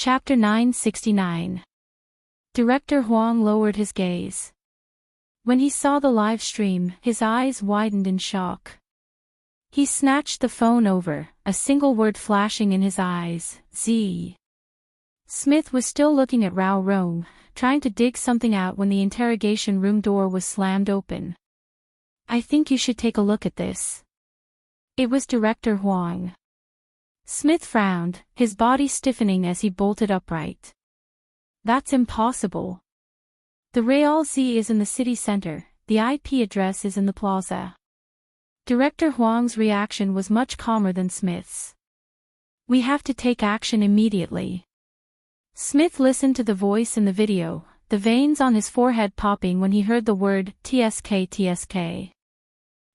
Chapter 969. Director Huang lowered his gaze. When he saw the live stream, his eyes widened in shock. He snatched the phone over, a single word flashing in his eyes, Z. Smith was still looking at Rao Rong, trying to dig something out when the interrogation room door was slammed open. "I think you should take a look at this." It was Director Huang. Smith frowned, his body stiffening as he bolted upright. "That's impossible. The Real Z is in the city center, the IP address is in the plaza." Director Huang's reaction was much calmer than Smith's. "We have to take action immediately." Smith listened to the voice in the video, the veins on his forehead popping when he heard the word TSK.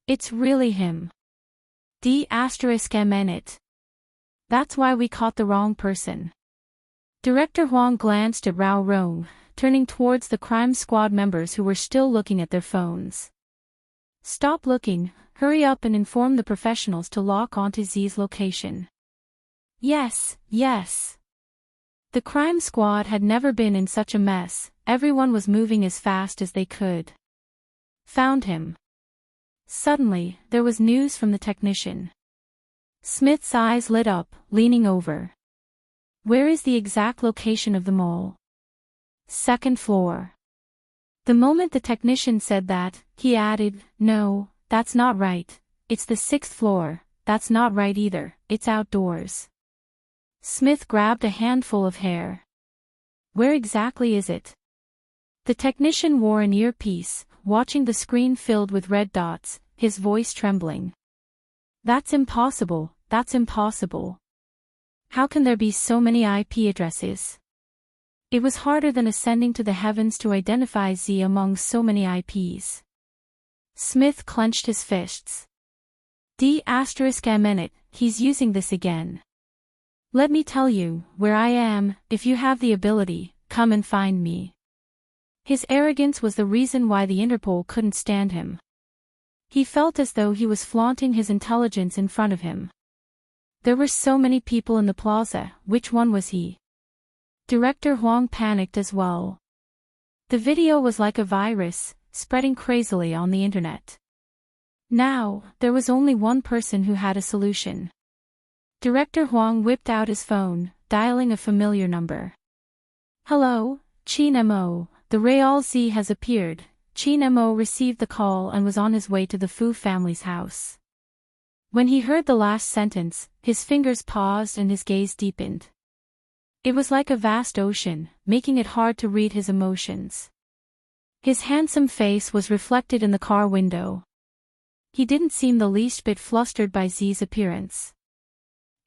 "It's really him. D***it. That's why we caught the wrong person." Director Huang glanced at Rao Rong, turning towards the crime squad members who were still looking at their phones. "Stop looking, hurry up and inform the professionals to lock onto Z's location." Yes. The crime squad had never been in such a mess, everyone was moving as fast as they could. "Found him." Suddenly, there was news from the technician. Smith's eyes lit up, leaning over. "Where is the exact location of the mall?" "Second floor." The moment the technician said that, he added, "No, that's not right. It's the 6th floor, that's not right either, it's outdoors." Smith grabbed a handful of hair. "Where exactly is it?" The technician wore an earpiece, watching the screen filled with red dots, his voice trembling. That's impossible. How can there be so many IP addresses?" It was harder than ascending to the heavens to identify Z among so many IPs. Smith clenched his fists. D***it, he's using this again. "Let me tell you where I am, if you have the ability, come and find me." His arrogance was the reason why the Interpol couldn't stand him. He felt as though he was flaunting his intelligence in front of him. There were so many people in the plaza, which one was he? Director Huang panicked as well. The video was like a virus, spreading crazily on the internet. Now, there was only one person who had a solution. Director Huang whipped out his phone, dialing a familiar number. "Hello, Chin Mo, the Real Z has appeared." Chin Mo received the call and was on his way to the Fu family's house. When he heard the last sentence, his fingers paused and his gaze deepened. It was like a vast ocean, making it hard to read his emotions. His handsome face was reflected in the car window. He didn't seem the least bit flustered by Z's appearance.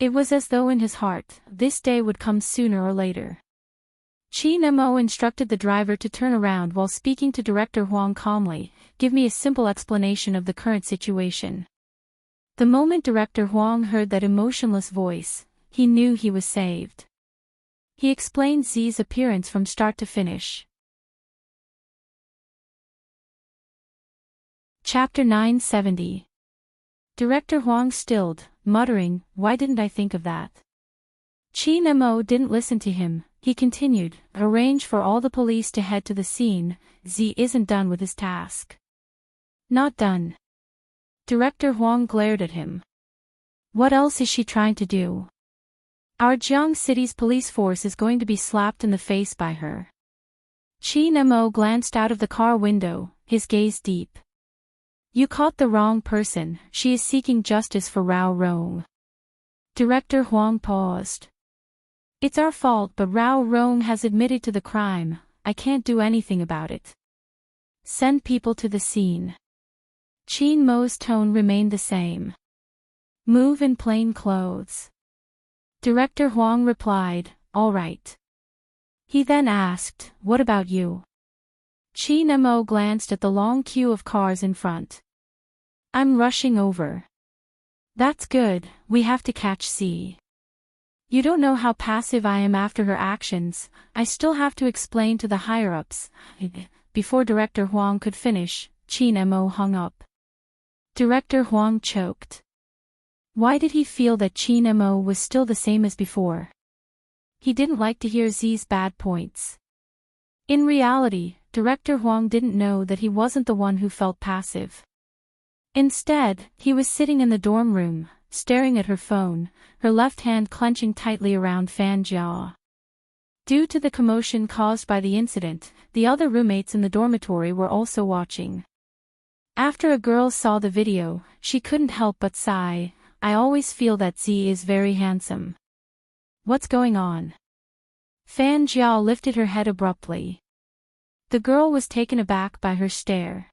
It was as though in his heart, this day would come sooner or later. Chin Mo instructed the driver to turn around while speaking to Director Huang calmly, "Give me a simple explanation of the current situation." The moment Director Huang heard that emotionless voice, he knew he was saved. He explained Z's appearance from start to finish. Chapter 970. Director Huang stilled, muttering, "Why didn't I think of that?" Chin Mo didn't listen to him. He continued, "Arrange for all the police to head to the scene. Z isn't done with his task." "Not done?" Director Huang glared at him. "What else is she trying to do? Our Jiang City's police force is going to be slapped in the face by her." Chin Mo glanced out of the car window, his gaze deep. "You caught the wrong person, she is seeking justice for Rao Rong." Director Huang paused. "It's our fault, but Rao Rong has admitted to the crime, I can't do anything about it." "Send people to the scene." Chin Mo's tone remained the same. "Move in plain clothes." Director Huang replied, "All right." He then asked, "What about you?" Chin Mo glanced at the long queue of cars in front. "I'm rushing over." "That's good, we have to catch C. You don't know how passive I am after her actions, I still have to explain to the higher-ups." Before Director Huang could finish, Chin Mo hung up. Director Huang choked. Why did he feel that Chin Mo was still the same as before? he didn't like to hear Z's bad points. In reality, Director Huang didn't know that he wasn't the one who felt passive. Instead, he was sitting in the dorm room, staring at her phone, her left hand clenching tightly around Fan Jia. Due to the commotion caused by the incident, the other roommates in the dormitory were also watching. After a girl saw the video, she couldn't help but sigh. I always feel that Z is very handsome. What's going on? Fan Jia lifted her head abruptly. The girl was taken aback by her stare.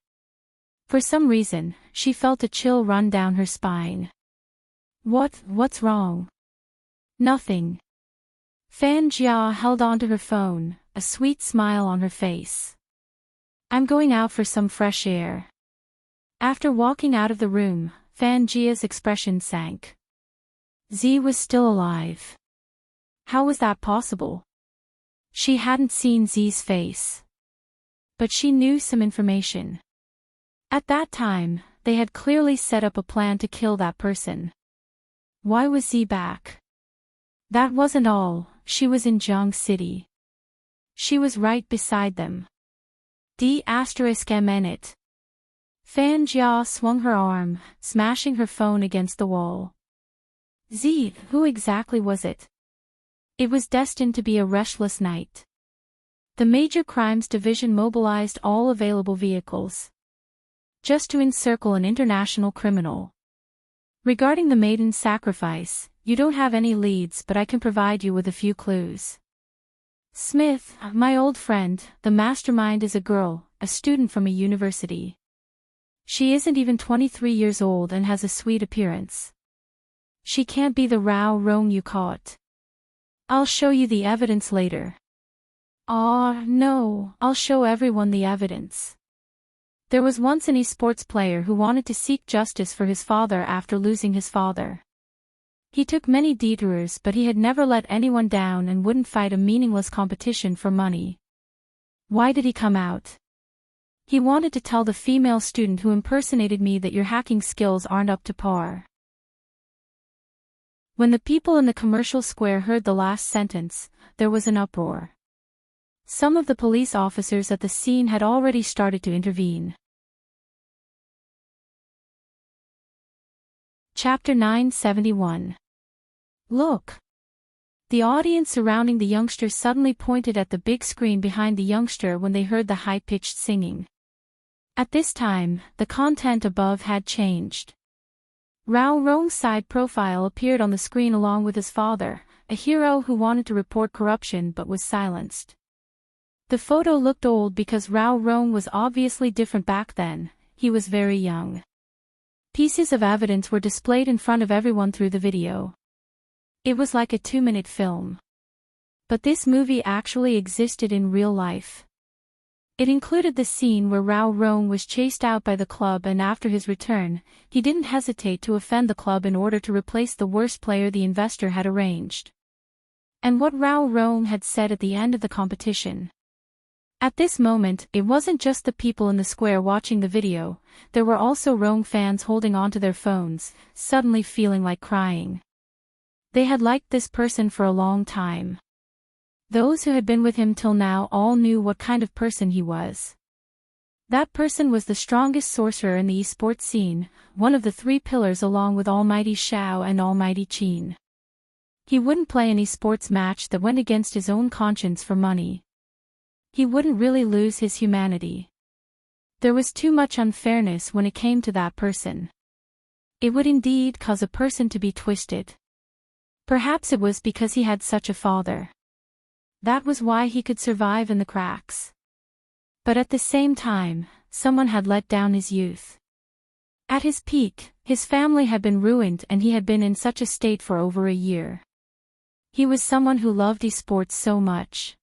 For some reason, she felt a chill run down her spine. What's wrong? Nothing. Fan Jia held onto her phone, a sweet smile on her face. I'm going out for some fresh air. After walking out of the room, Fan Jia's expression sank. Z was still alive. How was that possible? She hadn't seen Z's face. But she knew some information. At that time, they had clearly set up a plan to kill that person. Why was Z back? That wasn't all, she was in Jiang City. She was right beside them. D***. Fan Jia swung her arm, smashing her phone against the wall. Z, who exactly was it? It was destined to be a restless night. The Major Crimes Division mobilized all available vehicles, just to encircle an international criminal. Regarding the maiden's sacrifice, you don't have any leads, but I can provide you with a few clues. Smith, my old friend, the mastermind is a girl, a student from a university. She isn't even 23 years old and has a sweet appearance. She can't be the Rao Rong you caught. I'll show you the evidence later. No, I'll show everyone the evidence. There was once an esports player who wanted to seek justice for his father after losing his father. He took many detours, but he had never let anyone down and wouldn't fight a meaningless competition for money. Why did he come out? He wanted to tell the female student who impersonated me that your hacking skills aren't up to par. When the people in the commercial square heard the last sentence, there was an uproar. Some of the police officers at the scene had already started to intervene. Chapter 971. Look! The audience surrounding the youngster suddenly pointed at the big screen behind the youngster when they heard the high-pitched singing. At this time, the content above had changed. Rao Rong's side profile appeared on the screen along with his father, a hero who wanted to report corruption but was silenced. The photo looked old because Rao Rong was obviously different back then. He was very young. Pieces of evidence were displayed in front of everyone through the video. It was like a 2-minute film. But this movie actually existed in real life. It included the scene where Rao Rong was chased out by the club, and after his return, he didn't hesitate to offend the club in order to replace the worst player the investor had arranged. And what Rao Rong had said at the end of the competition. At this moment, it wasn't just the people in the square watching the video, there were also Rong fans holding onto their phones, suddenly feeling like crying. They had liked this person for a long time. Those who had been with him till now all knew what kind of person he was. That person was the strongest sorcerer in the esports scene, one of the 3 pillars along with Almighty Shao and Almighty Qin. He wouldn't play an esports match that went against his own conscience for money. He wouldn't really lose his humanity. There was too much unfairness when it came to that person. It would indeed cause a person to be twisted. Perhaps it was because he had such a father. That was why he could survive in the cracks. But at the same time, someone had let down his youth. At his peak, his family had been ruined and he had been in such a state for over a year. He was someone who loved esports so much.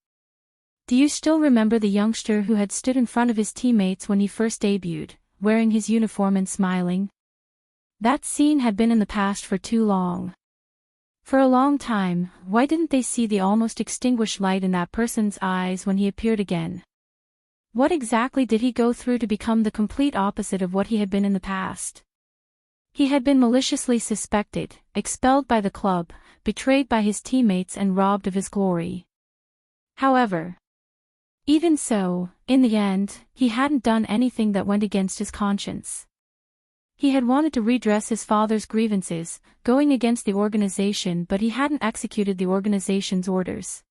Do you still remember the youngster who had stood in front of his teammates when he first debuted, wearing his uniform and smiling? That scene had been in the past for too long. For a long time, why didn't they see the almost extinguished light in that person's eyes when he appeared again? What exactly did he go through to become the complete opposite of what he had been in the past? He had been maliciously suspected, expelled by the club, betrayed by his teammates and robbed of his glory. However, even so, in the end, he hadn't done anything that went against his conscience. He had wanted to redress his father's grievances, going against the organization, but he hadn't executed the organization's orders.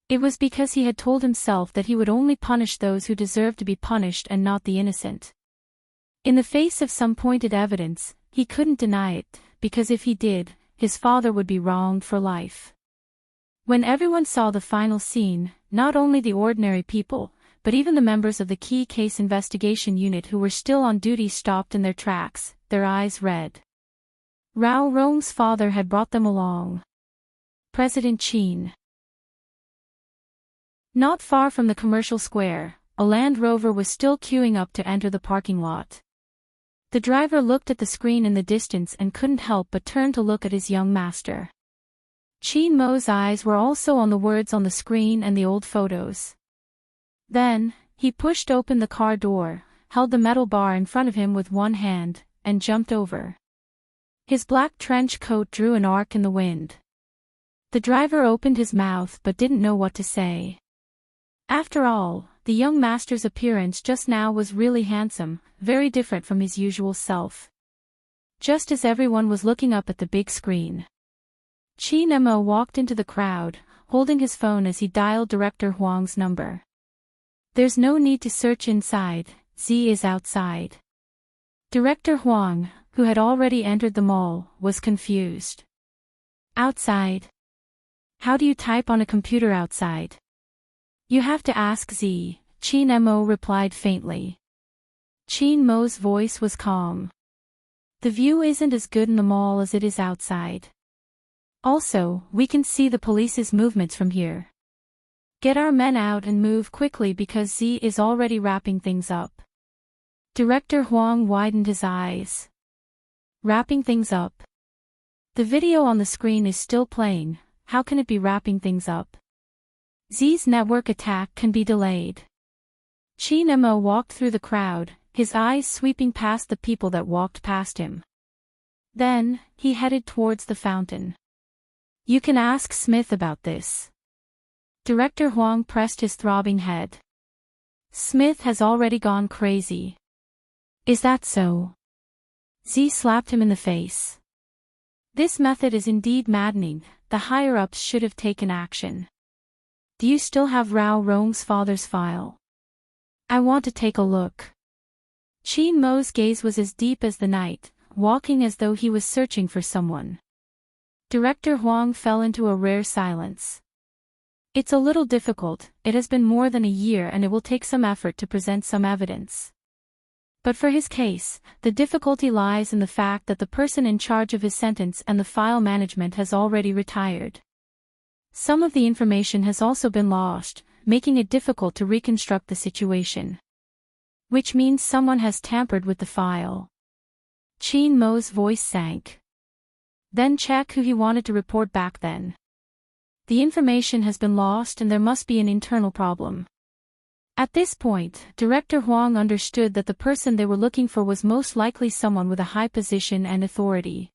It was because he had told himself that he would only punish those who deserved to be punished and not the innocent. In the face of some pointed evidence, he couldn't deny it, because if he did, his father would be wronged for life. When everyone saw the final scene, not only the ordinary people, but even the members of the key case investigation unit who were still on duty stopped in their tracks, their eyes red. Heartwarming's father had brought them along. President Chin. Not far from the commercial square, a Land Rover was still queuing up to enter the parking lot. The driver looked at the screen in the distance and couldn't help but turn to look at his young master. Chin Mo's eyes were also on the words on the screen and the old photos. Then, he pushed open the car door, held the metal bar in front of him with one hand, and jumped over. His black trench coat drew an arc in the wind. The driver opened his mouth but didn't know what to say. After all, the young master's appearance just now was really handsome, very different from his usual self. Just as everyone was looking up at the big screen, Chin Mo walked into the crowd, holding his phone as he dialed Director Huang's number. "There's no need to search inside, Z is outside." Director Huang, who had already entered the mall, was confused. "Outside? How do you type on a computer outside?" "You have to ask Z," Chin Mo replied faintly. Chin Mo's voice was calm. "The view isn't as good in the mall as it is outside. Also, we can see the police's movements from here. Get our men out and move quickly because Z is already wrapping things up." Director Huang widened his eyes. "Wrapping things up? The video on the screen is still playing, how can it be wrapping things up? Z's network attack can be delayed." Chin Mo walked through the crowd, his eyes sweeping past the people that walked past him. Then, he headed towards the fountain. "You can ask Smith about this." Director Huang pressed his throbbing head. "Smith has already gone crazy." "Is that so?" Z slapped him in the face. "This method is indeed maddening, the higher-ups should have taken action. Do you still have Heartwarming's father's file? I want to take a look." Chin Mo's gaze was as deep as the night, walking as though he was searching for someone. Director Huang fell into a rare silence. "It's a little difficult, it has been more than a year and it will take some effort to present some evidence. But for his case, the difficulty lies in the fact that the person in charge of his sentence and the file management has already retired. Some of the information has also been lost, making it difficult to reconstruct the situation. Which means someone has tampered with the file." Chin Mo's voice sank. "Then check who he wanted to report back then. The information has been lost and there must be an internal problem." At this point, Director Huang understood that the person they were looking for was most likely someone with a high position and authority.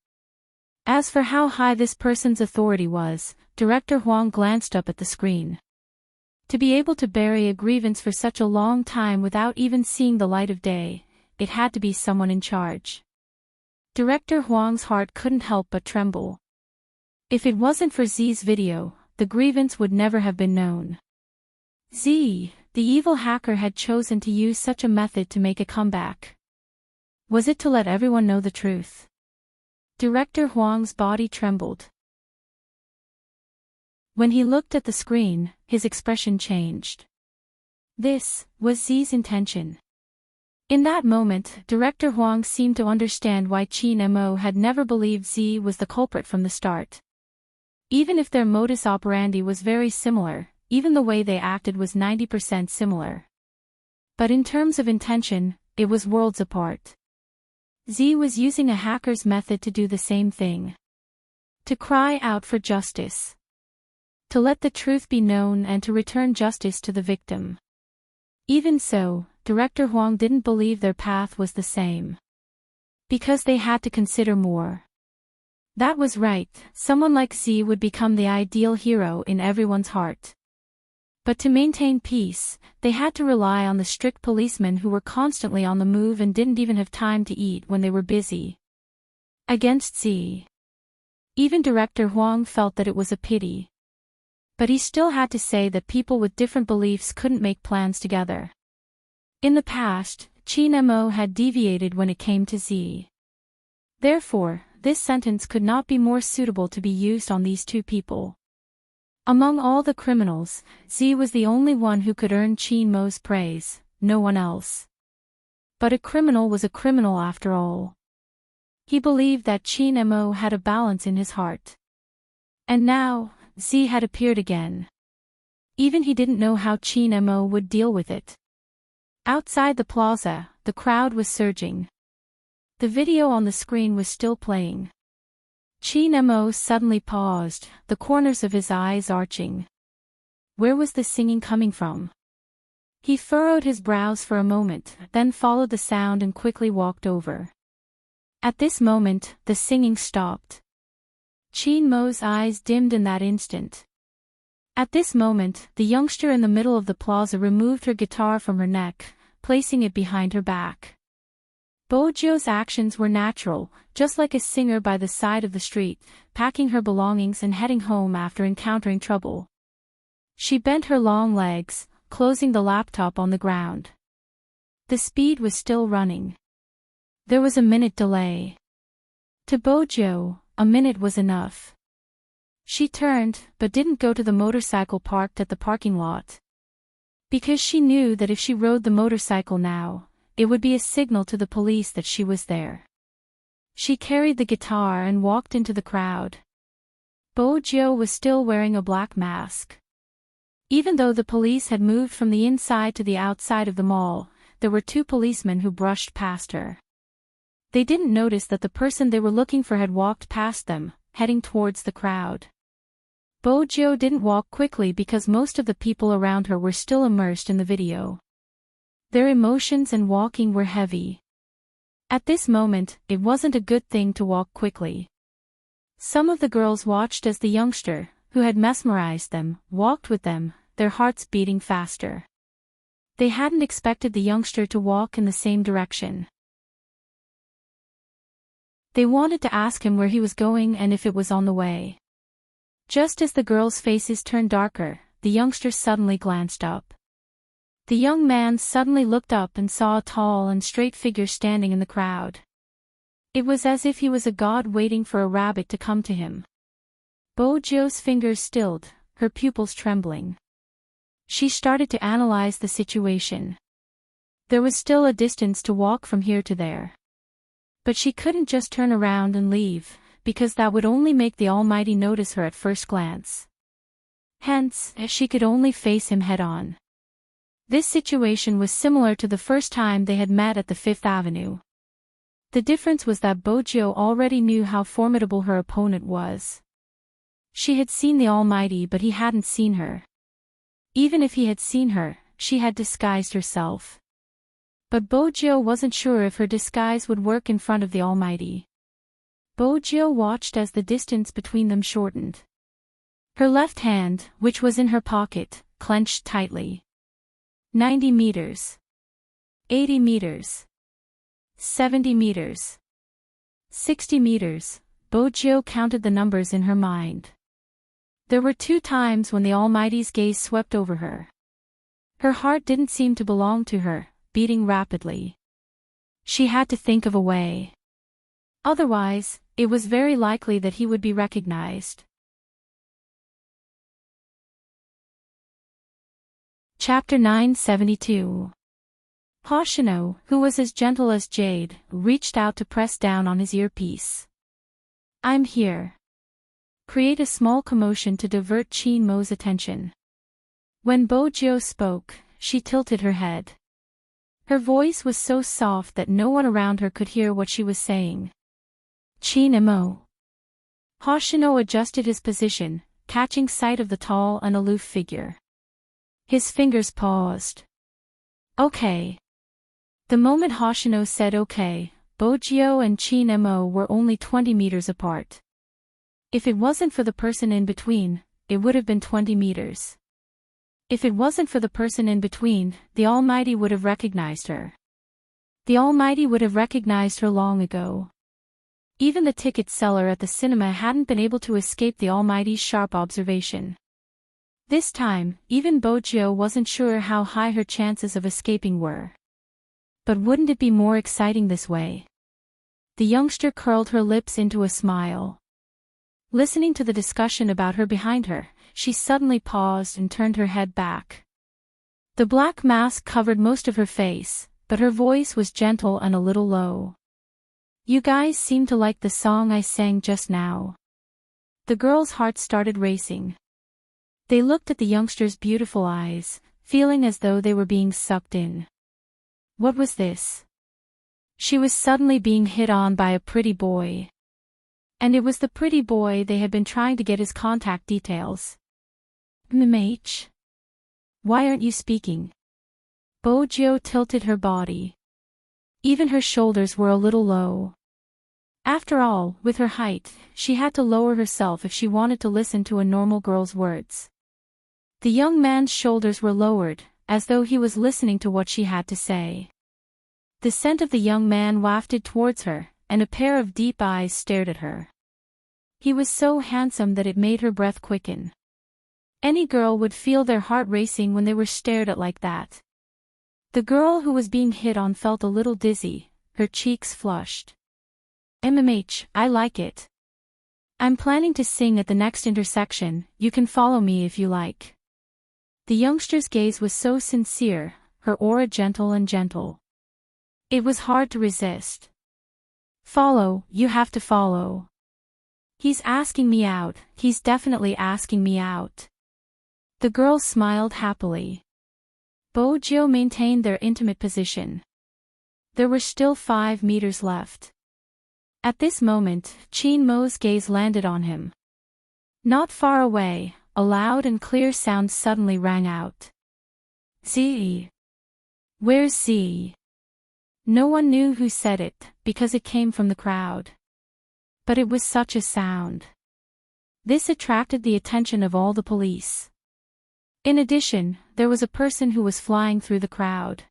As for how high this person's authority was, Director Huang glanced up at the screen. To be able to bury a grievance for such a long time without even seeing the light of day, it had to be someone in charge. Director Huang's heart couldn't help but tremble. If it wasn't for Z's video, the grievance would never have been known. Z, the evil hacker, had chosen to use such a method to make a comeback. Was it to let everyone know the truth? Director Huang's body trembled. When he looked at the screen, his expression changed. This was Z's intention. In that moment, Director Huang seemed to understand why Chin Mo had never believed Z was the culprit from the start. Even if their modus operandi was very similar, even the way they acted was 90% similar. But in terms of intention, it was worlds apart. Z was using a hacker's method to do the same thing. To cry out for justice. To let the truth be known and to return justice to the victim. Even so, Director Huang didn't believe their path was the same. Because they had to consider more. That was right, someone like Z would become the ideal hero in everyone's heart. But to maintain peace, they had to rely on the strict policemen who were constantly on the move and didn't even have time to eat when they were busy. Against Z. Even Director Huang felt that it was a pity. But he still had to say that people with different beliefs couldn't make plans together. In the past, Qin Mo had deviated when it came to Z. Therefore, this sentence could not be more suitable to be used on these two people. Among all the criminals, Z was the only one who could earn Qin Mo's praise, no one else. But a criminal was a criminal after all. He believed that Qin Mo had a balance in his heart. And now, Z had appeared again. Even he didn't know how Qin Mo would deal with it. Outside the plaza, the crowd was surging. The video on the screen was still playing. Qin Mo suddenly paused, the corners of his eyes arching. Where was the singing coming from? He furrowed his brows for a moment, then followed the sound and quickly walked over. At this moment, the singing stopped. Qin Mo's eyes dimmed in that instant. At this moment, the youngster in the middle of the plaza removed her guitar from her neck, placing it behind her back. Bojio's actions were natural, just like a singer by the side of the street, packing her belongings and heading home after encountering trouble. She bent her long legs, closing the laptop on the ground. The speed was still running. There was a minute delay. To Bojo, a minute was enough. She turned, but didn't go to the motorcycle parked at the parking lot. Because she knew that if she rode the motorcycle now, it would be a signal to the police that she was there. She carried the guitar and walked into the crowd. Bojo was still wearing a black mask. Even though the police had moved from the inside to the outside of the mall, there were two policemen who brushed past her. They didn't notice that the person they were looking for had walked past them, heading towards the crowd. Bojo didn't walk quickly because most of the people around her were still immersed in the video. Their emotions and walking were heavy. At this moment, it wasn't a good thing to walk quickly. Some of the girls watched as the youngster, who had mesmerized them, walked with them, their hearts beating faster. They hadn't expected the youngster to walk in the same direction. They wanted to ask him where he was going and if it was on the way. Just as the girls' faces turned darker, the youngster suddenly glanced up. The young man suddenly looked up and saw a tall and straight figure standing in the crowd. It was as if he was a god waiting for a rabbit to come to him. Bojo's fingers stilled, her pupils trembling. She started to analyze the situation. There was still a distance to walk from here to there. But she couldn't just turn around and leave, because that would only make the Almighty notice her at first glance. Hence, she could only face him head-on. This situation was similar to the first time they had met at the Fifth Avenue. The difference was that Bojo already knew how formidable her opponent was. She had seen the Almighty but he hadn't seen her. Even if he had seen her, she had disguised herself. But Bojo wasn't sure if her disguise would work in front of the Almighty. Bojo watched as the distance between them shortened. Her left hand, which was in her pocket, clenched tightly. 90 meters. 80 meters. 70 meters. 60 meters, Bojo counted the numbers in her mind. There were 2 times when the Almighty's gaze swept over her. Her heart didn't seem to belong to her, beating rapidly. She had to think of a way. Otherwise, it was very likely that he would be recognized. Chapter 972. Hoshino, who was as gentle as jade, reached out to press down on his earpiece. I'm here. Create a small commotion to divert Qin Mo's attention. When Bojo spoke, she tilted her head. Her voice was so soft that no one around her could hear what she was saying. Qin Mo. Hoshino adjusted his position, catching sight of the tall and aloof figure. His fingers paused. Okay. The moment Hoshino said okay, Bojio and Chin Mo were only 20 meters apart. If it wasn't for the person in between, it would have been 20 meters. If it wasn't for the person in between, the Almighty would have recognized her. The Almighty would have recognized her long ago. Even the ticket seller at the cinema hadn't been able to escape the Almighty's sharp observation. This time, even Bojio wasn't sure how high her chances of escaping were. But wouldn't it be more exciting this way? The youngster curled her lips into a smile. Listening to the discussion about her behind her, she suddenly paused and turned her head back. The black mask covered most of her face, but her voice was gentle and a little low. "You guys seem to like the song I sang just now." The girl's heart started racing. They looked at the youngster's beautiful eyes, feeling as though they were being sucked in. What was this? She was suddenly being hit on by a pretty boy. And it was the pretty boy they had been trying to get his contact details. "MH? Why aren't you speaking?" Bojio tilted her body. Even her shoulders were a little low. After all, with her height, she had to lower herself if she wanted to listen to a normal girl's words. The young man's shoulders were lowered, as though he was listening to what she had to say. The scent of the young man wafted towards her, and a pair of deep eyes stared at her. He was so handsome that it made her breath quicken. Any girl would feel their heart racing when they were stared at like that. The girl who was being hit on felt a little dizzy, her cheeks flushed. "MMH, I like it. I'm planning to sing at the next intersection, you can follow me if you like." The youngster's gaze was so sincere, her aura gentle and gentle. It was hard to resist. "Follow, you have to follow. He's asking me out, he's definitely asking me out." The girl smiled happily. Bojio maintained their intimate position. There were still 5 meters left. At this moment, Chin Mo's gaze landed on him. Not far away, a loud and clear sound suddenly rang out. "Z. Where's Z?" No one knew who said it, because it came from the crowd. But it was such a sound. This attracted the attention of all the police. In addition, there was a person who was flying through the crowd.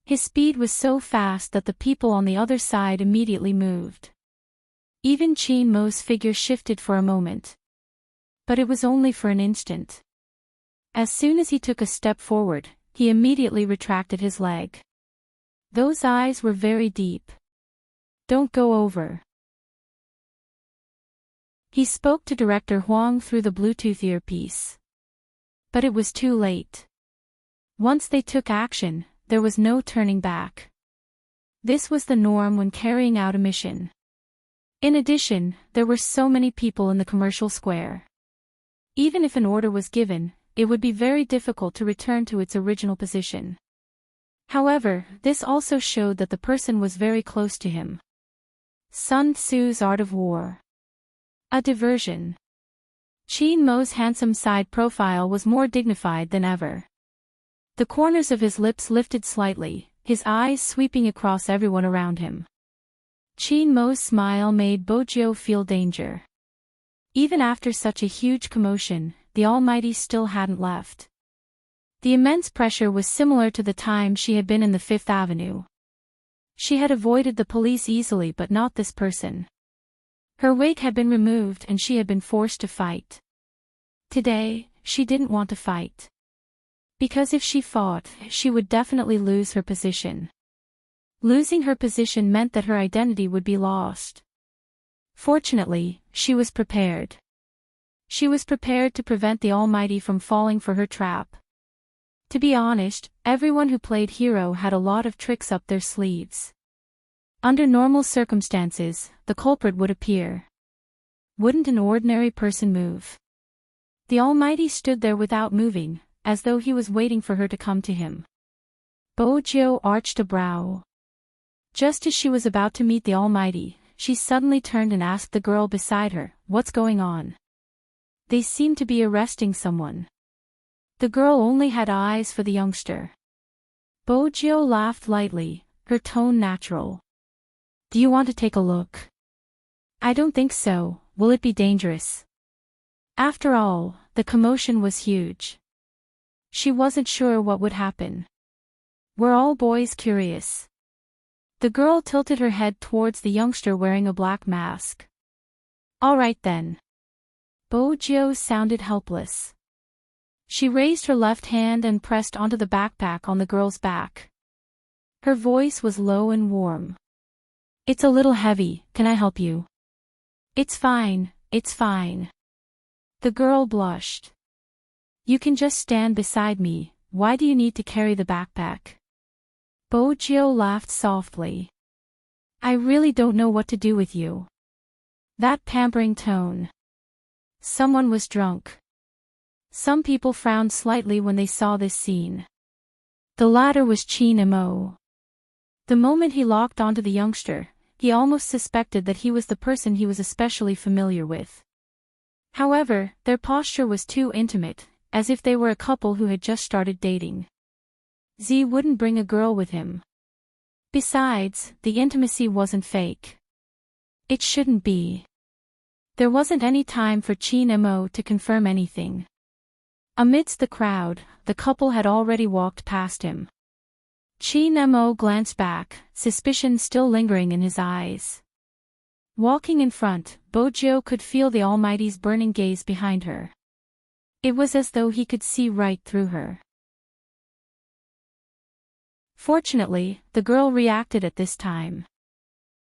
His speed was so fast that the people on the other side immediately moved. Even Chin Mo's figure shifted for a moment. But it was only for an instant. As soon as he took a step forward, he immediately retracted his leg. Those eyes were very deep. "Don't go over." He spoke to Director Huang through the Bluetooth earpiece. But it was too late. Once they took action, there was no turning back. This was the norm when carrying out a mission. In addition, there were so many people in the commercial square. Even if an order was given, it would be very difficult to return to its original position. However, this also showed that the person was very close to him. Sun Tzu's Art of War. A diversion. Chin Mo's handsome side profile was more dignified than ever. The corners of his lips lifted slightly, his eyes sweeping across everyone around him. Chin Mo's smile made Bojio feel danger. Even after such a huge commotion, the Almighty still hadn't left. The immense pressure was similar to the time she had been in the Fifth Avenue. She had avoided the police easily, but not this person. Her wig had been removed and she had been forced to fight. Today, she didn't want to fight. Because if she fought, she would definitely lose her position. Losing her position meant that her identity would be lost. Fortunately, she was prepared. She was prepared to prevent the Almighty from falling for her trap. To be honest, everyone who played hero had a lot of tricks up their sleeves. Under normal circumstances, the culprit would appear. Wouldn't an ordinary person move? The Almighty stood there without moving, as though he was waiting for her to come to him. Bojio arched a brow. Just as she was about to meet the Almighty, she suddenly turned and asked the girl beside her, "What's going on?" They seemed to be arresting someone. The girl only had eyes for the youngster. Bojio laughed lightly, her tone natural. Do you want to take a look? I don't think so. Will it be dangerous? After all, the commotion was huge. She wasn't sure what would happen. Were all boys curious? The girl tilted her head towards the youngster wearing a black mask. All right then. Bojo sounded helpless. She raised her left hand and pressed onto the backpack on the girl's back. Her voice was low and warm. It's a little heavy, can I help you? It's fine, it's fine. The girl blushed. You can just stand beside me, why do you need to carry the backpack? Bojo laughed softly. I really don't know what to do with you. That pampering tone. Someone was drunk. Some people frowned slightly when they saw this scene. The latter was Chin-mo. The moment he locked onto the youngster, he almost suspected that he was the person he was especially familiar with. However, their posture was too intimate, as if they were a couple who had just started dating. Z wouldn't bring a girl with him. Besides, the intimacy wasn't fake. It shouldn't be. There wasn't any time for Chin-mo to confirm anything. Amidst the crowd, the couple had already walked past him. Chin-mo glanced back, suspicion still lingering in his eyes. Walking in front, Bojo could feel the Almighty's burning gaze behind her. It was as though he could see right through her. Fortunately, the girl reacted at this time.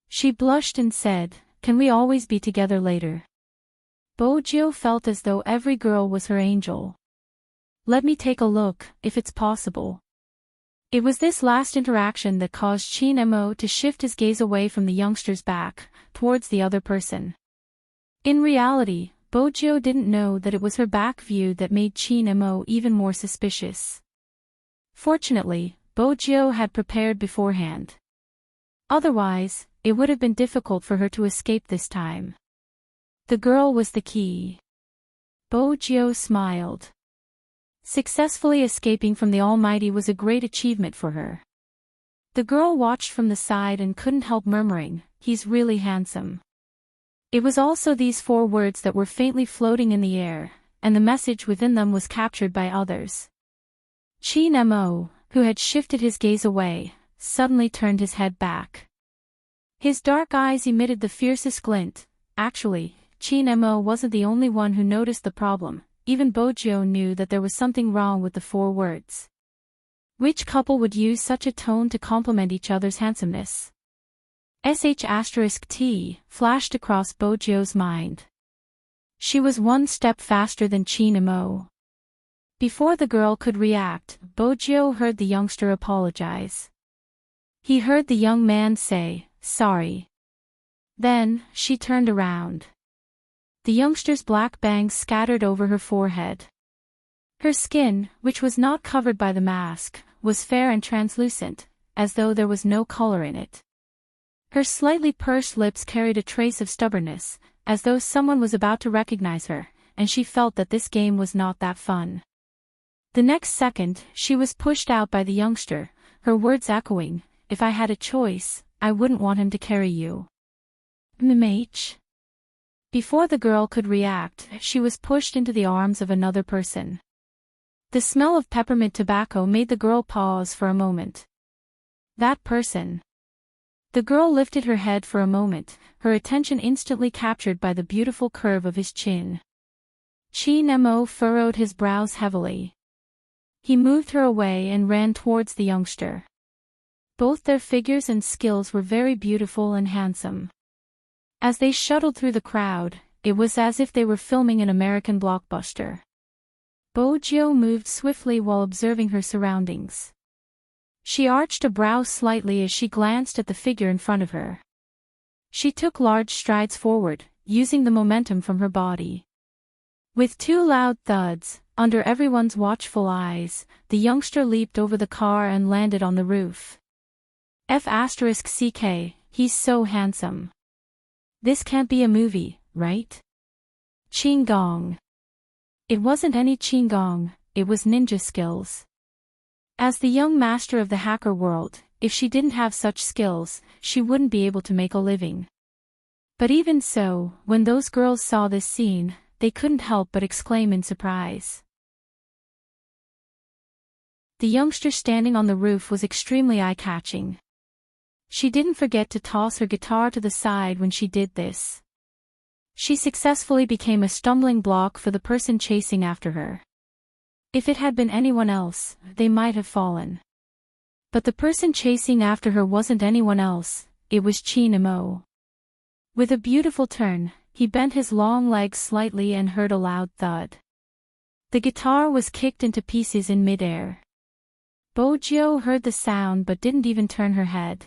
She blushed and said, "Can we always be together later?" Bojo felt as though every girl was her angel. "Let me take a look, if it's possible." It was this last interaction that caused Chin-mo to shift his gaze away from the youngster's back, towards the other person. In reality, Bojo didn't know that it was her back view that made Chin-mo even more suspicious. Fortunately, Bojo had prepared beforehand. Otherwise, it would have been difficult for her to escape this time. The girl was the key. Bojo smiled. Successfully escaping from the Almighty was a great achievement for her. The girl watched from the side and couldn't help murmuring, "He's really handsome." It was also these 4 words that were faintly floating in the air, and the message within them was captured by others. Chin-mo, who had shifted his gaze away, suddenly turned his head back. His dark eyes emitted the fiercest glint. Actually, Chin-mo wasn't the only one who noticed the problem. Even Bojo knew that there was something wrong with the 4 words. Which couple would use such a tone to compliment each other's handsomeness? *T flashed across Bojo's mind. She was one step faster than Chin-mo. Before the girl could react, Bojo heard the youngster apologize. He heard the young man say, "Sorry." Then, she turned around. The youngster's black bangs scattered over her forehead. Her skin, which was not covered by the mask, was fair and translucent, as though there was no color in it. Her slightly pursed lips carried a trace of stubbornness, as though someone was about to recognize her, and she felt that this game was not that fun. The next second, she was pushed out by the youngster, her words echoing, "If I had a choice, I wouldn't want him to carry you." "Mmh." Before the girl could react, she was pushed into the arms of another person. The smell of peppermint tobacco made the girl pause for a moment. That person. The girl lifted her head for a moment, her attention instantly captured by the beautiful curve of his chin. Chin-mo furrowed his brows heavily. He moved her away and ran towards the youngster. Both their figures and skills were very beautiful and handsome. As they shuttled through the crowd, it was as if they were filming an American blockbuster. Bojo moved swiftly while observing her surroundings. She arched a brow slightly as she glanced at the figure in front of her. She took large strides forward, using the momentum from her body. With 2 loud thuds, under everyone's watchful eyes, the youngster leaped over the car and landed on the roof. *CK, he's so handsome. This can't be a movie, right? Qigong. It wasn't any Qigong, it was ninja skills. As the young master of the hacker world, if she didn't have such skills, she wouldn't be able to make a living. But even so, when those girls saw this scene, they couldn't help but exclaim in surprise. The youngster standing on the roof was extremely eye-catching. She didn't forget to toss her guitar to the side when she did this. She successfully became a stumbling block for the person chasing after her. If it had been anyone else, they might have fallen. But the person chasing after her wasn't anyone else, it was Chin-imo. With a beautiful turn, he bent his long legs slightly and heard a loud thud. The guitar was kicked into pieces in midair. Bojio heard the sound but didn't even turn her head.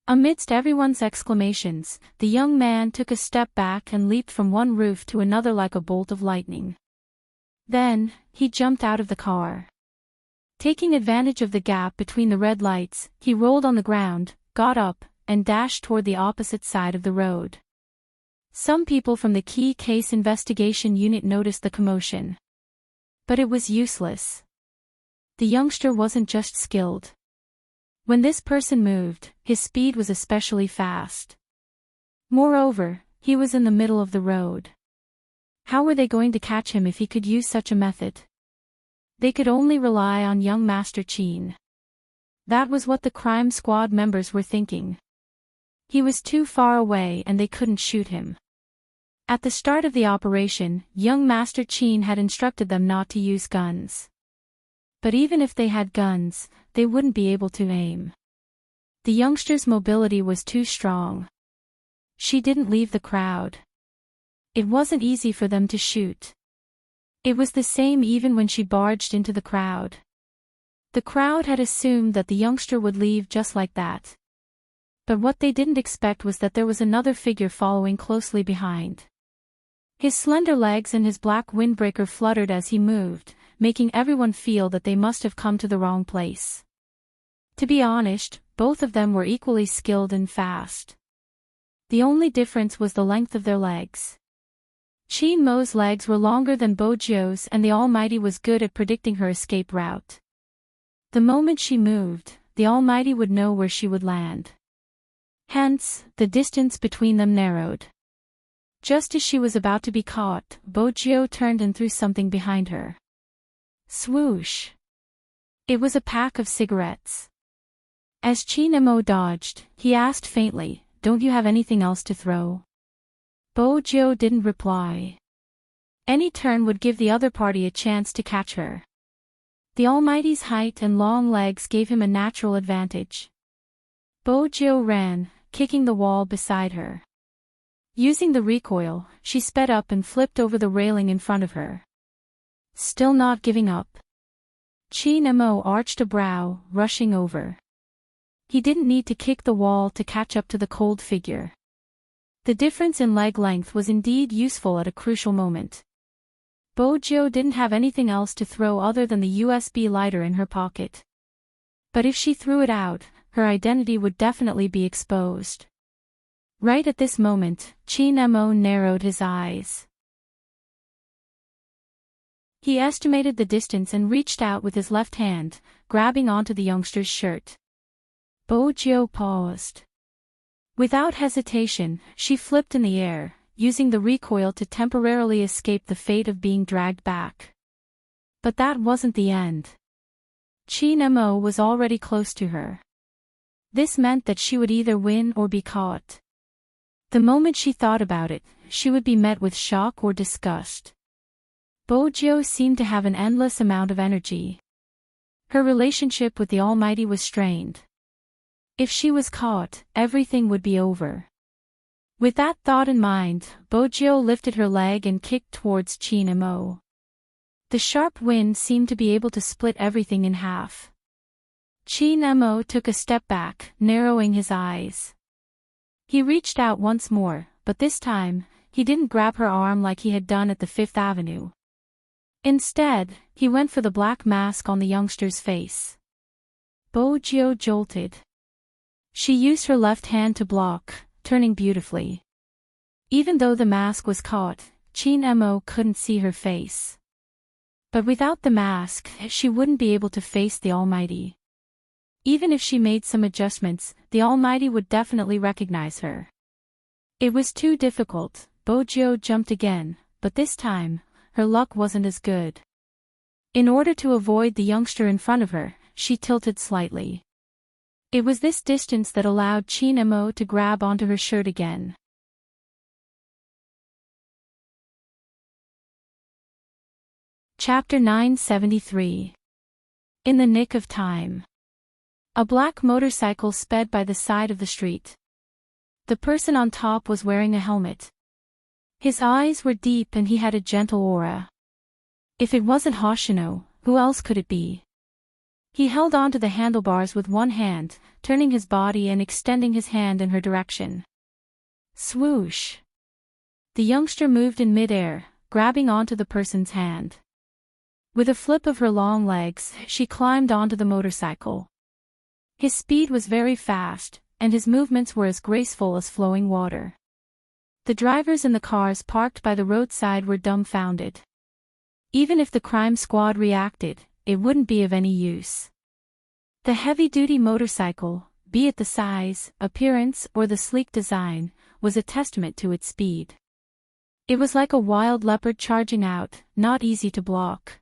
Amidst everyone's exclamations, the young man took a step back and leaped from one roof to another like a bolt of lightning. Then, he jumped out of the car. Taking advantage of the gap between the red lights, he rolled on the ground, got up, and dashed toward the opposite side of the road. Some people from the Key Case Investigation Unit noticed the commotion. But it was useless. The youngster wasn't just skilled. When this person moved, his speed was especially fast. Moreover, he was in the middle of the road. How were they going to catch him if he could use such a method? They could only rely on young Master Chin. That was what the crime squad members were thinking. He was too far away and they couldn't shoot him. At the start of the operation, young Master Chin had instructed them not to use guns. But even if they had guns, they wouldn't be able to aim. The youngster's mobility was too strong. She didn't leave the crowd. It wasn't easy for them to shoot. It was the same even when she barged into the crowd. The crowd had assumed that the youngster would leave just like that. But what they didn't expect was that there was another figure following closely behind. His slender legs and his black windbreaker fluttered as he moved, making everyone feel that they must have come to the wrong place. To be honest, both of them were equally skilled and fast. The only difference was the length of their legs. Chin-mo's legs were longer than Bojio's and the Almighty was good at predicting her escape route. The moment she moved, the Almighty would know where she would land. Hence, the distance between them narrowed. Just as she was about to be caught, Bojio turned and threw something behind her. Swoosh! It was a pack of cigarettes. As Chin-mo dodged, he asked faintly, "Don't you have anything else to throw?" Bojio didn't reply. Any turn would give the other party a chance to catch her. The Almighty's height and long legs gave him a natural advantage. Bojio ran, kicking the wall beside her. Using the recoil, she sped up and flipped over the railing in front of her. Still not giving up. Chin-mo arched a brow, rushing over. He didn't need to kick the wall to catch up to the cold figure. The difference in leg length was indeed useful at a crucial moment. Bojio didn't have anything else to throw other than the USB lighter in her pocket. But if she threw it out, her identity would definitely be exposed. Right at this moment, Chin-mo narrowed his eyes. He estimated the distance and reached out with his left hand, grabbing onto the youngster's shirt. Bojio paused. Without hesitation, she flipped in the air, using the recoil to temporarily escape the fate of being dragged back. But that wasn't the end. Chin-mo was already close to her. This meant that she would either win or be caught. The moment she thought about it, she would be met with shock or disgust. Bojio seemed to have an endless amount of energy. Her relationship with the Almighty was strained. If she was caught, everything would be over. With that thought in mind, Bojio lifted her leg and kicked towards Chin-mo. The sharp wind seemed to be able to split everything in half. Chin-mo took a step back, narrowing his eyes. He reached out once more, but this time, he didn't grab her arm like he had done at the Fifth Avenue. Instead, he went for the black mask on the youngster's face. Bojio jolted. She used her left hand to block, turning beautifully. Even though the mask was caught, Chin-mo couldn't see her face. But without the mask, she wouldn't be able to face the Almighty. Even if she made some adjustments, the Almighty would definitely recognize her. It was too difficult. Bojo jumped again, but this time, her luck wasn't as good. In order to avoid the youngster in front of her, she tilted slightly. It was this distance that allowed Chin Mo to grab onto her shirt again. Chapter 973. In the nick of time. A black motorcycle sped by the side of the street. The person on top was wearing a helmet. His eyes were deep and he had a gentle aura. If it wasn't Hoshino, who else could it be? He held onto the handlebars with one hand, turning his body and extending his hand in her direction. Swoosh! The youngster moved in midair, grabbing onto the person's hand. With a flip of her long legs, she climbed onto the motorcycle. His speed was very fast, and his movements were as graceful as flowing water. The drivers in the cars parked by the roadside were dumbfounded. Even if the crime squad reacted, it wouldn't be of any use. The heavy-duty motorcycle, be it the size, appearance, or the sleek design, was a testament to its speed. It was like a wild leopard charging out, not easy to block.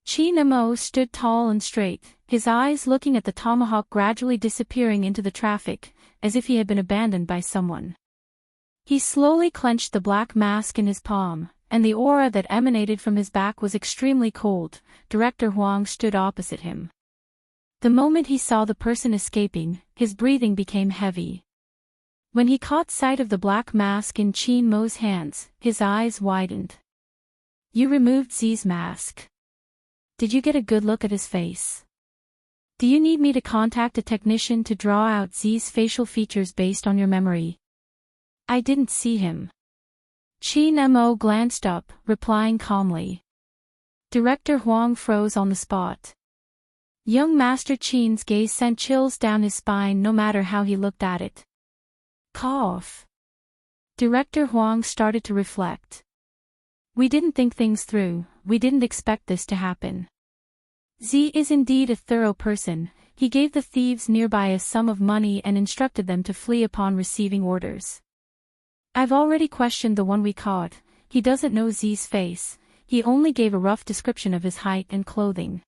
Chin Mo stood tall and straight, his eyes looking at the tomahawk gradually disappearing into the traffic, as if he had been abandoned by someone. He slowly clenched the black mask in his palm, and the aura that emanated from his back was extremely cold. Director Huang stood opposite him. The moment he saw the person escaping, his breathing became heavy. When he caught sight of the black mask in Chin Mo's hands, his eyes widened. You removed Z's mask. Did you get a good look at his face? Do you need me to contact a technician to draw out Z's facial features based on your memory? I didn't see him. Chin Mo glanced up, replying calmly. Director Huang froze on the spot. Young Master Chin's gaze sent chills down his spine no matter how he looked at it. Cough. Director Huang started to reflect. We didn't think things through, we didn't expect this to happen. Z is indeed a thorough person. He gave the thieves nearby a sum of money and instructed them to flee upon receiving orders. I've already questioned the one we caught. He doesn't know Z's face, he only gave a rough description of his height and clothing.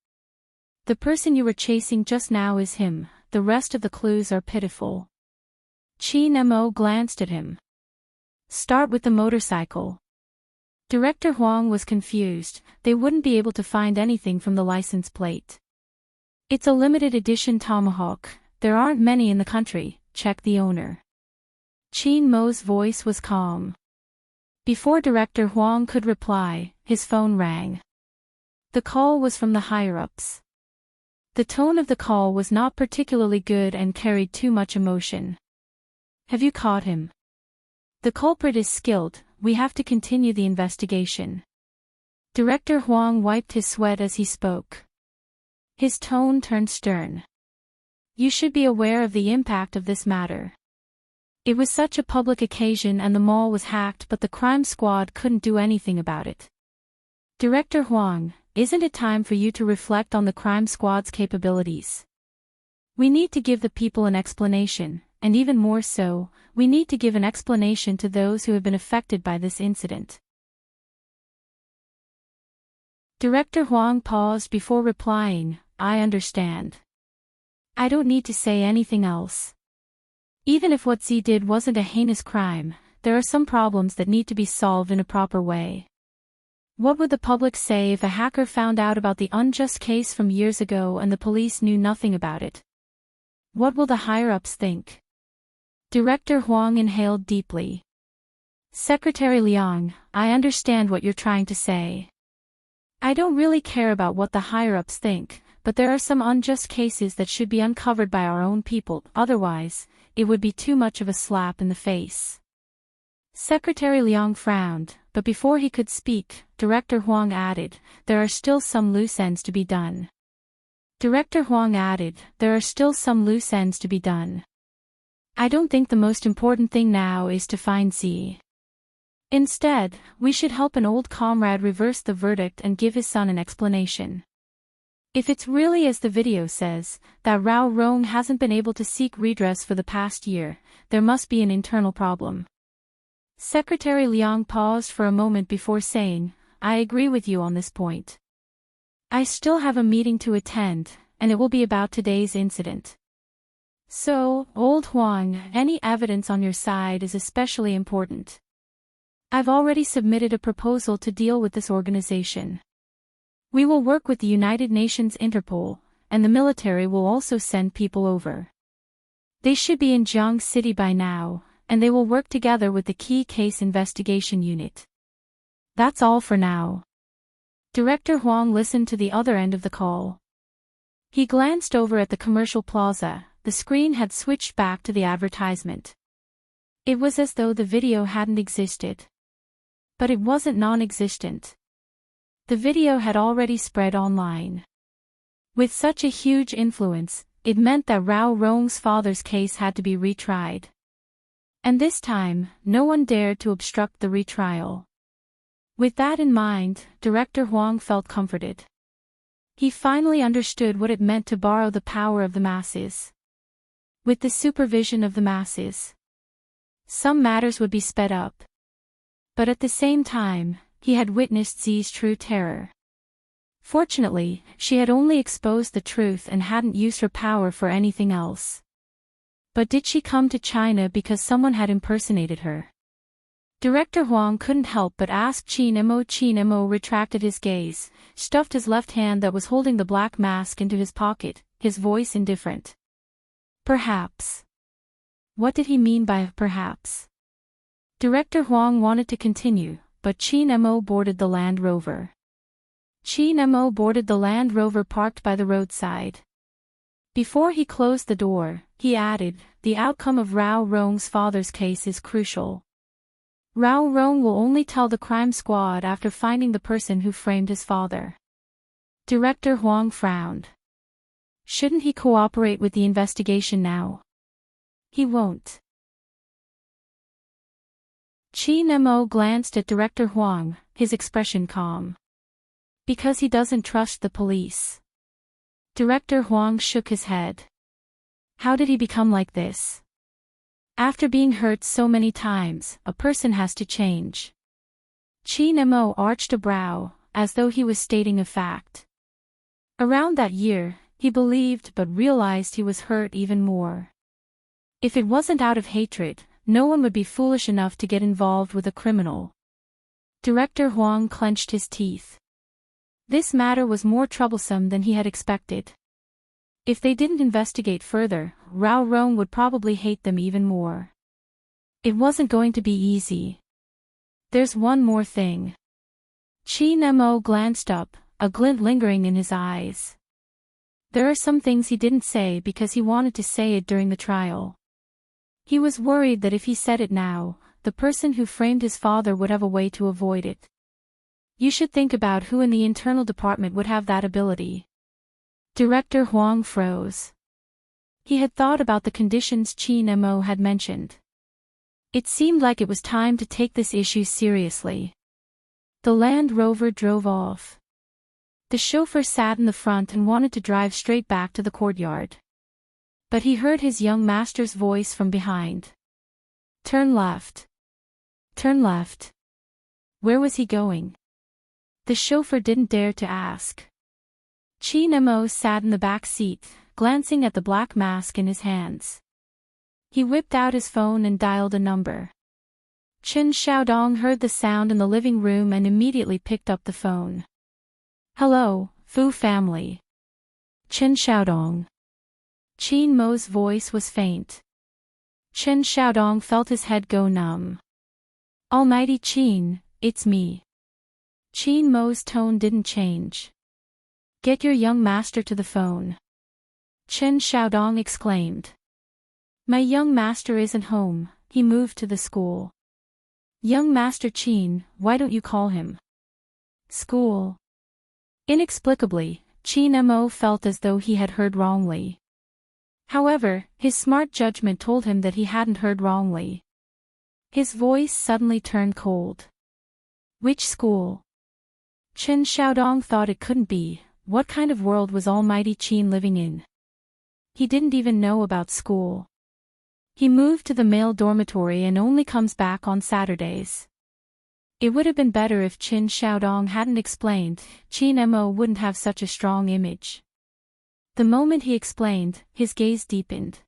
The person you were chasing just now is him, the rest of the clues are pitiful. Chin Mo glanced at him. Start with the motorcycle. Director Huang was confused, they wouldn't be able to find anything from the license plate. It's a limited edition tomahawk, there aren't many in the country, check the owner. Chin Mo's voice was calm. Before Director Huang could reply, his phone rang. The call was from the higher-ups. The tone of the call was not particularly good and carried too much emotion. Have you caught him? The culprit is skilled, we have to continue the investigation. Director Huang wiped his sweat as he spoke. His tone turned stern. You should be aware of the impact of this matter. It was such a public occasion and the mall was hacked, but the crime squad couldn't do anything about it. Director Huang, isn't it time for you to reflect on the crime squad's capabilities? We need to give the people an explanation, and even more so, we need to give an explanation to those who have been affected by this incident. Director Huang paused before replying, I understand. I don't need to say anything else. Even if what Z did wasn't a heinous crime, there are some problems that need to be solved in a proper way. What would the public say if a hacker found out about the unjust case from years ago and the police knew nothing about it? What will the higher-ups think? Director Huang inhaled deeply. Secretary Liang, I understand what you're trying to say. I don't really care about what the higher-ups think, but there are some unjust cases that should be uncovered by our own people, otherwise, it would be too much of a slap in the face. Secretary Liang frowned, but before he could speak, Director Huang added, there are still some loose ends to be done. Director Huang added, there are still some loose ends to be done. I don't think the most important thing now is to find Z. Instead, we should help an old comrade reverse the verdict and give his son an explanation. If it's really as the video says, that Rao Rong hasn't been able to seek redress for the past year, there must be an internal problem. Secretary Liang paused for a moment before saying, I agree with you on this point. I still have a meeting to attend, and it will be about today's incident. So, Old Huang, any evidence on your side is especially important. I've already submitted a proposal to deal with this organization. We will work with the United Nations Interpol, and the military will also send people over. They should be in Jiang City by now, and they will work together with the Key Case Investigation Unit. That's all for now. Director Huang listened to the other end of the call. He glanced over at the commercial plaza. The screen had switched back to the advertisement. It was as though the video hadn't existed. But it wasn't non-existent. The video had already spread online. With such a huge influence, it meant that Rao Rong's father's case had to be retried. And this time, no one dared to obstruct the retrial. With that in mind, Director Huang felt comforted. He finally understood what it meant to borrow the power of the masses. With the supervision of the masses, some matters would be sped up. But at the same time, he had witnessed Zi's true terror. Fortunately, she had only exposed the truth and hadn't used her power for anything else. But did she come to China because someone had impersonated her? Director Huang couldn't help but ask Qin Mo. Qin Mo retracted his gaze, stuffed his left hand that was holding the black mask into his pocket, his voice indifferent. Perhaps. What did he mean by perhaps? Director Huang wanted to continue, but Qin Mo boarded the Land Rover. Qin Mo boarded the Land Rover parked by the roadside. Before he closed the door, he added, the outcome of Rao Rong's father's case is crucial. Rao Rong will only tell the crime squad after finding the person who framed his father. Director Huang frowned. Shouldn't he cooperate with the investigation now? He won't. Qin Mo glanced at Director Huang, his expression calm. Because he doesn't trust the police. Director Huang shook his head. How did he become like this? After being hurt so many times, a person has to change. Qin Mo arched a brow, as though he was stating a fact. Around that year, he believed but realized he was hurt even more. If it wasn't out of hatred, no one would be foolish enough to get involved with a criminal. Director Huang clenched his teeth. This matter was more troublesome than he had expected. If they didn't investigate further, Rao Rong would probably hate them even more. It wasn't going to be easy. There's one more thing. Qin Mo glanced up, a glint lingering in his eyes. There are some things he didn't say because he wanted to say it during the trial. He was worried that if he said it now, the person who framed his father would have a way to avoid it. You should think about who in the internal department would have that ability. Director Huang froze. He had thought about the conditions Qin Mo had mentioned. It seemed like it was time to take this issue seriously. The Land Rover drove off. The chauffeur sat in the front and wanted to drive straight back to the courtyard. But he heard his young master's voice from behind. Turn left. Turn left. Where was he going? The chauffeur didn't dare to ask. Qin Mo sat in the back seat, glancing at the black mask in his hands. He whipped out his phone and dialed a number. Chen Xiaodong heard the sound in the living room and immediately picked up the phone. Hello, Fu family. Chen Xiaodong. Qin Mo's voice was faint. Chen Xiaodong felt his head go numb. Almighty Qin, it's me. Qin Mo's tone didn't change. Get your young master to the phone. Chen Xiaodong exclaimed. My young master isn't home, he moved to the school. Young Master Qin, why don't you call him? School. Inexplicably, Qin Mo felt as though he had heard wrongly. However, his smart judgment told him that he hadn't heard wrongly. His voice suddenly turned cold. Which school? Chen Xiaodong thought it couldn't be, what kind of world was Almighty Qin living in? He didn't even know about school. He moved to the male dormitory and only comes back on Saturdays. It would have been better if Qin Xiaodong hadn't explained. Qin Mo wouldn't have such a strong image. The moment he explained, his gaze deepened.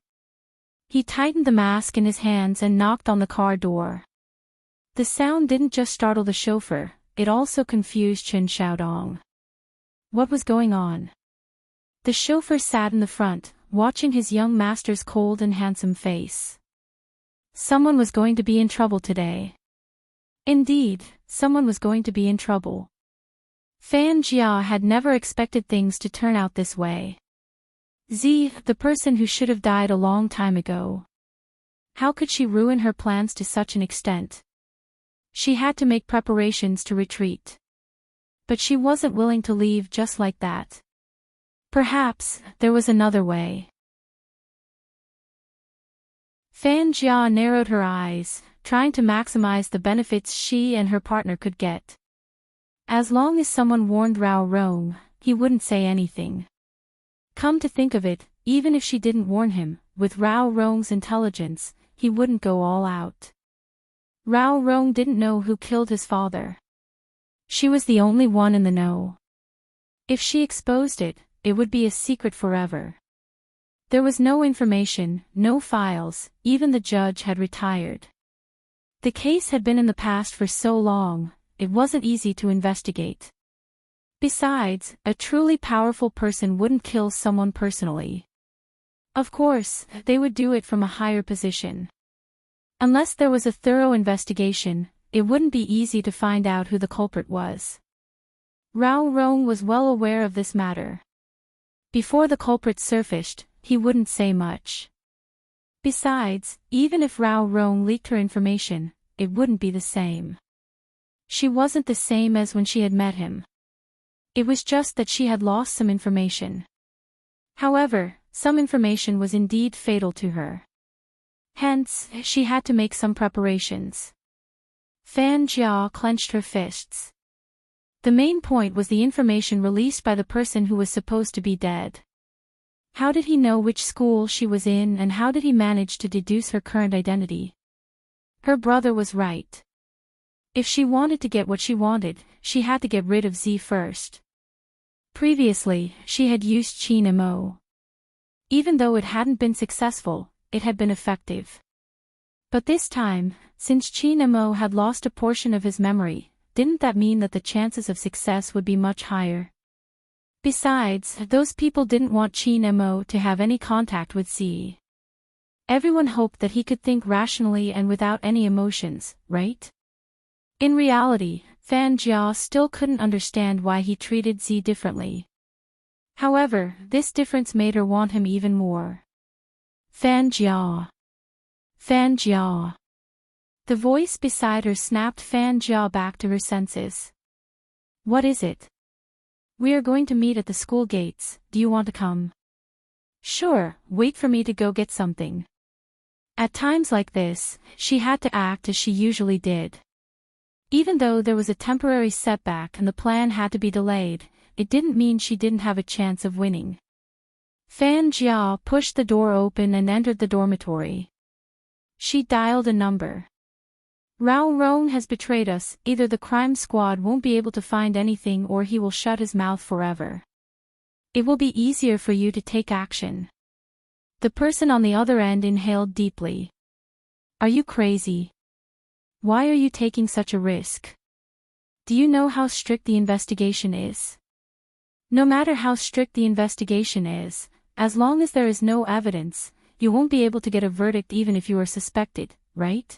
He tightened the mask in his hands and knocked on the car door. The sound didn't just startle the chauffeur, it also confused Qin Xiaodong. What was going on? The chauffeur sat in the front, watching his young master's cold and handsome face. Someone was going to be in trouble today. Indeed, someone was going to be in trouble. Fan Jia had never expected things to turn out this way. Z, the person who should have died a long time ago. How could she ruin her plans to such an extent? She had to make preparations to retreat. But she wasn't willing to leave just like that. Perhaps, there was another way. Fan Jia narrowed her eyes, trying to maximize the benefits she and her partner could get. As long as someone warned Rao Rong, he wouldn't say anything. Come to think of it, even if she didn't warn him, with Rao Rong's intelligence, he wouldn't go all out. Rao Rong didn't know who killed his father. She was the only one in the know. If she exposed it, it would be a secret forever. There was no information, no files, even the judge had retired. The case had been in the past for so long, it wasn't easy to investigate. Besides, a truly powerful person wouldn't kill someone personally. Of course, they would do it from a higher position. Unless there was a thorough investigation, it wouldn't be easy to find out who the culprit was. Rao Rong was well aware of this matter. Before the culprit surfaced, he wouldn't say much. Besides, even if Rao Rong leaked her information, it wouldn't be the same. She wasn't the same as when she had met him. It was just that she had lost some information. However, some information was indeed fatal to her. Hence, she had to make some preparations. Fan Jia clenched her fists. The main point was the information released by the person who was supposed to be dead. How did he know which school she was in and how did he manage to deduce her current identity? Her brother was right. If she wanted to get what she wanted, she had to get rid of Z first. Previously, she had used Qin Mo. Even though it hadn't been successful, it had been effective. But this time, since Qin Mo had lost a portion of his memory, didn't that mean that the chances of success would be much higher? Besides, those people didn't want Qin Mo to have any contact with Z. Everyone hoped that he could think rationally and without any emotions, right? In reality, Fan Jia still couldn't understand why he treated Z differently. However, this difference made her want him even more. Fan Jia. Fan Jia. The voice beside her snapped Fan Jia back to her senses. What is it? We are going to meet at the school gates, do you want to come? Sure, wait for me to go get something. At times like this, she had to act as she usually did. Even though there was a temporary setback and the plan had to be delayed, it didn't mean she didn't have a chance of winning. Fan Jia pushed the door open and entered the dormitory. She dialed a number. Rao Rong has betrayed us, either the crime squad won't be able to find anything or he will shut his mouth forever. It will be easier for you to take action. The person on the other end inhaled deeply. Are you crazy? Why are you taking such a risk? Do you know how strict the investigation is? No matter how strict the investigation is, as long as there is no evidence, you won't be able to get a verdict even if you are suspected, right?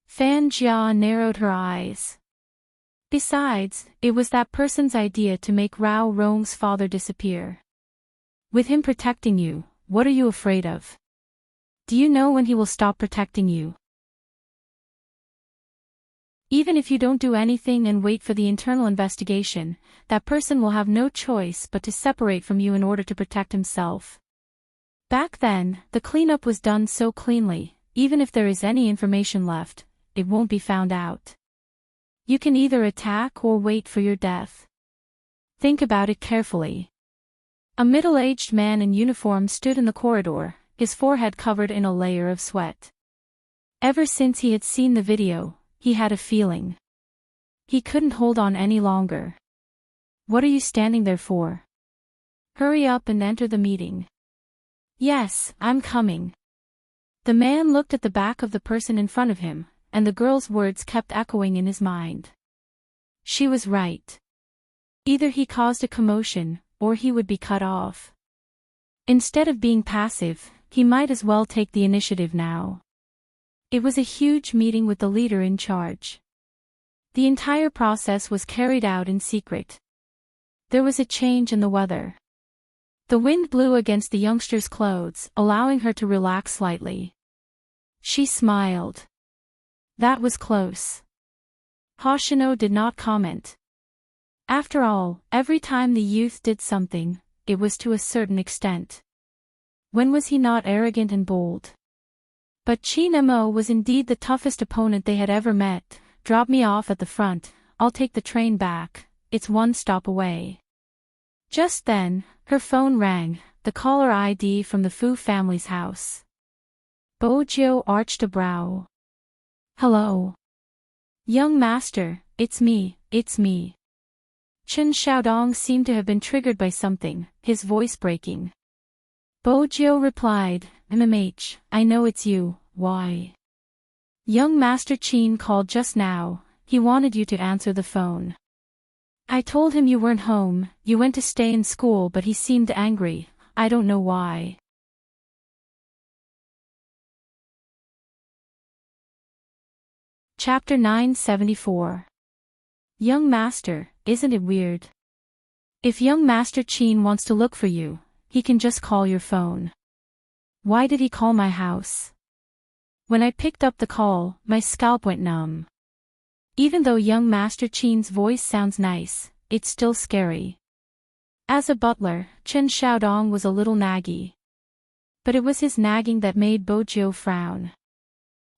Fan Jia narrowed her eyes. Besides, it was that person's idea to make Rao Rong's father disappear. With him protecting you, what are you afraid of? Do you know when he will stop protecting you? Even if you don't do anything and wait for the internal investigation, that person will have no choice but to separate from you in order to protect himself. Back then, the cleanup was done so cleanly, even if there is any information left, it won't be found out. You can either attack or wait for your death. Think about it carefully. A middle-aged man in uniform stood in the corridor, his forehead covered in a layer of sweat. Ever since he had seen the video, he had a feeling. He couldn't hold on any longer. What are you standing there for? Hurry up and enter the meeting. Yes, I'm coming. The man looked at the back of the person in front of him, and the girl's words kept echoing in his mind. She was right. Either he caused a commotion, or he would be cut off. Instead of being passive, he might as well take the initiative now. It was a huge meeting with the leader in charge. The entire process was carried out in secret. There was a change in the weather. The wind blew against the youngster's clothes, allowing her to relax slightly. She smiled. That was close. Hoshino did not comment. After all, every time the youth did something, it was to a certain extent. When was he not arrogant and bold? But Chin-mo was indeed the toughest opponent they had ever met. Drop me off at the front, I'll take the train back, it's one stop away. Just then, her phone rang, the caller ID from the Fu family's house. Bojo arched a brow. Hello. Young master, it's me. Chen Xiaodong seemed to have been triggered by something, his voice breaking. Bojo replied, I know it's you, why? Young Master Qin called just now, he wanted you to answer the phone. I told him you weren't home, you went to stay in school, but he seemed angry, I don't know why. Chapter 974. Young Master, isn't it weird? If young Master Qin wants to look for you, he can just call your phone. Why did he call my house? When I picked up the call, my scalp went numb. Even though young Master Qin's voice sounds nice, it's still scary. As a butler, Chen Xiaodong was a little naggy. But it was his nagging that made Bojo frown.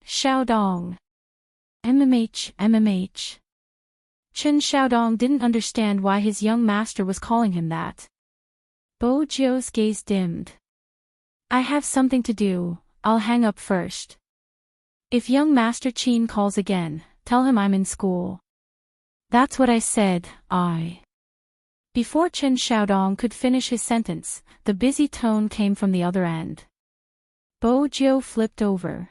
Xiaodong. MMH. Chen Xiaodong didn't understand why his young master was calling him that. Bojo's gaze dimmed. I have something to do, I'll hang up first. If young Master Qin calls again, tell him I'm in school. That's what I said, Before Chen Xiaodong could finish his sentence, the busy tone came from the other end. Bojo flipped over.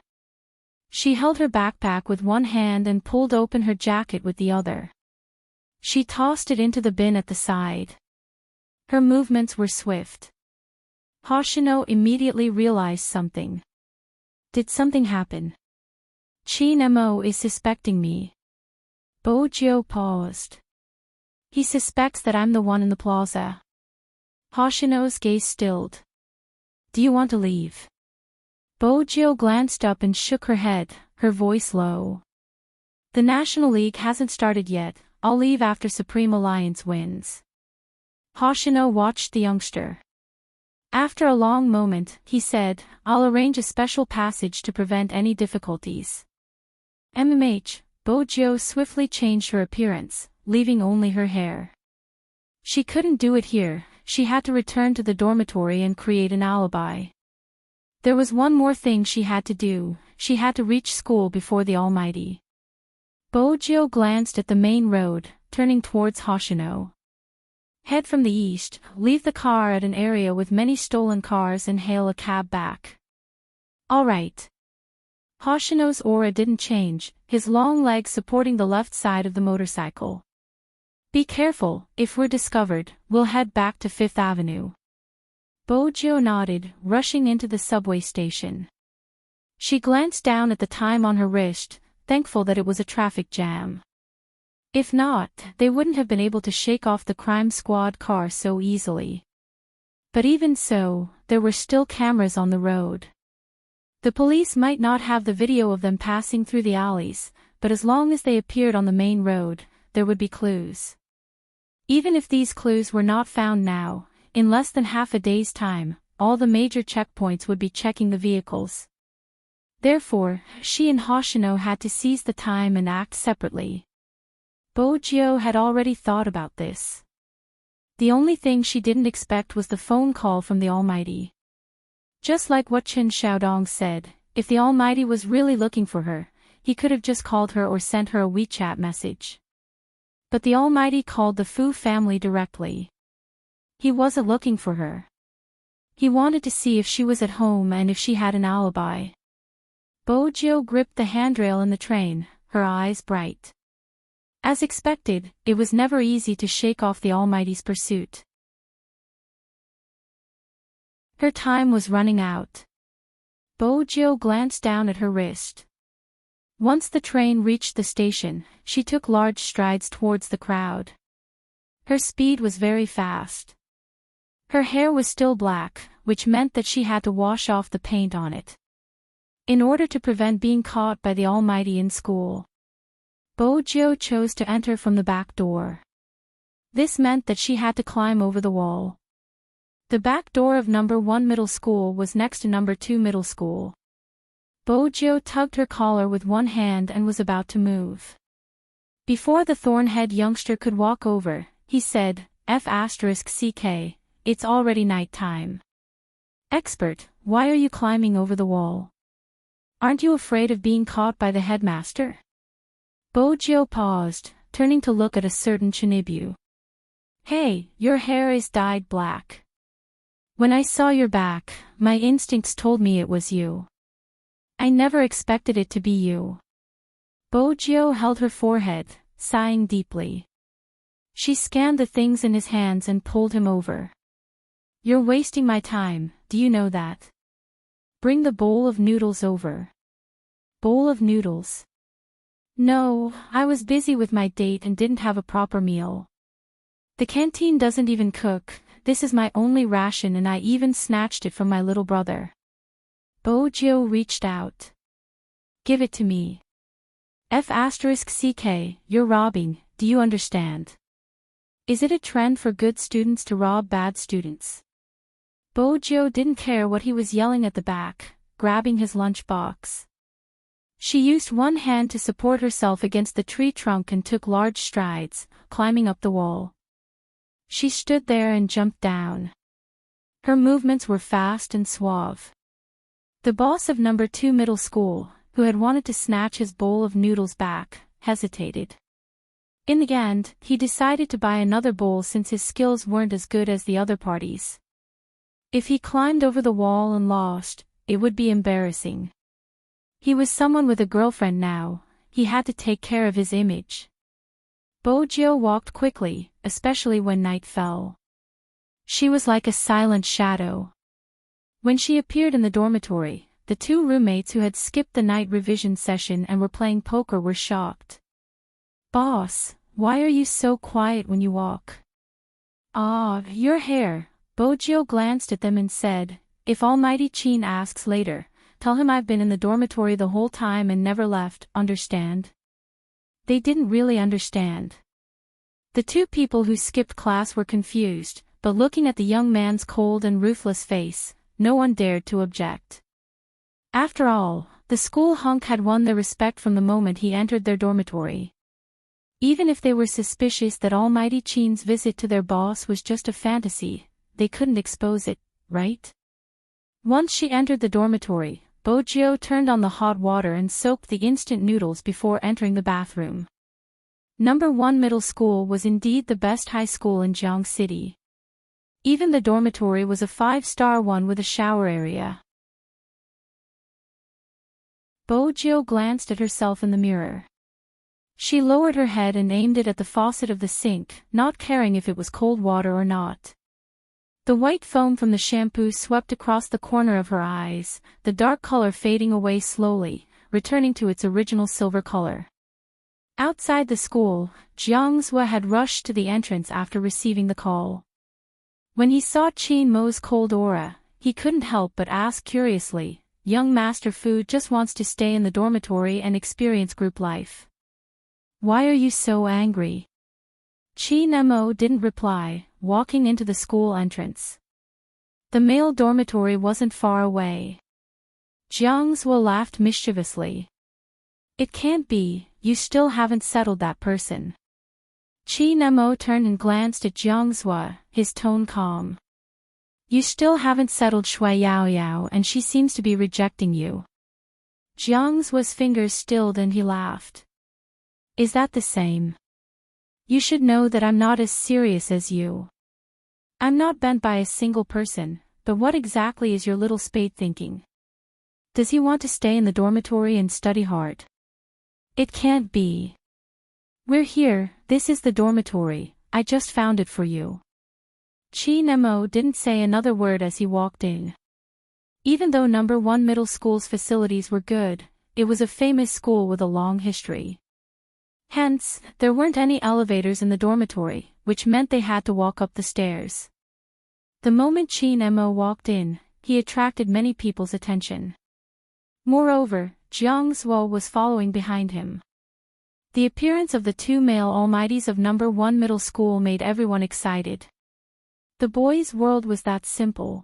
She held her backpack with one hand and pulled open her jacket with the other. She tossed it into the bin at the side. Her movements were swift. Hoshino immediately realized something. Did something happen? Chin-mo is suspecting me. Bojo paused. He suspects that I'm the one in the plaza. Hoshino's gaze stilled. Do you want to leave? Bojo glanced up and shook her head, her voice low. The National League hasn't started yet, I'll leave after Supreme Alliance wins. Hoshino watched the youngster. After a long moment, he said, I'll arrange a special passage to prevent any difficulties. Bojo swiftly changed her appearance, leaving only her hair. She couldn't do it here, she had to return to the dormitory and create an alibi. There was one more thing she had to do, she had to reach school before the Almighty. Bojo glanced at the main road, turning towards Hoshino. Head from the east, leave the car at an area with many stolen cars and hail a cab back. All right. Hoshino's aura didn't change, his long legs supporting the left side of the motorcycle. Be careful, if we're discovered, we'll head back to Fifth Avenue. Bojo nodded, rushing into the subway station. She glanced down at the time on her wrist, thankful that it was a traffic jam. If not, they wouldn't have been able to shake off the crime squad car so easily. But even so, there were still cameras on the road. The police might not have the video of them passing through the alleys, but as long as they appeared on the main road, there would be clues. Even if these clues were not found now, in less than half a day's time, all the major checkpoints would be checking the vehicles. Therefore, she and Hoshino had to seize the time and act separately. Bojo had already thought about this. The only thing she didn't expect was the phone call from the Almighty. Just like what Chen Xiaodong said, if the Almighty was really looking for her, he could have just called her or sent her a WeChat message. But the Almighty called the Fu family directly. He wasn't looking for her. He wanted to see if she was at home and if she had an alibi. Bojo gripped the handrail in the train, her eyes bright. As expected, it was never easy to shake off the Almighty's pursuit. Her time was running out. Bojo glanced down at her wrist. Once the train reached the station, she took large strides towards the crowd. Her speed was very fast. Her hair was still black, which meant that she had to wash off the paint on it, in order to prevent being caught by the Almighty in school. Bojo chose to enter from the back door. This meant that she had to climb over the wall. The back door of number 1 middle school was next to number 2 middle school. Bojo tugged her collar with one hand and was about to move. Before the thorn-head youngster could walk over, he said, F***CK, it's already night time. Expert, why are you climbing over the wall? Aren't you afraid of being caught by the headmaster? Bojo paused, turning to look at a certain Chinibu. Hey, your hair is dyed black. When I saw your back, my instincts told me it was you. I never expected it to be you. Bojo held her forehead, sighing deeply. She scanned the things in his hands and pulled him over. You're wasting my time, do you know that? Bring the bowl of noodles over. Bowl of noodles? No, I was busy with my date and didn't have a proper meal. The canteen doesn't even cook, this is my only ration and I even snatched it from my little brother. Bojo reached out. Give it to me. F***CK, you're robbing, do you understand? Is it a trend for good students to rob bad students? Bojo didn't care what he was yelling at the back, grabbing his lunchbox. She used one hand to support herself against the tree trunk and took large strides, climbing up the wall. She stood there and jumped down. Her movements were fast and suave. The boss of number 2 middle school, who had wanted to snatch his bowl of noodles back, hesitated. In the end, he decided to buy another bowl since his skills weren't as good as the other parties. If he climbed over the wall and lost, it would be embarrassing. He was someone with a girlfriend now, he had to take care of his image. Bojo walked quickly, especially when night fell. She was like a silent shadow. When she appeared in the dormitory, the 2 roommates who had skipped the night revision session and were playing poker were shocked. Boss, why are you so quiet when you walk? Ah, your hair. Bojo glanced at them and said, if Almighty Qin asks later, tell him I've been in the dormitory the whole time and never left, understand? They didn't really understand. The 2 people who skipped class were confused, but looking at the young man's cold and ruthless face, no one dared to object. After all, the school hunk had won their respect from the moment he entered their dormitory. Even if they were suspicious that Almighty Qin's visit to their boss was just a fantasy, they couldn't expose it, right? Once she entered the dormitory, Bojo turned on the hot water and soaked the instant noodles before entering the bathroom. Number 1 middle school was indeed the best high school in Jiang City. Even the dormitory was a 5-star one with a shower area. Bojo glanced at herself in the mirror. She lowered her head and aimed it at the faucet of the sink, not caring if it was cold water or not. The white foam from the shampoo swept across the corner of her eyes, the dark color fading away slowly, returning to its original silver color. Outside the school, Jiang Zhua had rushed to the entrance after receiving the call. When he saw Qin Mo's cold aura, he couldn't help but ask curiously, young Master Fu just wants to stay in the dormitory and experience group life. Why are you so angry? Qin Mo didn't reply, walking into the school entrance. The male dormitory wasn't far away. Jiang Zhua laughed mischievously. It can't be, you still haven't settled that person. Qin Mo turned and glanced at Jiangzhua, his tone calm. You still haven't settled Shui Yao Yao and she seems to be rejecting you. Jiangzhua's fingers stilled and he laughed. Is that the same? You should know that I'm not as serious as you. I'm not bent by a single person, but what exactly is your little spade thinking? Does he want to stay in the dormitory and study hard? It can't be. We're here, this is the dormitory, I just found it for you. Qin Mo didn't say another word as he walked in. Even though No. 1 Middle School's facilities were good, it was a famous school with a long history. Hence, there weren't any elevators in the dormitory, which meant they had to walk up the stairs. The moment Qin Mo walked in, he attracted many people's attention. Moreover, Jiangzhua was following behind him. The appearance of the two male almighties of No. 1 Middle School made everyone excited. The boys' world was that simple.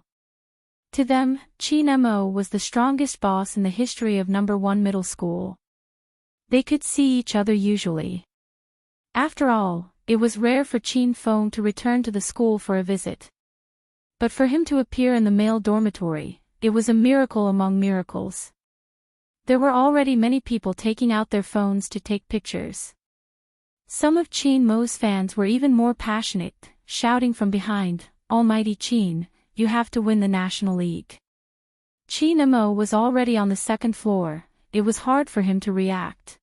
To them, Qin Mo was the strongest boss in the history of No. 1 Middle School. They could see each other usually. After all, it was rare for Qin Feng to return to the school for a visit. But for him to appear in the male dormitory, it was a miracle among miracles. There were already many people taking out their phones to take pictures. Some of Qin Mo's fans were even more passionate, shouting from behind, Almighty Qin, you have to win the National League. Qin Mo was already on the second floor, it was hard for him to react.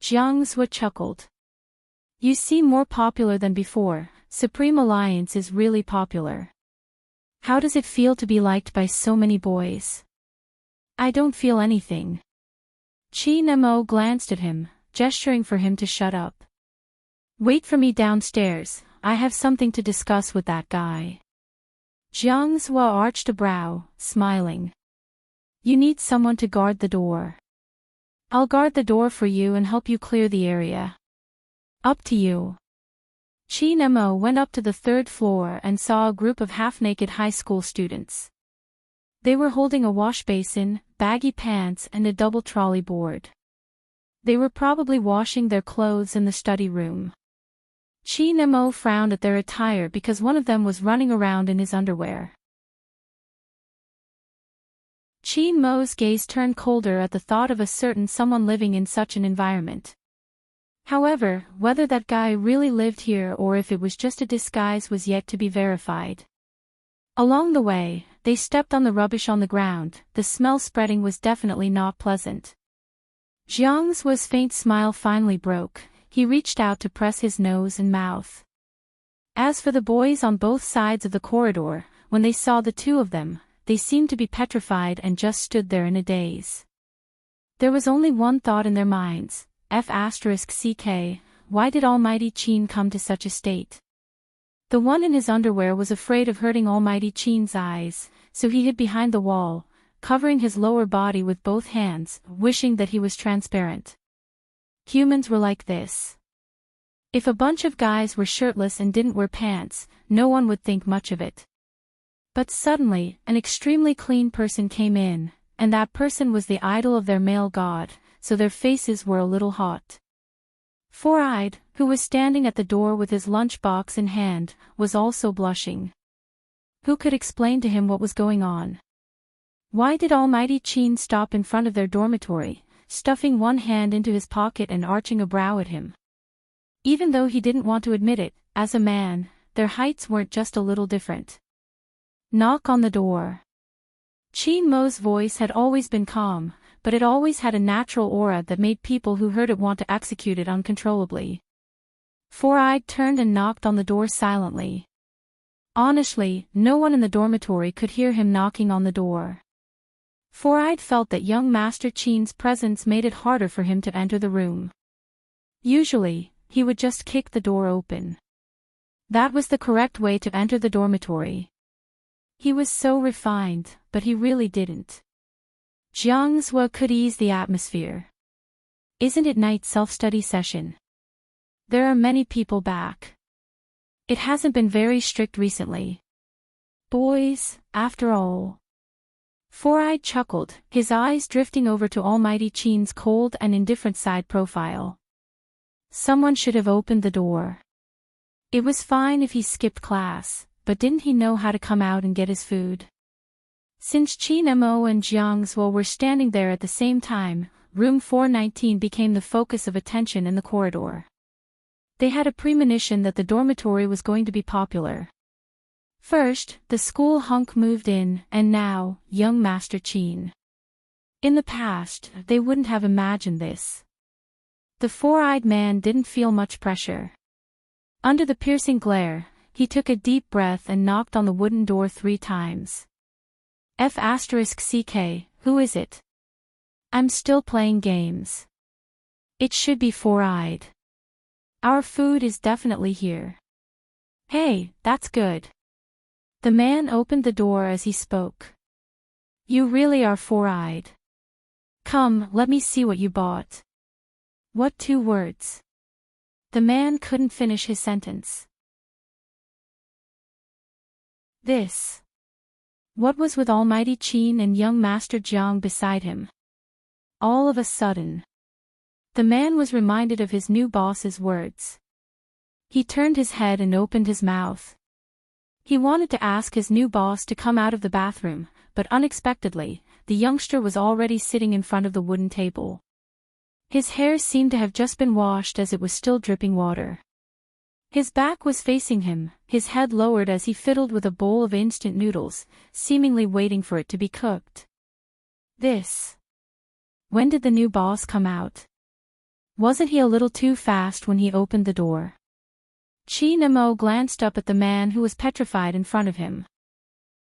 Jiangzhua chuckled. You seem more popular than before, Supreme Alliance is really popular. How does it feel to be liked by so many boys? I don't feel anything. Qin Mo glanced at him, gesturing for him to shut up. Wait for me downstairs, I have something to discuss with that guy. Jiangzhua arched a brow, smiling. You need someone to guard the door. I'll guard the door for you and help you clear the area. Up to you. Qin Mo went up to the third floor and saw a group of half-naked high school students. They were holding a wash basin, baggy pants and a double trolley board. They were probably washing their clothes in the study room. Qin Mo frowned at their attire because one of them was running around in his underwear. Qin Mo's gaze turned colder at the thought of a certain someone living in such an environment. However, whether that guy really lived here or if it was just a disguise was yet to be verified. Along the way, they stepped on the rubbish on the ground, the smell spreading was definitely not pleasant. Jiang's faint smile finally broke, he reached out to press his nose and mouth. As for the boys on both sides of the corridor, when they saw the two of them, they seemed to be petrified and just stood there in a daze. There was only one thought in their minds, F***ck, why did Almighty Qin come to such a state? The one in his underwear was afraid of hurting Almighty Qin's eyes, so he hid behind the wall, covering his lower body with both hands, wishing that he was transparent. Humans were like this. If a bunch of guys were shirtless and didn't wear pants, no one would think much of it. But suddenly, an extremely clean person came in, and that person was the idol of their male god, so their faces were a little hot. Four-Eyed, who was standing at the door with his lunchbox in hand, was also blushing. Who could explain to him what was going on? Why did Almighty Qin stop in front of their dormitory, stuffing one hand into his pocket and arching a brow at him? Even though he didn't want to admit it, as a man, their heights weren't just a little different. Knock on the door. Qin Mo's voice had always been calm, but it always had a natural aura that made people who heard it want to execute it uncontrollably. Four-Eyed turned and knocked on the door silently. Honestly, no one in the dormitory could hear him knocking on the door. Four-Eyed felt that young Master Qin's presence made it harder for him to enter the room. Usually, he would just kick the door open. That was the correct way to enter the dormitory. He was so refined, but he really didn't. Jiangzhua could ease the atmosphere. Isn't it night self-study session? There are many people back. It hasn't been very strict recently. Boys, after all. Four-Eyed chuckled, his eyes drifting over to Almighty Qin's cold and indifferent side profile. Someone should have opened the door. It was fine if he skipped class, but didn't he know how to come out and get his food? Since Chin Mo and Jiang Zhuo were standing there at the same time, room 419 became the focus of attention in the corridor. They had a premonition that the dormitory was going to be popular. First, the school hunk moved in, and now, young Master Qin. In the past, they wouldn't have imagined this. The four-eyed man didn't feel much pressure. Under the piercing glare, he took a deep breath and knocked on the wooden door 3 times. F***CK, who is it? I'm still playing games. It should be four-eyed. Our food is definitely here. Hey, that's good. The man opened the door as he spoke. You really are four-eyed. Come, let me see what you bought. What 2 words? The man couldn't finish his sentence. This. What was with Almighty Qin and young Master Jiang beside him? All of a sudden, the man was reminded of his new boss's words. He turned his head and opened his mouth. He wanted to ask his new boss to come out of the bathroom, but unexpectedly, the youngster was already sitting in front of the wooden table. His hair seemed to have just been washed as it was still dripping water. His back was facing him, his head lowered as he fiddled with a bowl of instant noodles, seemingly waiting for it to be cooked. This. When did the new boss come out? Wasn't he a little too fast when he opened the door? Qin Mo glanced up at the man who was petrified in front of him.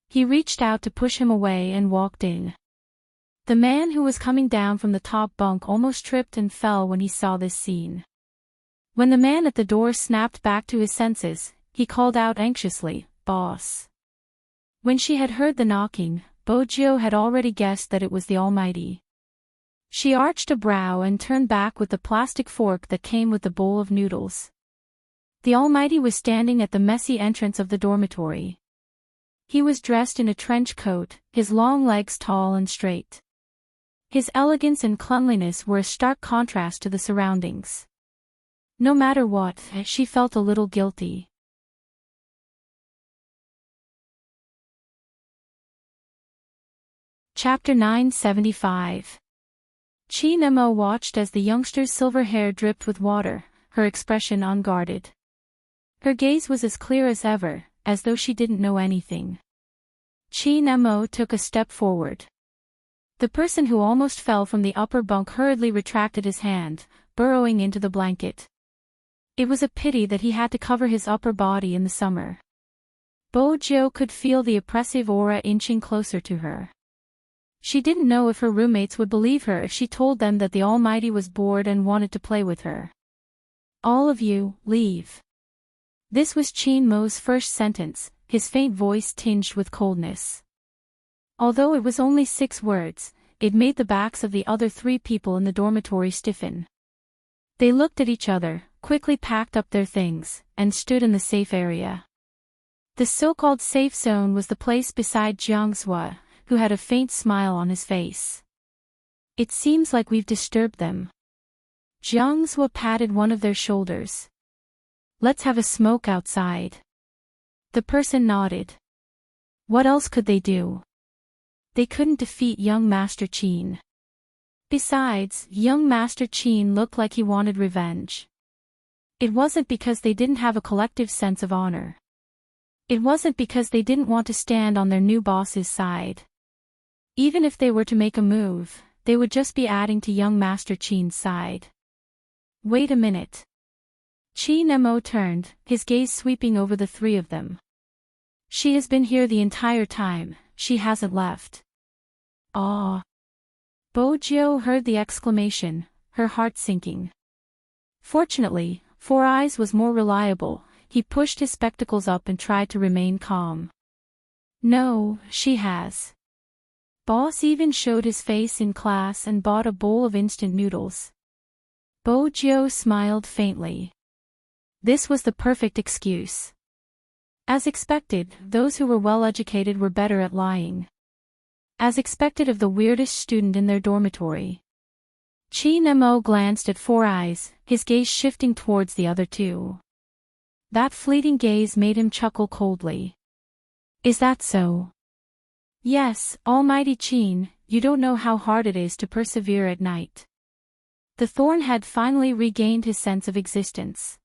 He reached out to push him away and walked in. The man who was coming down from the top bunk almost tripped and fell when he saw this scene. When the man at the door snapped back to his senses, he called out anxiously, "Boss." When she had heard the knocking, Bojiu had already guessed that it was the Almighty. She arched a brow and turned back with the plastic fork that came with the bowl of noodles. The Almighty was standing at the messy entrance of the dormitory. He was dressed in a trench coat, his long legs tall and straight. His elegance and cleanliness were a stark contrast to the surroundings. No matter what, she felt a little guilty. Chapter 975. Qin Mo watched as the youngster's silver hair dripped with water, her expression unguarded. Her gaze was as clear as ever, as though she didn't know anything. Qin Mo took a step forward. The person who almost fell from the upper bunk hurriedly retracted his hand, burrowing into the blanket. It was a pity that he had to cover his upper body in the summer. Bojiu could feel the oppressive aura inching closer to her. She didn't know if her roommates would believe her if she told them that the Almighty was bored and wanted to play with her. All of you, leave. This was Qin Mo's first sentence, his faint voice tinged with coldness. Although it was only 6 words, it made the backs of the other 3 people in the dormitory stiffen. They looked at each other, quickly packed up their things, and stood in the safe area. The so-called safe zone was the place beside Jiang Zhuo, who had a faint smile on his face. It seems like we've disturbed them. Jiang Zhuo patted one of their shoulders. Let's have a smoke outside. The person nodded. What else could they do? They couldn't defeat young Master Qin. Besides, young Master Qin looked like he wanted revenge. It wasn't because they didn't have a collective sense of honor. It wasn't because they didn't want to stand on their new boss's side. Even if they were to make a move, they would just be adding to young Master Qin's side. Wait a minute. Qin Mo turned, his gaze sweeping over the 3 of them. She has been here the entire time, she hasn't left. Ah. Bojiu heard the exclamation, her heart sinking. Fortunately, Four Eyes was more reliable. He pushed his spectacles up and tried to remain calm. No, she has. Boss even showed his face in class and bought a bowl of instant noodles. Bojiu smiled faintly. This was the perfect excuse. As expected, those who were well-educated were better at lying. As expected of the weirdest student in their dormitory. Qin Mo glanced at Four Eyes, his gaze shifting towards the other 2. That fleeting gaze made him chuckle coldly. Is that so? Yes, Almighty Qin, you don't know how hard it is to persevere at night. The thorn had finally regained his sense of existence.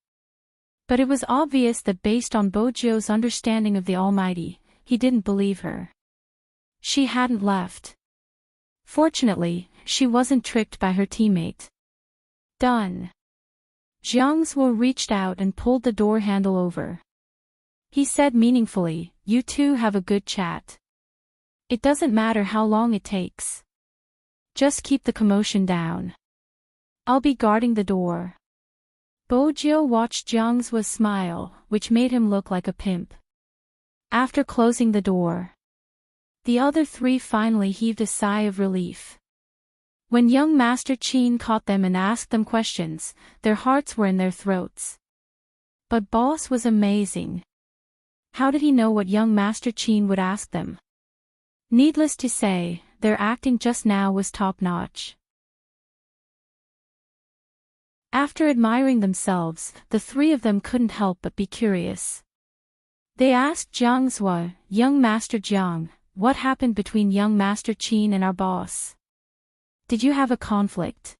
But it was obvious that based on Bojo's understanding of the Almighty, he didn't believe her. She hadn't left. Fortunately, she wasn't tricked by her teammate. Done. Jiang Zuo reached out and pulled the door handle over. He said meaningfully, you two have a good chat. It doesn't matter how long it takes. Just keep the commotion down. I'll be guarding the door. Bojo watched Jiang Zuo smile, which made him look like a pimp. After closing the door, the other three finally heaved a sigh of relief. When young Master Qin caught them and asked them questions, their hearts were in their throats. But Boss was amazing. How did he know what young Master Qin would ask them? Needless to say, their acting just now was top-notch. After admiring themselves, the three of them couldn't help but be curious. They asked Jiang Zuo, young Master Jiang, what happened between young Master Qin and our boss? Did you have a conflict?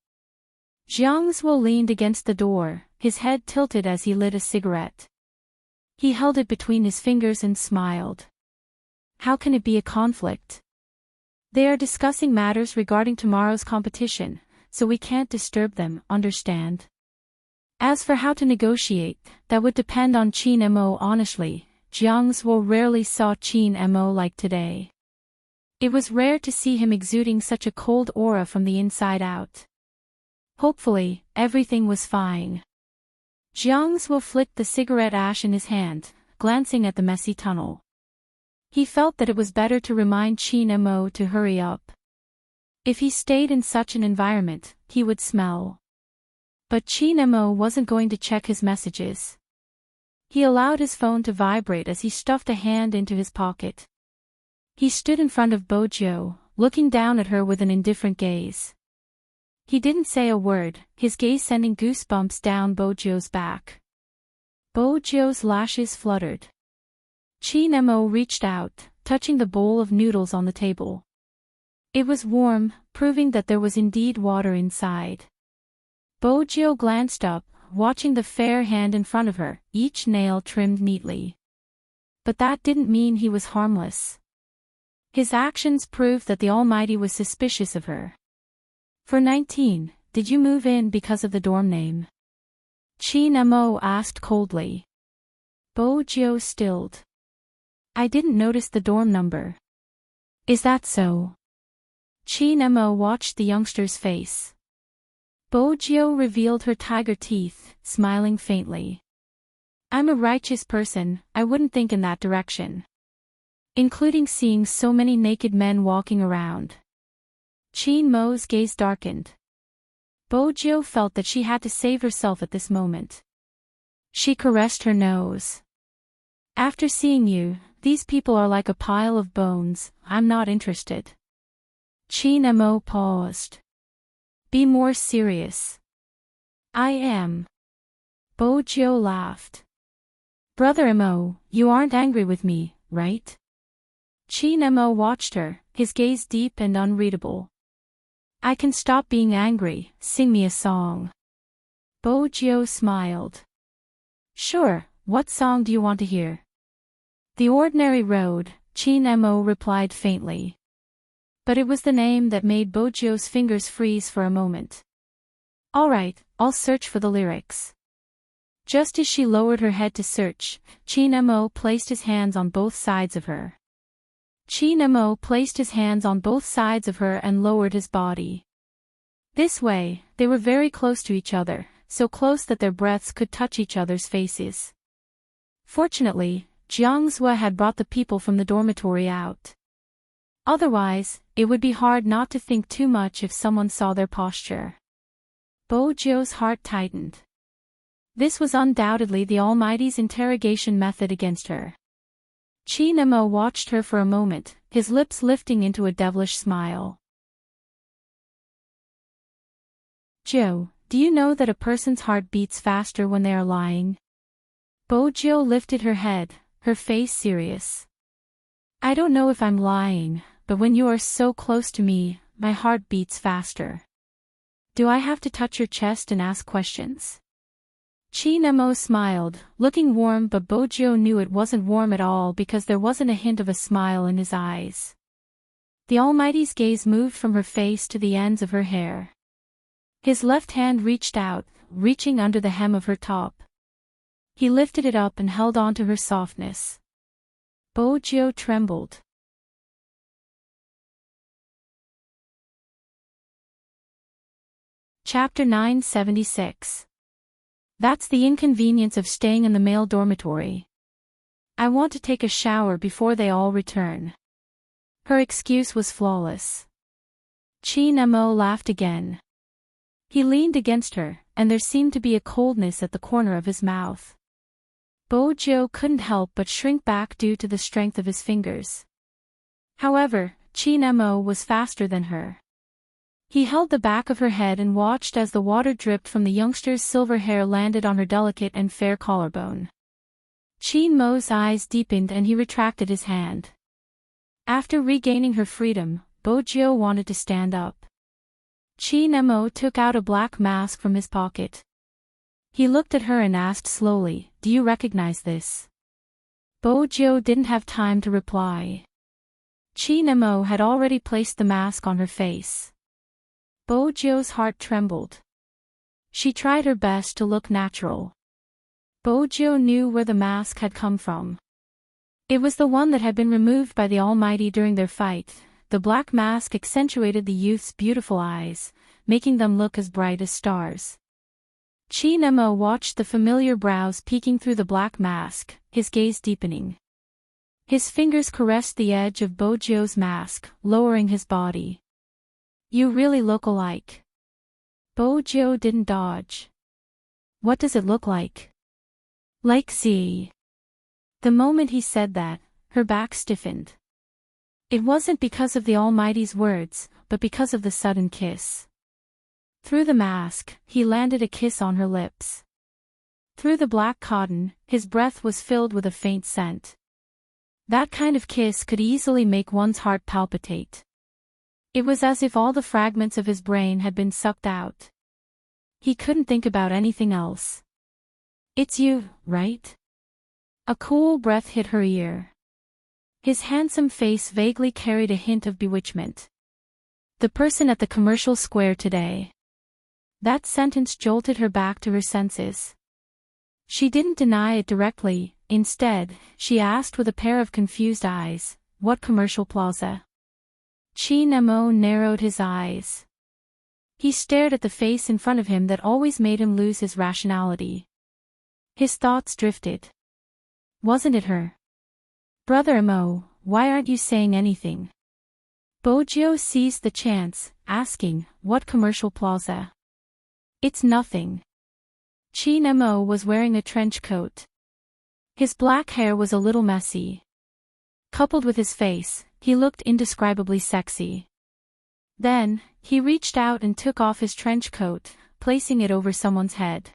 Jiang Zuo leaned against the door, his head tilted as he lit a cigarette. He held it between his fingers and smiled. How can it be a conflict? They are discussing matters regarding tomorrow's competition, so we can't disturb them, understand? As for how to negotiate, that would depend on Qin Mo. Honestly, Jiang Zuo rarely saw Qin Mo like today. It was rare to see him exuding such a cold aura from the inside out. Hopefully, everything was fine. Jiang Zuo flicked the cigarette ash in his hand, glancing at the messy tunnel. He felt that it was better to remind Qin Mo to hurry up. If he stayed in such an environment, he would smell. But Qin Mo wasn't going to check his messages. He allowed his phone to vibrate as he stuffed a hand into his pocket. He stood in front of Bojo, looking down at her with an indifferent gaze. He didn't say a word, his gaze sending goosebumps down Bojo's back. Bojo's lashes fluttered. Qin Mo reached out, touching the bowl of noodles on the table. It was warm, proving that there was indeed water inside. Bojo glanced up, watching the fair hand in front of her, each nail trimmed neatly. But that didn't mean he was harmless. His actions proved that the Almighty was suspicious of her. For 19, did you move in because of the dorm name? Qin Mo asked coldly. Bojo stilled. I didn't notice the dorm number. Is that so? Qin Mo watched the youngster's face. Bojo revealed her tiger teeth, smiling faintly. I'm a righteous person, I wouldn't think in that direction. Including seeing so many naked men walking around. Qin Mo's gaze darkened. Bojo felt that she had to save herself at this moment. She caressed her nose. After seeing you, these people are like a pile of bones, I'm not interested. Qin Mo paused. Be more serious. I am. Bojo laughed. Brother Mo, you aren't angry with me, right? Qin Mo watched her, his gaze deep and unreadable. I can stop being angry, sing me a song. Bojo smiled. Sure, what song do you want to hear? The Ordinary Road, Qin Mo replied faintly. But it was the name that made Bojo's fingers freeze for a moment. All right, I'll search for the lyrics. Just as she lowered her head to search, Qin Mo placed his hands on both sides of her. Qin Mo placed his hands on both sides of her and lowered his body. This way, they were very close to each other, so close that their breaths could touch each other's faces. Fortunately, Jiang Zuo had brought the people from the dormitory out. Otherwise, it would be hard not to think too much if someone saw their posture. Bojo's heart tightened. This was undoubtedly the Almighty's interrogation method against her. Qin Mo watched her for a moment, his lips lifting into a devilish smile. Joe, do you know that a person's heart beats faster when they are lying? Bojo lifted her head, her face serious. I don't know if I'm lying, but when you are so close to me, my heart beats faster. Do I have to touch your chest and ask questions? Chinemo smiled, looking warm, but Bojo knew it wasn't warm at all because there wasn't a hint of a smile in his eyes. The Almighty's gaze moved from her face to the ends of her hair. His left hand reached out, reaching under the hem of her top. He lifted it up and held on to her softness. Bojo trembled. Chapter 976. That's the inconvenience of staying in the male dormitory. I want to take a shower before they all return. Her excuse was flawless. Chinemo laughed again. He leaned against her, and there seemed to be a coldness at the corner of his mouth. Bojo couldn't help but shrink back due to the strength of his fingers. However, Chinemo was faster than her. He held the back of her head and watched as the water dripped from the youngster's silver hair landed on her delicate and fair collarbone. Chinemo's eyes deepened and he retracted his hand. After regaining her freedom, Bojo wanted to stand up. Chinemo took out a black mask from his pocket. He looked at her and asked slowly, "Do you recognize this?" Bojo didn't have time to reply. Chinemo had already placed the mask on her face. Bojo's heart trembled. She tried her best to look natural. Bojo knew where the mask had come from. It was the one that had been removed by the Almighty during their fight. The black mask accentuated the youth's beautiful eyes, making them look as bright as stars. Chinemo watched the familiar brows peeking through the black mask, his gaze deepening. His fingers caressed the edge of Bojo's mask, lowering his body. You really look alike. Bojo didn't dodge. What does it look like? Like Z. The moment he said that, her back stiffened. It wasn't because of the Almighty's words, but because of the sudden kiss. Through the mask, he landed a kiss on her lips. Through the black cotton, his breath was filled with a faint scent. That kind of kiss could easily make one's heart palpitate. It was as if all the fragments of his brain had been sucked out. He couldn't think about anything else. It's you, right? A cool breath hit her ear. His handsome face vaguely carried a hint of bewitchment. The person at the commercial square today. That sentence jolted her back to her senses. She didn't deny it directly, instead, she asked with a pair of confused eyes, "What commercial plaza?" Chinemo narrowed his eyes. He stared at the face in front of him that always made him lose his rationality. His thoughts drifted. Wasn't it her? Brother Emo, why aren't you saying anything? Bojo seized the chance, asking, "What commercial plaza?" It's nothing. Chinemo was wearing a trench coat. His black hair was a little messy. Coupled with his face, he looked indescribably sexy. Then, he reached out and took off his trench coat, placing it over someone's head.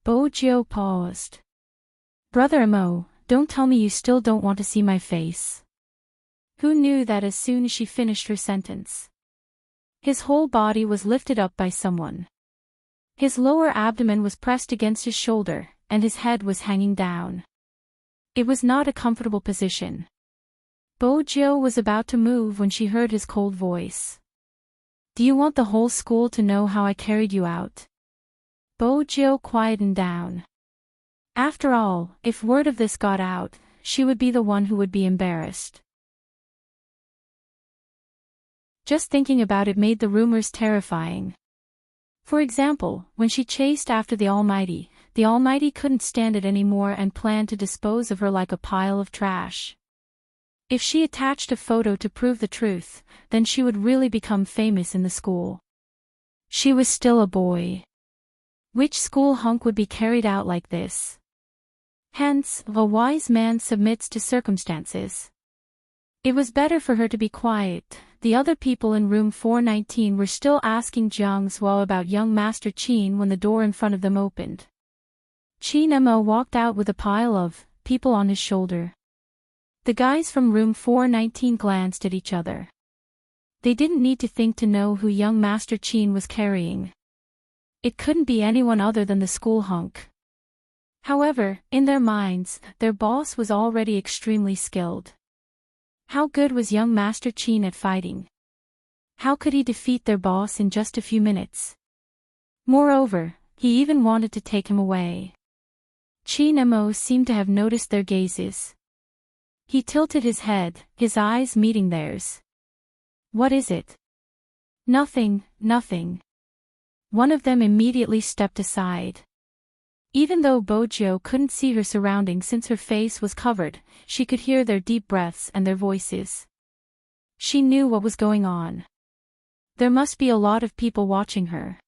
Bojo paused. Brother Emo, don't tell me you still don't want to see my face. Who knew that as soon as she finished her sentence? His whole body was lifted up by someone. His lower abdomen was pressed against his shoulder, and his head was hanging down. It was not a comfortable position. Bojo was about to move when she heard his cold voice. Do you want the whole school to know how I carried you out? Bojo quietened down. After all, if word of this got out, she would be the one who would be embarrassed. Just thinking about it made the rumors terrifying. For example, when she chased after the Almighty couldn't stand it anymore and planned to dispose of her like a pile of trash. If she attached a photo to prove the truth, then she would really become famous in the school. She was still a boy. Which school hunk would be carried out like this? Hence, a wise man submits to circumstances. It was better for her to be quiet. The other people in room 419 were still asking Jiang Zuo about young Master Qin when the door in front of them opened. Qin Mo walked out with a pile of people on his shoulder. The guys from room 419 glanced at each other. They didn't need to think to know who young Master Qin was carrying. It couldn't be anyone other than the school hunk. However, in their minds, their boss was already extremely skilled. How good was young Master Qin at fighting? How could he defeat their boss in just a few minutes? Moreover, he even wanted to take him away. Qin Mo seemed to have noticed their gazes. He tilted his head, his eyes meeting theirs. What is it? Nothing, nothing. One of them immediately stepped aside. Even though Bojo couldn't see her surroundings since her face was covered, she could hear their deep breaths and their voices. She knew what was going on. There must be a lot of people watching her.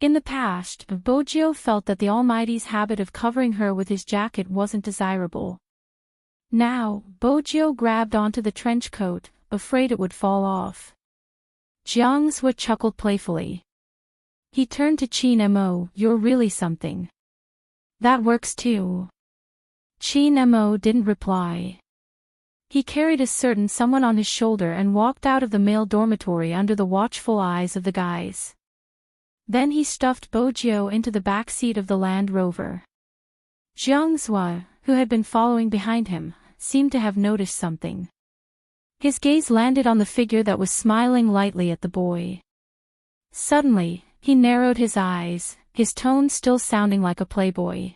In the past, Bojo felt that the Almighty's habit of covering her with his jacket wasn't desirable. Now, Bojo grabbed onto the trench coat, afraid it would fall off. Jiang Zhua chuckled playfully. He turned to Qin Mo, "You're really something. That works too." Qin Mo didn't reply. He carried a certain someone on his shoulder and walked out of the male dormitory under the watchful eyes of the guys. Then he stuffed Bojo into the back seat of the Land Rover. Jiang Zhua, who had been following behind him, seemed to have noticed something. His gaze landed on the figure that was smiling lightly at the boy. Suddenly, he narrowed his eyes, his tone still sounding like a playboy.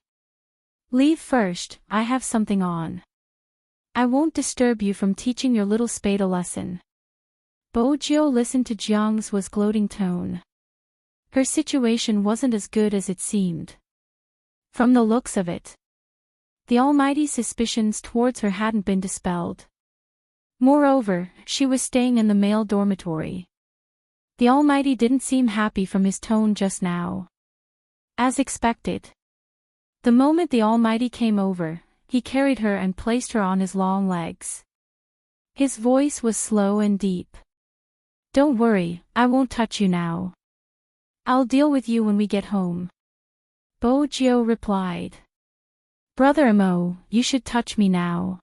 "Leave first, I have something on. I won't disturb you from teaching your little spade a lesson." Bojo listened to Jiang Zhua's gloating tone. Her situation wasn't as good as it seemed. From the looks of it, the Almighty's suspicions towards her hadn't been dispelled. Moreover, she was staying in the male dormitory. The Almighty didn't seem happy from his tone just now. As expected. The moment the Almighty came over, he carried her and placed her on his long legs. His voice was slow and deep. "Don't worry, I won't touch you now. I'll deal with you when we get home." Bojo replied. "Brother Mo, you should touch me now.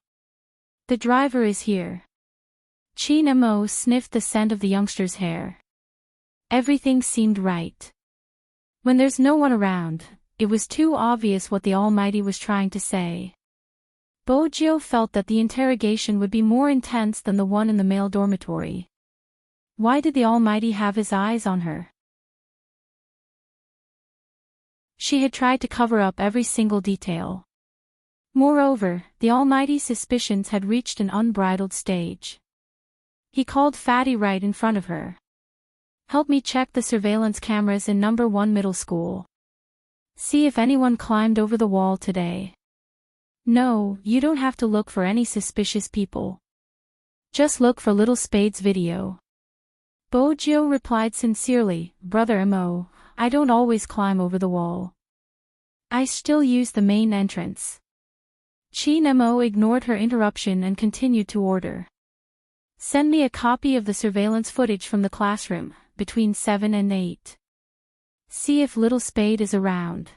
The driver is here." Qin Mo sniffed the scent of the youngster's hair. Everything seemed right. When there's no one around, it was too obvious what the Almighty was trying to say. Bojo felt that the interrogation would be more intense than the one in the male dormitory. Why did the Almighty have his eyes on her? She had tried to cover up every single detail. Moreover, the Almighty's suspicions had reached an unbridled stage. He called Fatty right in front of her. "Help me check the surveillance cameras in number 1 middle school. See if anyone climbed over the wall today. No, you don't have to look for any suspicious people. Just look for Little Spade's video." Bojo replied sincerely, "Brother Mo, I don't always climb over the wall. I still use the main entrance." Qin Mo ignored her interruption and continued to order. "Send me a copy of the surveillance footage from the classroom, between 7 and 8. See if Little Spade is around."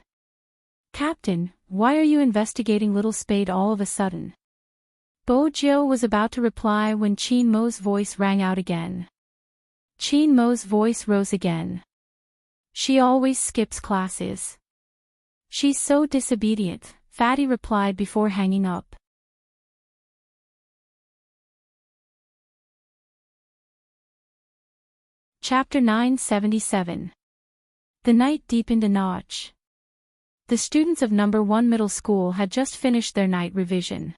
"Captain, why are you investigating Little Spade all of a sudden?" Bojo was about to reply when Qin Mo's voice rang out again. Qin Mo's voice rose again. "She always skips classes. She's so disobedient," Fatty replied before hanging up. Chapter 977. The night deepened a notch. The students of number 1 middle school had just finished their night revision.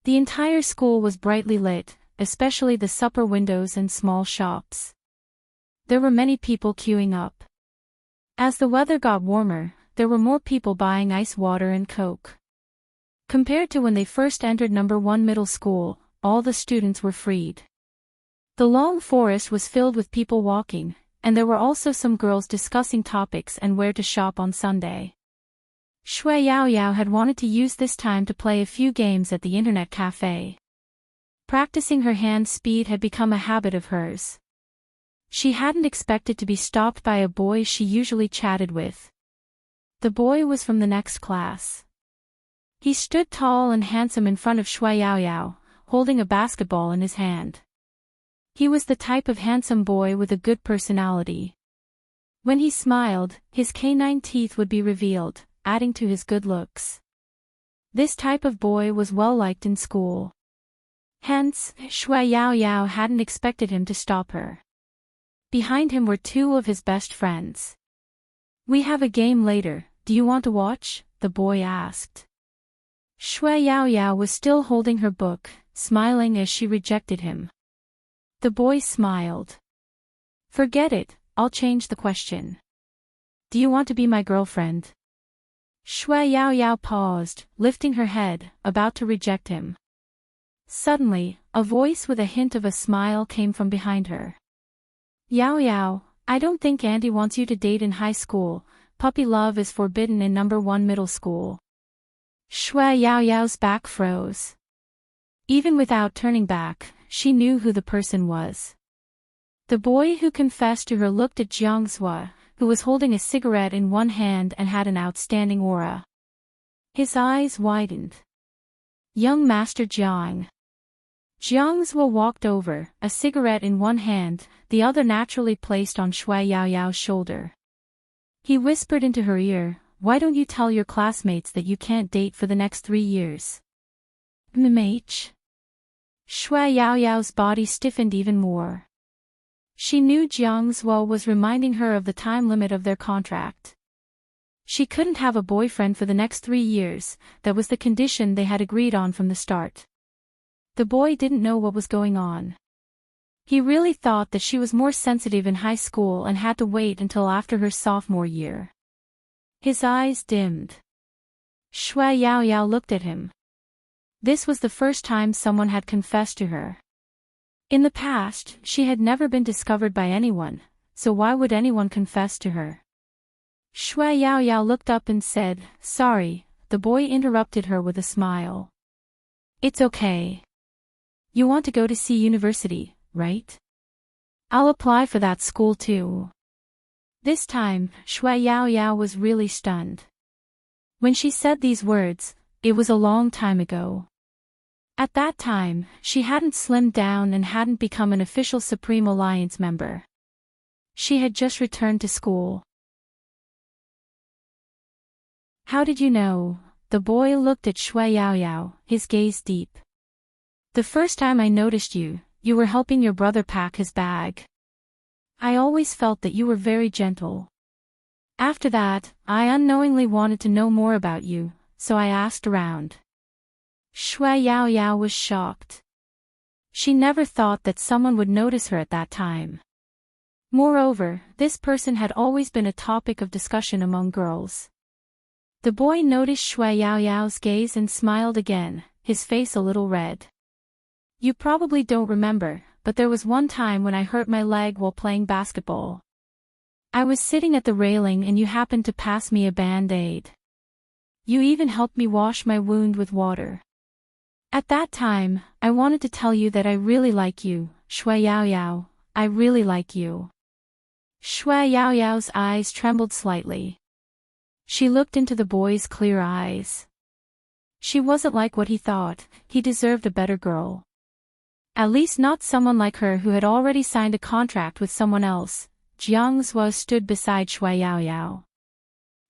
The entire school was brightly lit, especially the supper windows and small shops. There were many people queuing up. As the weather got warmer, there were more people buying ice water and Coke. Compared to when they first entered number 1 middle school, all the students were freed. The long forest was filled with people walking, and there were also some girls discussing topics and where to shop on Sunday. Shui Yaoyao had wanted to use this time to play a few games at the internet cafe. Practicing her hand speed had become a habit of hers. She hadn't expected to be stopped by a boy she usually chatted with. The boy was from the next class. He stood tall and handsome in front of Shui Yaoyao, holding a basketball in his hand. He was the type of handsome boy with a good personality. When he smiled, his canine teeth would be revealed, adding to his good looks. This type of boy was well liked in school. Hence, Shui Yaoyao hadn't expected him to stop her. Behind him were two of his best friends. "We have a game later, do you want to watch?" the boy asked. Shui Yaoyao was still holding her book, smiling as she rejected him. The boy smiled. "Forget it, I'll change the question. Do you want to be my girlfriend?" Shui Yaoyao paused, lifting her head, about to reject him. Suddenly, a voice with a hint of a smile came from behind her. "Yaoyao, I don't think Auntie wants you to date in high school. Puppy love is forbidden in number 1 middle school." Shui Yaoyao's back froze. Even without turning back, she knew who the person was. The boy who confessed to her looked at Jiang Zhua, who was holding a cigarette in one hand and had an outstanding aura. His eyes widened. "Young Master Jiang." Jiang Zhua walked over, a cigarette in one hand, the other naturally placed on Shui Yaoyao's shoulder. He whispered into her ear, "Why don't you tell your classmates that you can't date for the next 3 years? MH. Shui Yaoyao's body stiffened even more. She knew Jiang Zhua was reminding her of the time limit of their contract. She couldn't have a boyfriend for the next 3 years, that was the condition they had agreed on from the start. The boy didn't know what was going on. He really thought that she was more sensitive in high school and had to wait until after her sophomore year. His eyes dimmed. Shui Yaoyao looked at him. This was the first time someone had confessed to her. In the past, she had never been discovered by anyone, so why would anyone confess to her? Shui Yaoyao looked up and said, "Sorry," the boy interrupted her with a smile. "It's okay. You want to go to C University, right? I'll apply for that school too." This time, Shui Yaoyao was really stunned. When she said these words, it was a long time ago. At that time, she hadn't slimmed down and hadn't become an official Supreme Alliance member. She had just returned to school. "How did you know?" The boy looked at Shui Yaoyao, his gaze deep. "The first time I noticed you, you were helping your brother pack his bag. I always felt that you were very gentle. After that, I unknowingly wanted to know more about you, so I asked around." Shui Yaoyao was shocked. She never thought that someone would notice her at that time. Moreover, this person had always been a topic of discussion among girls. The boy noticed Shui Yaoyao's gaze and smiled again, his face a little red. "You probably don't remember, but there was one time when I hurt my leg while playing basketball. I was sitting at the railing and you happened to pass me a band-aid. You even helped me wash my wound with water. At that time, I wanted to tell you that I really like you, Shui Yaoyao, I really like you." Shui Yaoyao's eyes trembled slightly. She looked into the boy's clear eyes. She wasn't like what he thought, he deserved a better girl. At least not someone like her who had already signed a contract with someone else. Jiang Zhua stood beside Shui Yaoyao.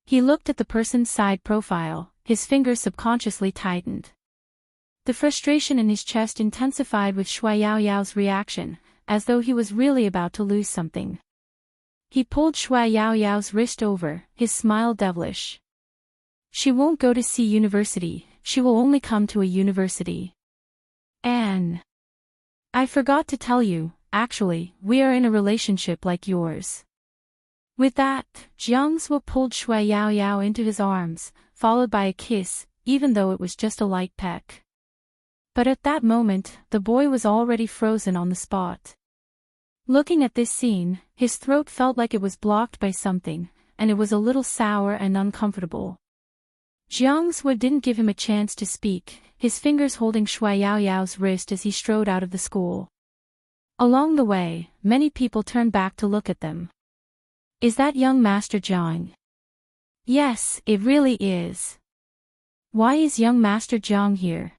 He looked at the person's side profile, his fingers subconsciously tightened. The frustration in his chest intensified with Shui Yaoyao's reaction, as though he was really about to lose something. He pulled Shui Yaoyao's wrist over, his smile devilish. "She won't go to C University, she will only come to a university. And I forgot to tell you, actually, we are in a relationship like yours." With that, Jiang Zhua pulled Shui Yaoyao into his arms, followed by a kiss, even though it was just a light peck. But at that moment, the boy was already frozen on the spot. Looking at this scene, his throat felt like it was blocked by something, and it was a little sour and uncomfortable. Jiang Zhua didn't give him a chance to speak, his fingers holding Shui Yaoyao's wrist as he strode out of the school. Along the way, many people turned back to look at them. "Is that young Master Jiang?" Yes, it really is. Why is young Master Jiang here?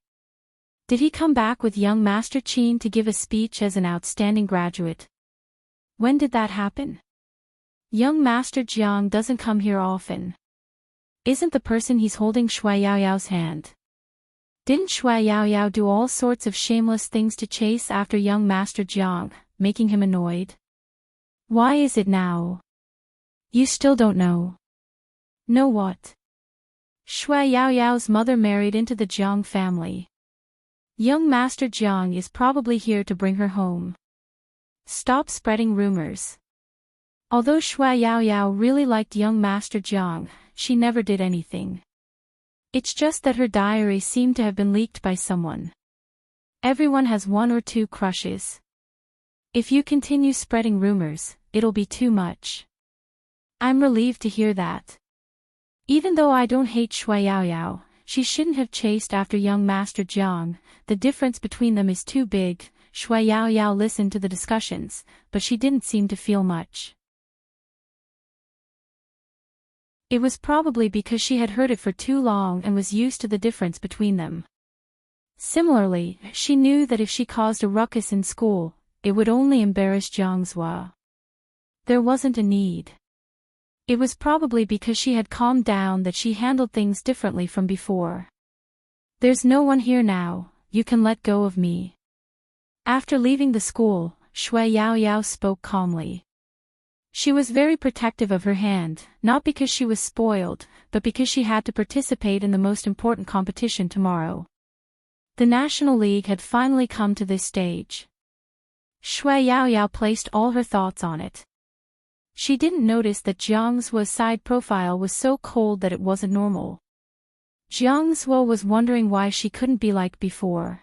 Did he come back with young Master Qin to give a speech as an outstanding graduate? When did that happen? Young Master Jiang doesn't come here often. Isn't the person he's holding Shui Yaoyao's hand? Didn't Shui Yaoyao do all sorts of shameless things to chase after young Master Jiang, making him annoyed? Why is it now? You still don't know. Know what? Shui Yaoyao's mother married into the Jiang family. Young Master Jiang is probably here to bring her home. Stop spreading rumors. Although Shui Yaoyao really liked young Master Jiang, she never did anything. It's just that her diary seemed to have been leaked by someone. Everyone has one or two crushes. If you continue spreading rumors, it'll be too much. I'm relieved to hear that. Even though I don't hate Shui Yaoyao, she shouldn't have chased after young Master Jiang. The difference between them is too big. Shui Yaoyao listened to the discussions, but she didn't seem to feel much. It was probably because she had heard it for too long and was used to the difference between them. Similarly, she knew that if she caused a ruckus in school, it would only embarrass Jiang Zhua. There wasn't a need. It was probably because she had calmed down that she handled things differently from before. There's no one here now, you can let go of me. After leaving the school, Shui Yaoyao spoke calmly. She was very protective of her hand, not because she was spoiled, but because she had to participate in the most important competition tomorrow. The National League had finally come to this stage. Shui Yaoyao placed all her thoughts on it. She didn't notice that Jiang Zuo's side profile was so cold that it wasn't normal. Jiang Zuo was wondering why she couldn't be like before.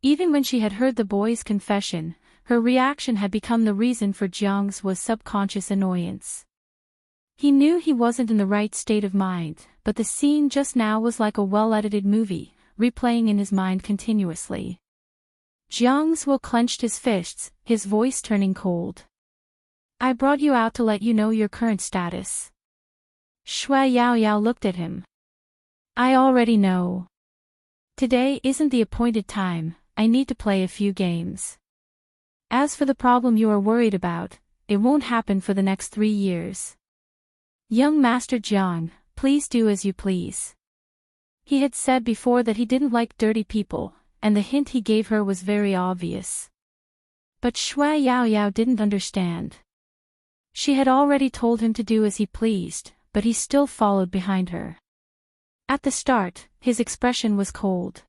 Even when she had heard the boy's confession, her reaction had become the reason for Jiang Zuo's subconscious annoyance. He knew he wasn't in the right state of mind, but the scene just now was like a well-edited movie, replaying in his mind continuously. Jiang Zuo clenched his fists, his voice turning cold. I brought you out to let you know your current status. Shui Yaoyao looked at him. I already know. Today isn't the appointed time, I need to play a few games. As for the problem you are worried about, it won't happen for the next 3 years. Young Master Jiang, please do as you please. He had said before that he didn't like dirty people, and the hint he gave her was very obvious. But Shui Yaoyao didn't understand. She had already told him to do as he pleased, but he still followed behind her. At the start, his expression was cold.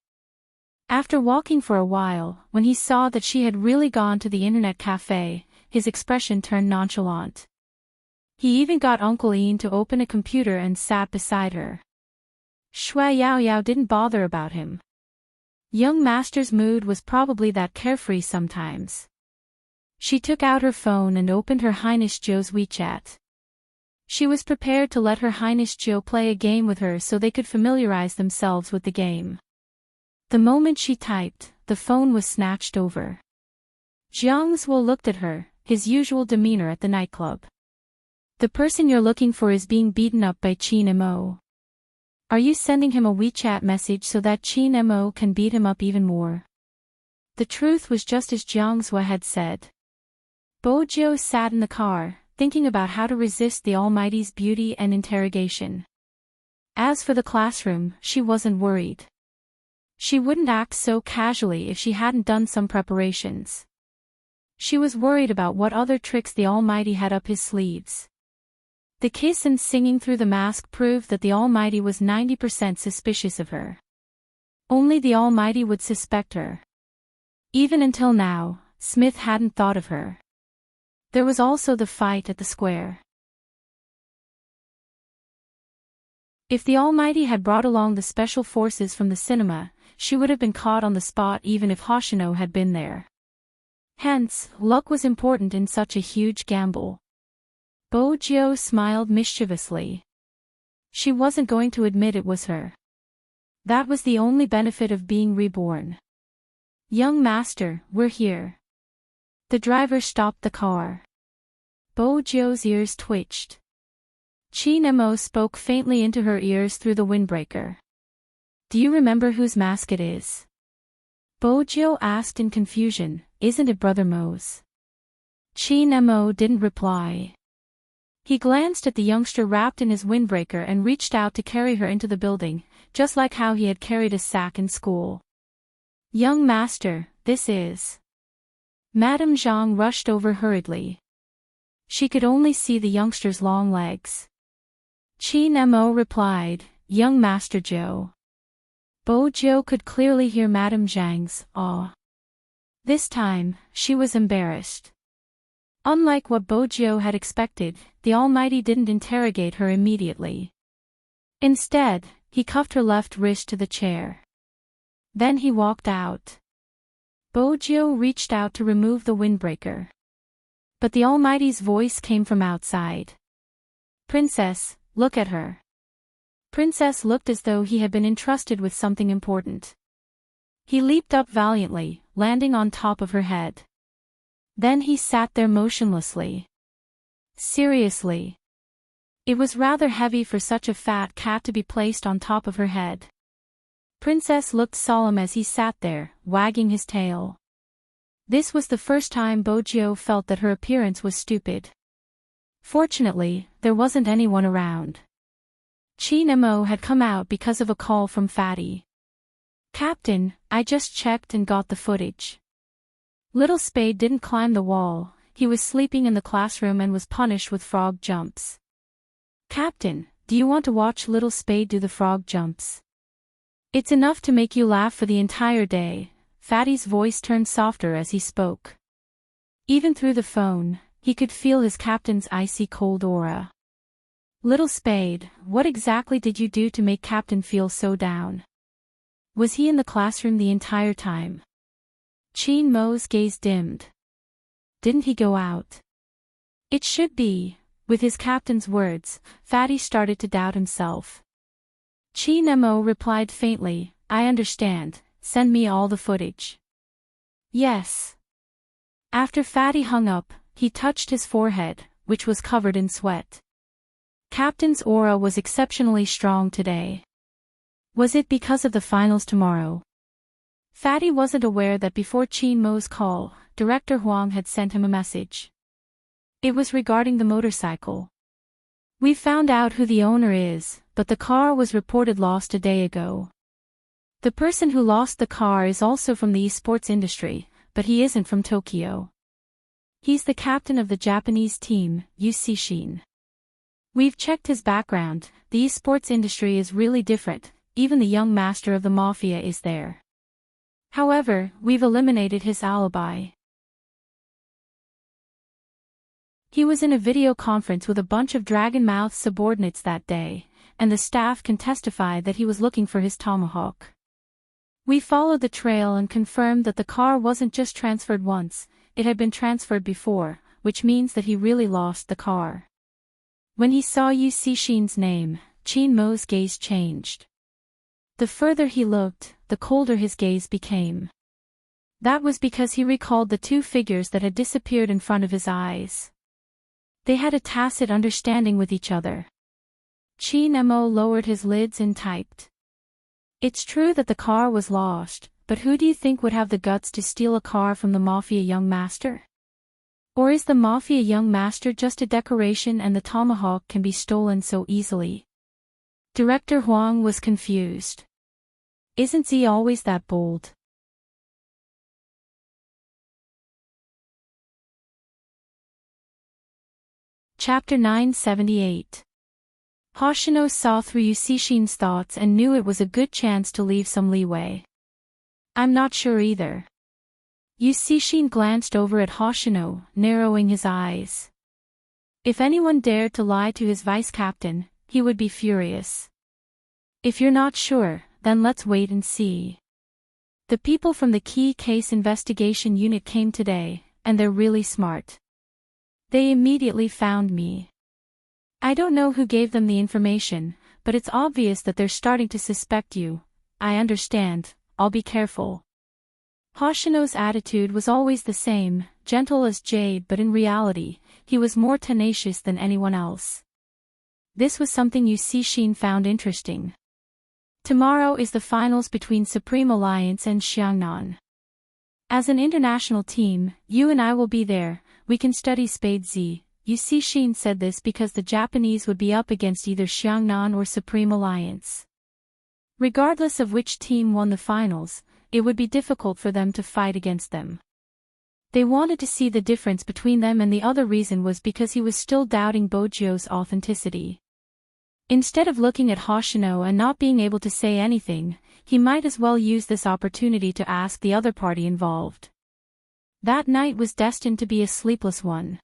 After walking for a while, when he saw that she had really gone to the internet cafe, his expression turned nonchalant. He even got Uncle Ian to open a computer and sat beside her. Shui Yaoyao didn't bother about him. Young Master's mood was probably that carefree sometimes. She took out her phone and opened Her Highness Zhou's WeChat. She was prepared to let Her Highness Zhou play a game with her so they could familiarize themselves with the game. The moment she typed, the phone was snatched over. Jiang Zuo looked at her, his usual demeanor at the nightclub. The person you're looking for is being beaten up by Qin Mo. Are you sending him a WeChat message so that Qin Mo can beat him up even more? The truth was just as Jiang Zuo had said. Bo Jiu sat in the car, thinking about how to resist the Almighty's beauty and interrogation. As for the classroom, she wasn't worried. She wouldn't act so casually if she hadn't done some preparations. She was worried about what other tricks the Almighty had up his sleeves. The kiss and singing through the mask proved that the Almighty was 90% suspicious of her. Only the Almighty would suspect her. Even until now, Smith hadn't thought of her. There was also the fight at the square. If the Almighty had brought along the special forces from the cinema, she would have been caught on the spot even if Hoshino had been there. Hence, luck was important in such a huge gamble. Bo Jiu smiled mischievously. She wasn't going to admit it was her. That was the only benefit of being reborn. Young Master, we're here. The driver stopped the car. Bo Jiu's ears twitched. Chinemo spoke faintly into her ears through the windbreaker. Do you remember whose mask it is? Bojo asked in confusion. Isn't it Brother Mo's? Chinemo didn't reply. He glanced at the youngster wrapped in his windbreaker and reached out to carry her into the building, just like how he had carried his sack in school. Young master, this is... Madame Zhang rushed over hurriedly. She could only see the youngster's long legs. Chinemo replied, Young Master Zhou. Bojo could clearly hear Madame Zhang's awe. This time, she was embarrassed. Unlike what Bojo had expected, the Almighty didn't interrogate her immediately. Instead, he cuffed her left wrist to the chair. Then he walked out. Bojo reached out to remove the windbreaker. But the Almighty's voice came from outside. Princess, look at her. Princess looked as though he had been entrusted with something important. He leaped up valiantly, landing on top of her head. Then he sat there motionlessly. Seriously. It was rather heavy for such a fat cat to be placed on top of her head. Princess looked solemn as he sat there, wagging his tail. This was the first time Bojo felt that her appearance was stupid. Fortunately, there wasn't anyone around. Chinemo had come out because of a call from Fatty. Captain, I just checked and got the footage. Little Spade didn't climb the wall, he was sleeping in the classroom and was punished with frog jumps. Captain, do you want to watch Little Spade do the frog jumps? It's enough to make you laugh for the entire day. Fatty's voice turned softer as he spoke. Even through the phone, he could feel his captain's icy cold aura. Little Spade, what exactly did you do to make Captain feel so down? Was he in the classroom the entire time? Chinmo's gaze dimmed. Didn't he go out? It should be. With his captain's words, Fatty started to doubt himself. Chinemo replied faintly, I understand, send me all the footage. Yes. After Fatty hung up, he touched his forehead, which was covered in sweat. Captain's aura was exceptionally strong today. Was it because of the finals tomorrow? Fatty wasn't aware that before Chinmo's call, Director Huang had sent him a message. It was regarding the motorcycle. We found out who the owner is, but the car was reported lost a day ago. The person who lost the car is also from the esports industry, but he isn't from Tokyo. He's the captain of the Japanese team, Yu Sishin. We've checked his background, the esports industry is really different, even the young master of the mafia is there. However, we've eliminated his alibi. He was in a video conference with a bunch of Dragonmouth subordinates that day, and the staff can testify that he was looking for his tomahawk. We followed the trail and confirmed that the car wasn't just transferred once, it had been transferred before, which means that he really lost the car. When he saw Yu Sishin's name, Chinmo's gaze changed. The further he looked, the colder his gaze became. That was because he recalled the two figures that had disappeared in front of his eyes. They had a tacit understanding with each other. Chinmo lowered his lids and typed. It's true that the car was lost, but who do you think would have the guts to steal a car from the Mafia young master? Or is the Mafia young master just a decoration and the tomahawk can be stolen so easily? Director Huang was confused. Isn't he always that bold? Chapter 978. Hoshino saw through Yu Sishin's thoughts and knew it was a good chance to leave some leeway. I'm not sure either. Yu Sishin glanced over at Hoshino, narrowing his eyes. If anyone dared to lie to his vice-captain, he would be furious. If you're not sure, then let's wait and see. The people from the Key Case Investigation Unit came today, and they're really smart. They immediately found me. I don't know who gave them the information, but it's obvious that they're starting to suspect you. I understand, I'll be careful. Hoshino's attitude was always the same, gentle as jade, but in reality, he was more tenacious than anyone else. This was something Yu Cixin found interesting. Tomorrow is the finals between Supreme Alliance and Xiangnan. As an international team, you and I will be there. We can study Spade Z. Yu Cixin said this because the Japanese would be up against either Xiangnan or Supreme Alliance. Regardless of which team won the finals, it would be difficult for them to fight against them. They wanted to see the difference between them, and the other reason was because he was still doubting Bojio's authenticity. Instead of looking at Hoshino and not being able to say anything, he might as well use this opportunity to ask the other party involved. That night was destined to be a sleepless one.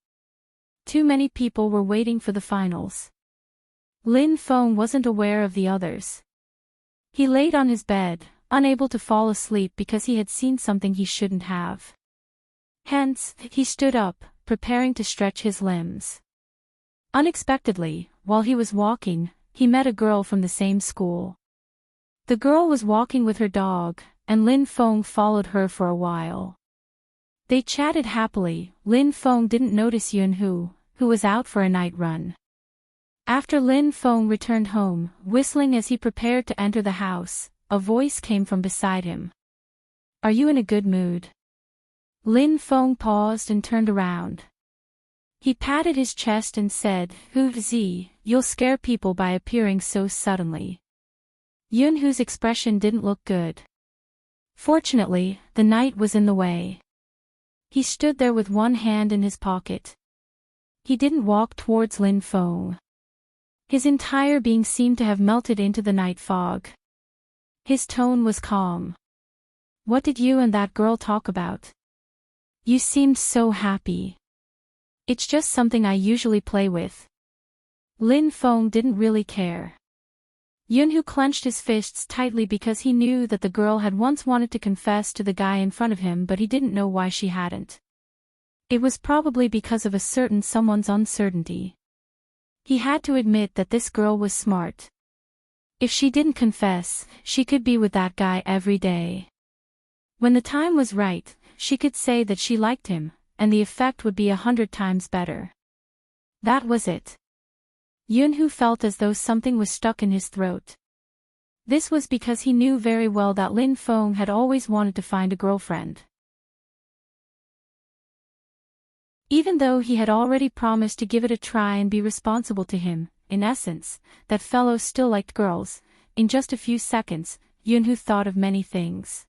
Too many people were waiting for the finals. Lin Feng wasn't aware of the others. He laid on his bed, unable to fall asleep because he had seen something he shouldn't have. Hence, he stood up, preparing to stretch his limbs. Unexpectedly, while he was walking, he met a girl from the same school. The girl was walking with her dog, and Lin Feng followed her for a while. They chatted happily. Lin Feng didn't notice Yunhu, who was out for a night run. After Lin Feng returned home, whistling as he prepared to enter the house, a voice came from beside him. "Are you in a good mood?" Lin Feng paused and turned around. He patted his chest and said, "Hu Zi, you'll scare people by appearing so suddenly." Yunhu's expression didn't look good. Fortunately, the night was in the way. He stood there with one hand in his pocket. He didn't walk towards Lin Feng. His entire being seemed to have melted into the night fog. His tone was calm. "What did you and that girl talk about? You seemed so happy." "It's just something I usually play with." Lin Feng didn't really care. Yunhu clenched his fists tightly because he knew that the girl had once wanted to confess to the guy in front of him, but he didn't know why she hadn't. It was probably because of a certain someone's uncertainty. He had to admit that this girl was smart. If she didn't confess, she could be with that guy every day. When the time was right, she could say that she liked him, and the effect would be 100 times better. That was it. Yunhu felt as though something was stuck in his throat. This was because he knew very well that Lin Feng had always wanted to find a girlfriend. Even though he had already promised to give it a try and be responsible to him, in essence, that fellow still liked girls. In just a few seconds, Yunhu thought of many things.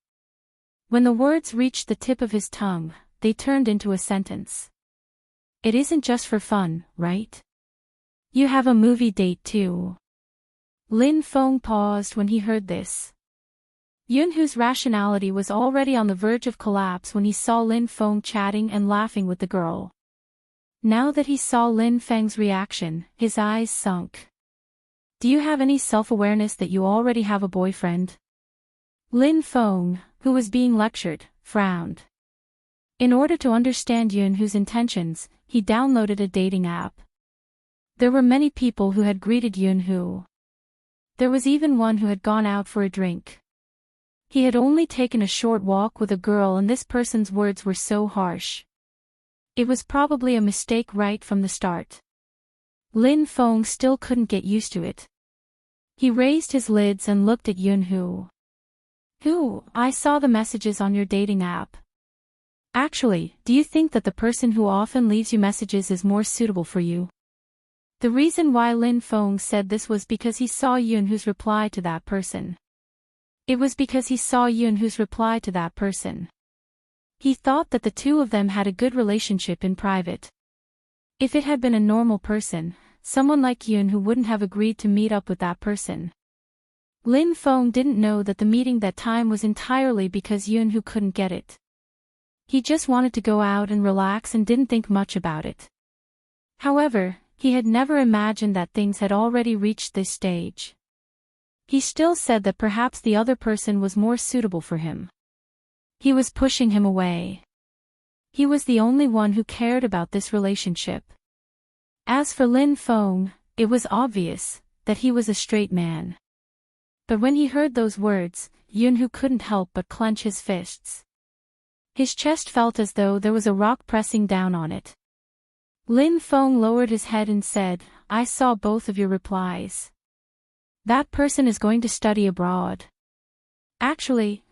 When the words reached the tip of his tongue, they turned into a sentence. "It isn't just for fun, right? You have a movie date too." Lin Feng paused when he heard this. Yunhu's rationality was already on the verge of collapse when he saw Lin Feng chatting and laughing with the girl. Now that he saw Lin Feng's reaction, his eyes sunk. "Do you have any self-awareness that you already have a boyfriend?" Lin Feng, who was being lectured, frowned. In order to understand Yunhu's intentions, he downloaded a dating app. There were many people who had greeted Yunhu. There was even one who had gone out for a drink. He had only taken a short walk with a girl, and this person's words were so harsh. It was probably a mistake right from the start. Lin Feng still couldn't get used to it. He raised his lids and looked at Yunhu. "Who? I saw the messages on your dating app. Actually, do you think that the person who often leaves you messages is more suitable for you?" The reason why Lin Feng said this was because he saw Yunhu's reply to that person. It was because he saw Yunhu's reply to that person. He thought that the two of them had a good relationship in private. If it had been a normal person, someone like Yunhu wouldn't have agreed to meet up with that person. Lin Feng didn't know that the meeting that time was entirely because Yunhu couldn't get it. He just wanted to go out and relax and didn't think much about it. However, he had never imagined that things had already reached this stage. He still said that perhaps the other person was more suitable for him. He was pushing him away. He was the only one who cared about this relationship. As for Lin Feng, it was obvious that he was a straight man. But when he heard those words, Yunhu couldn't help but clench his fists. His chest felt as though there was a rock pressing down on it. Lin Feng lowered his head and said, I saw both of your replies. That person is going to study abroad. Actually,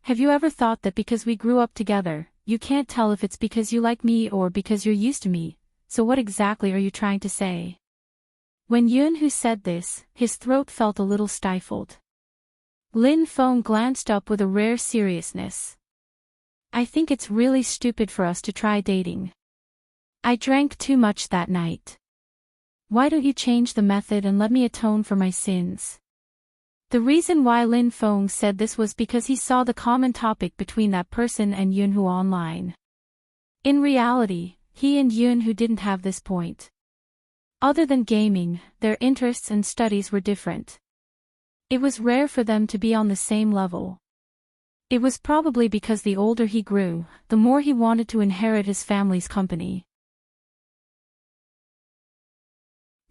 have you ever thought that because we grew up together, you can't tell if it's because you like me or because you're used to me, so what exactly are you trying to say? When Yun-Hu said this, his throat felt a little stifled. Lin Feng glanced up with a rare seriousness. I think it's really stupid for us to try dating. I drank too much that night. Why don't you change the method and let me atone for my sins? The reason why Lin Feng said this was because he saw the common topic between that person and Yun-Hu online. In reality, he and Yun-Hu didn't have this point. Other than gaming, their interests and studies were different. It was rare for them to be on the same level. It was probably because the older he grew, the more he wanted to inherit his family's company.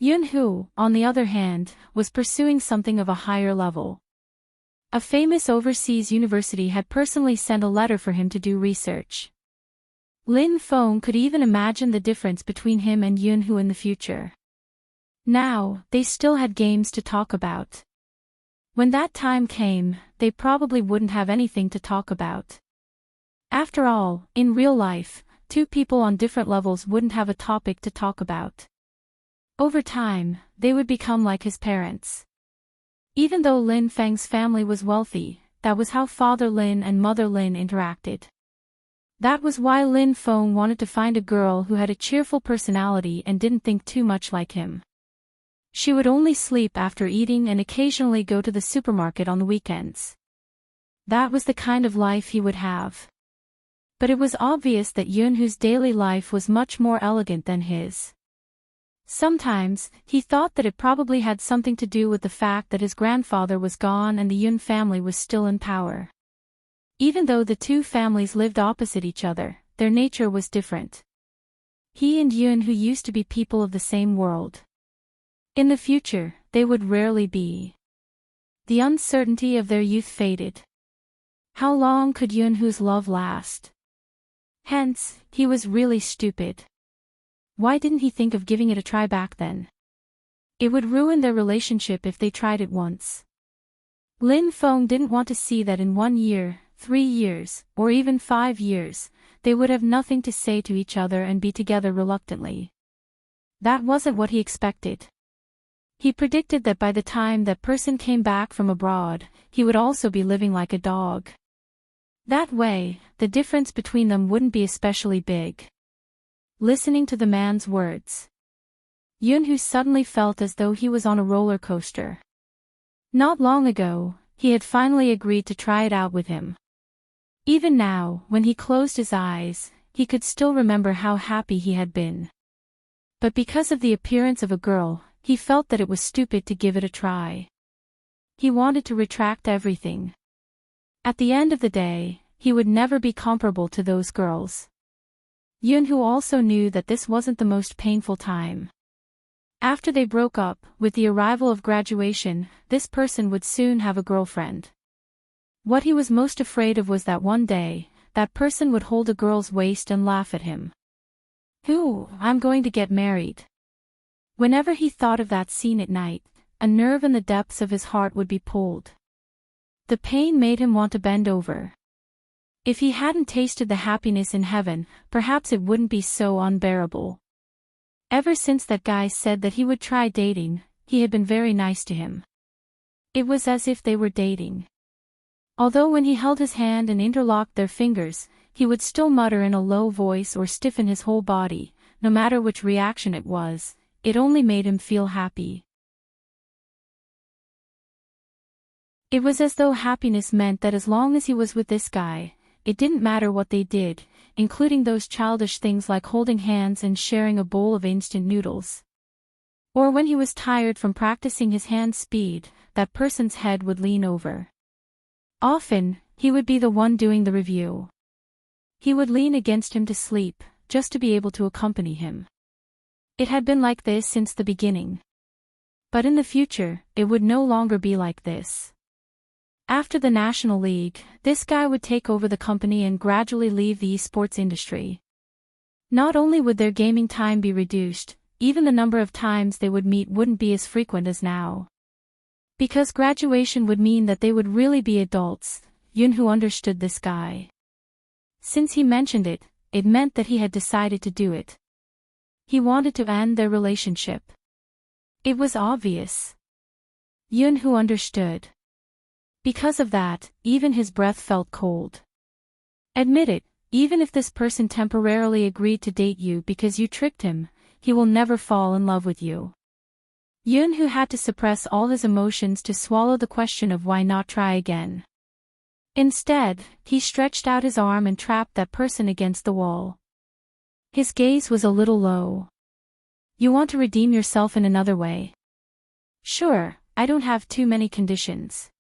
Yun-Hu, on the other hand, was pursuing something of a higher level. A famous overseas university had personally sent a letter for him to do research. Lin Feng could even imagine the difference between him and Yun-Hu in the future. Now, they still had games to talk about. When that time came, they probably wouldn't have anything to talk about. After all, in real life, two people on different levels wouldn't have a topic to talk about. Over time, they would become like his parents. Even though Lin Feng's family was wealthy, that was how Father Lin and Mother Lin interacted. That was why Lin Feng wanted to find a girl who had a cheerful personality and didn't think too much like him. She would only sleep after eating and occasionally go to the supermarket on the weekends. That was the kind of life he would have. But it was obvious that Yun-Hu's daily life was much more elegant than his. Sometimes, he thought that it probably had something to do with the fact that his grandfather was gone and the Yun family was still in power. Even though the two families lived opposite each other, their nature was different. He and Yun-Hu used to be people of the same world. In the future, they would rarely be. The uncertainty of their youth faded. How long could Yun-Hu's love last? Hence, he was really stupid. Why didn't he think of giving it a try back then? It would ruin their relationship if they tried it once. Lin Feng didn't want to see that in 1 year, 3 years, or even 5 years, they would have nothing to say to each other and be together reluctantly. That wasn't what he expected. He predicted that by the time that person came back from abroad, he would also be living like a dog. That way, the difference between them wouldn't be especially big. Listening to the man's words, Yun-Hu suddenly felt as though he was on a roller coaster. Not long ago, he had finally agreed to try it out with him. Even now, when he closed his eyes, he could still remember how happy he had been. But because of the appearance of a girl, he felt that it was stupid to give it a try. He wanted to retract everything. At the end of the day, he would never be comparable to those girls. Yun-Hu also knew that this wasn't the most painful time. After they broke up, with the arrival of graduation, this person would soon have a girlfriend. What he was most afraid of was that one day, that person would hold a girl's waist and laugh at him. I'm going to get married. Whenever he thought of that scene at night, a nerve in the depths of his heart would be pulled. The pain made him want to bend over. If he hadn't tasted the happiness in heaven, perhaps it wouldn't be so unbearable. Ever since that guy said that he would try dating, he had been very nice to him. It was as if they were dating. Although when he held his hand and interlocked their fingers, he would still mutter in a low voice or stiffen his whole body, no matter which reaction it was, it only made him feel happy. It was as though happiness meant that as long as he was with this guy, it didn't matter what they did, including those childish things like holding hands and sharing a bowl of instant noodles. Or when he was tired from practicing his hand speed, that person's head would lean over. Often, he would be the one doing the review. He would lean against him to sleep, just to be able to accompany him. It had been like this since the beginning. But in the future, it would no longer be like this. After the National League, this guy would take over the company and gradually leave the esports industry. Not only would their gaming time be reduced, even the number of times they would meet wouldn't be as frequent as now. Because graduation would mean that they would really be adults, Yoon-hoo understood this guy. Since he mentioned it, it meant that he had decided to do it. He wanted to end their relationship. It was obvious. Yoon-hoo understood. Because of that, even his breath felt cold. Admit it, even if this person temporarily agreed to date you because you tricked him, he will never fall in love with you. Yoon-hoo had to suppress all his emotions to swallow the question of why not try again. Instead, he stretched out his arm and trapped that person against the wall. His gaze was a little low. You want to redeem yourself in another way? Sure, I don't have too many conditions.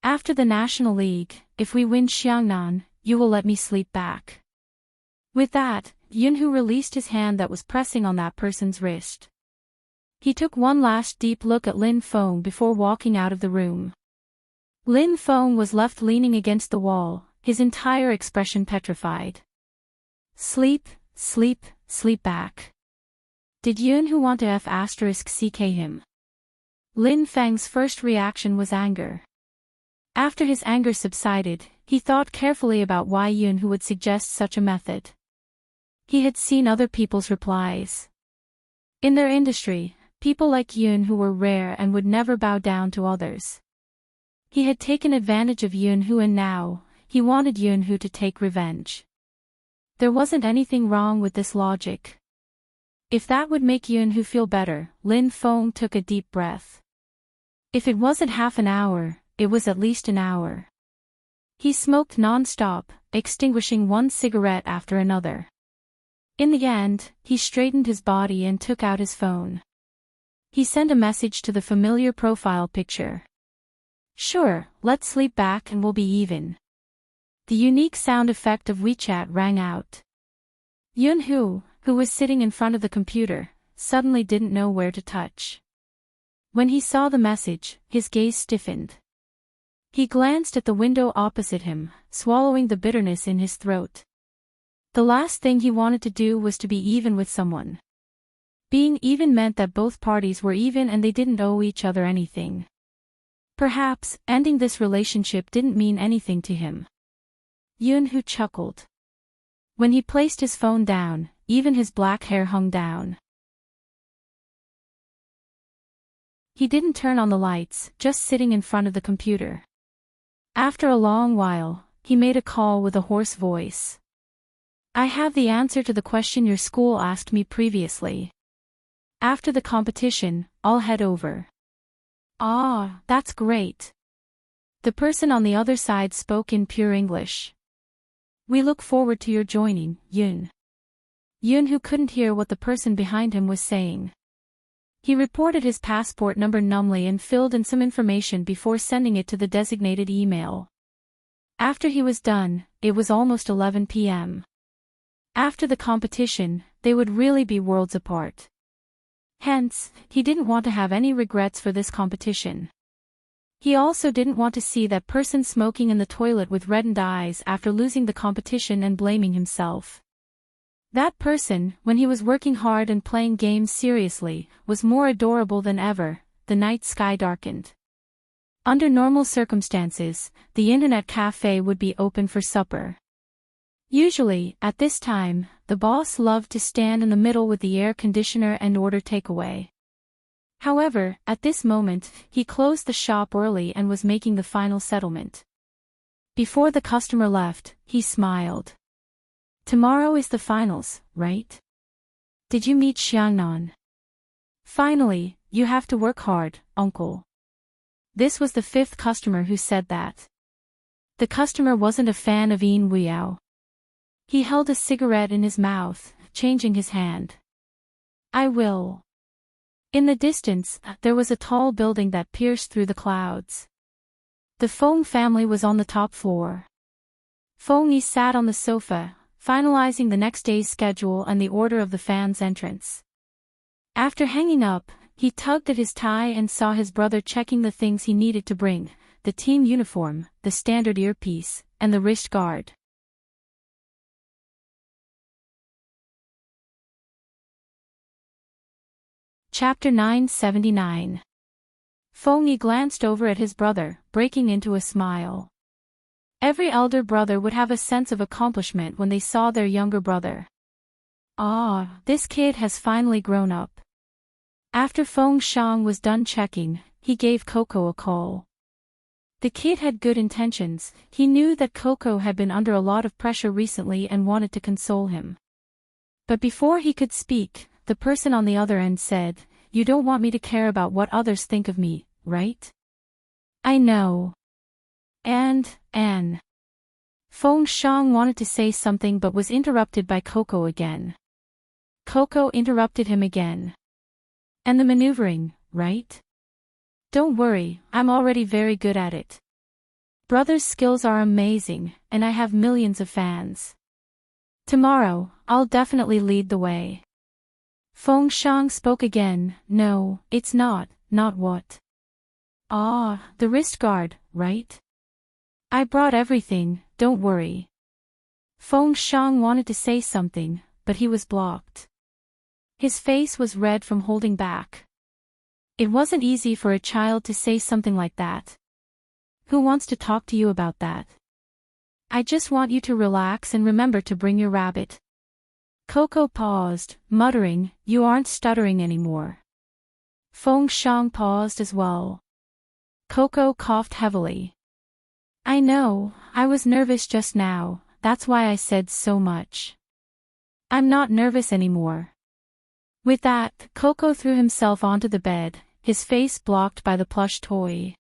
After the National League, if we win Xiangnan, you will let me sleep back. With that, Yoon-hoo released his hand that was pressing on that person's wrist. He took one last deep look at Lin Feng before walking out of the room. Lin Feng was left leaning against the wall, his entire expression petrified. Sleep, sleep, sleep back. Did Yoon-hoo want to F***ck him? Lin Feng's first reaction was anger. After his anger subsided, he thought carefully about why Yoon-hoo would suggest such a method. He had seen other people's replies. In their industry, people like Yoon-hoo were rare and would never bow down to others. He had taken advantage of Yoon-hoo and now, he wanted Yoon-hoo to take revenge. There wasn't anything wrong with this logic. If that would make Yoon-hoo feel better, Lin Feng took a deep breath. If it wasn't half an hour, it was at least an hour. He smoked non-stop, extinguishing one cigarette after another. In the end, he straightened his body and took out his phone. He sent a message to the familiar profile picture. Sure, let's sleep back and we'll be even. The unique sound effect of WeChat rang out. Yoon-hoo, who was sitting in front of the computer, suddenly didn't know where to touch. When he saw the message, his gaze stiffened. He glanced at the window opposite him, swallowing the bitterness in his throat. The last thing he wanted to do was to be even with someone. Being even meant that both parties were even and they didn't owe each other anything. Perhaps, ending this relationship didn't mean anything to him. Yoon-hoo chuckled. When he placed his phone down, even his black hair hung down. He didn't turn on the lights, just sitting in front of the computer. After a long while, he made a call with a hoarse voice. I have the answer to the question your school asked me previously. After the competition, I'll head over. Ah, that's great. The person on the other side spoke in pure English. We look forward to your joining, Yoon. Yoon-hoo couldn't hear what the person behind him was saying. He reported his passport number numbly and filled in some information before sending it to the designated email. After he was done, it was almost 11 p.m. After the competition, they would really be worlds apart. Hence, he didn't want to have any regrets for this competition. He also didn't want to see that person smoking in the toilet with reddened eyes after losing the competition and blaming himself. That person, when he was working hard and playing games seriously, was more adorable than ever. The night sky darkened. Under normal circumstances, the internet cafe would be open for supper. Usually, at this time, the boss loved to stand in the middle with the air conditioner and order takeaway. However, at this moment, he closed the shop early and was making the final settlement. Before the customer left, he smiled. Tomorrow is the finals, right? Did you meet Xiangnan? Finally, you have to work hard, uncle. This was the fifth customer who said that. The customer wasn't a fan of Yin Weiyao. He held a cigarette in his mouth, changing his hand. I will. In the distance, there was a tall building that pierced through the clouds. The Feng family was on the top floor. Feng Yi sat on the sofa, finalizing the next day's schedule and the order of the fans' entrance. After hanging up, he tugged at his tie and saw his brother checking the things he needed to bring: the team uniform, the standard earpiece, and the wrist guard. Chapter 979. Feng Yi glanced over at his brother, breaking into a smile. Every elder brother would have a sense of accomplishment when they saw their younger brother. Ah, this kid has finally grown up. After Feng Shang was done checking, he gave Coco a call. The kid had good intentions. He knew that Coco had been under a lot of pressure recently and wanted to console him. But before he could speak, the person on the other end said, "You don't want me to care about what others think of me, right?" "I know." And. Feng Shang wanted to say something but was interrupted by Coco again. Coco interrupted him again. "And the maneuvering, right? Don't worry, I'm already very good at it. Brother's skills are amazing, and I have millions of fans. Tomorrow, I'll definitely lead the way." Feng Shang spoke again. "No, it's not what? Ah, the wrist guard, right? I brought everything, don't worry." Feng Shang wanted to say something, but he was blocked. His face was red from holding back. It wasn't easy for a child to say something like that. "Who wants to talk to you about that? I just want you to relax and remember to bring your rabbit." Coco paused, muttering, "You aren't stuttering anymore." Feng Shang paused as well. Coco coughed heavily. "I know, I was nervous just now, that's why I said so much. I'm not nervous anymore." With that, Coco threw himself onto the bed, his face blocked by the plush toy.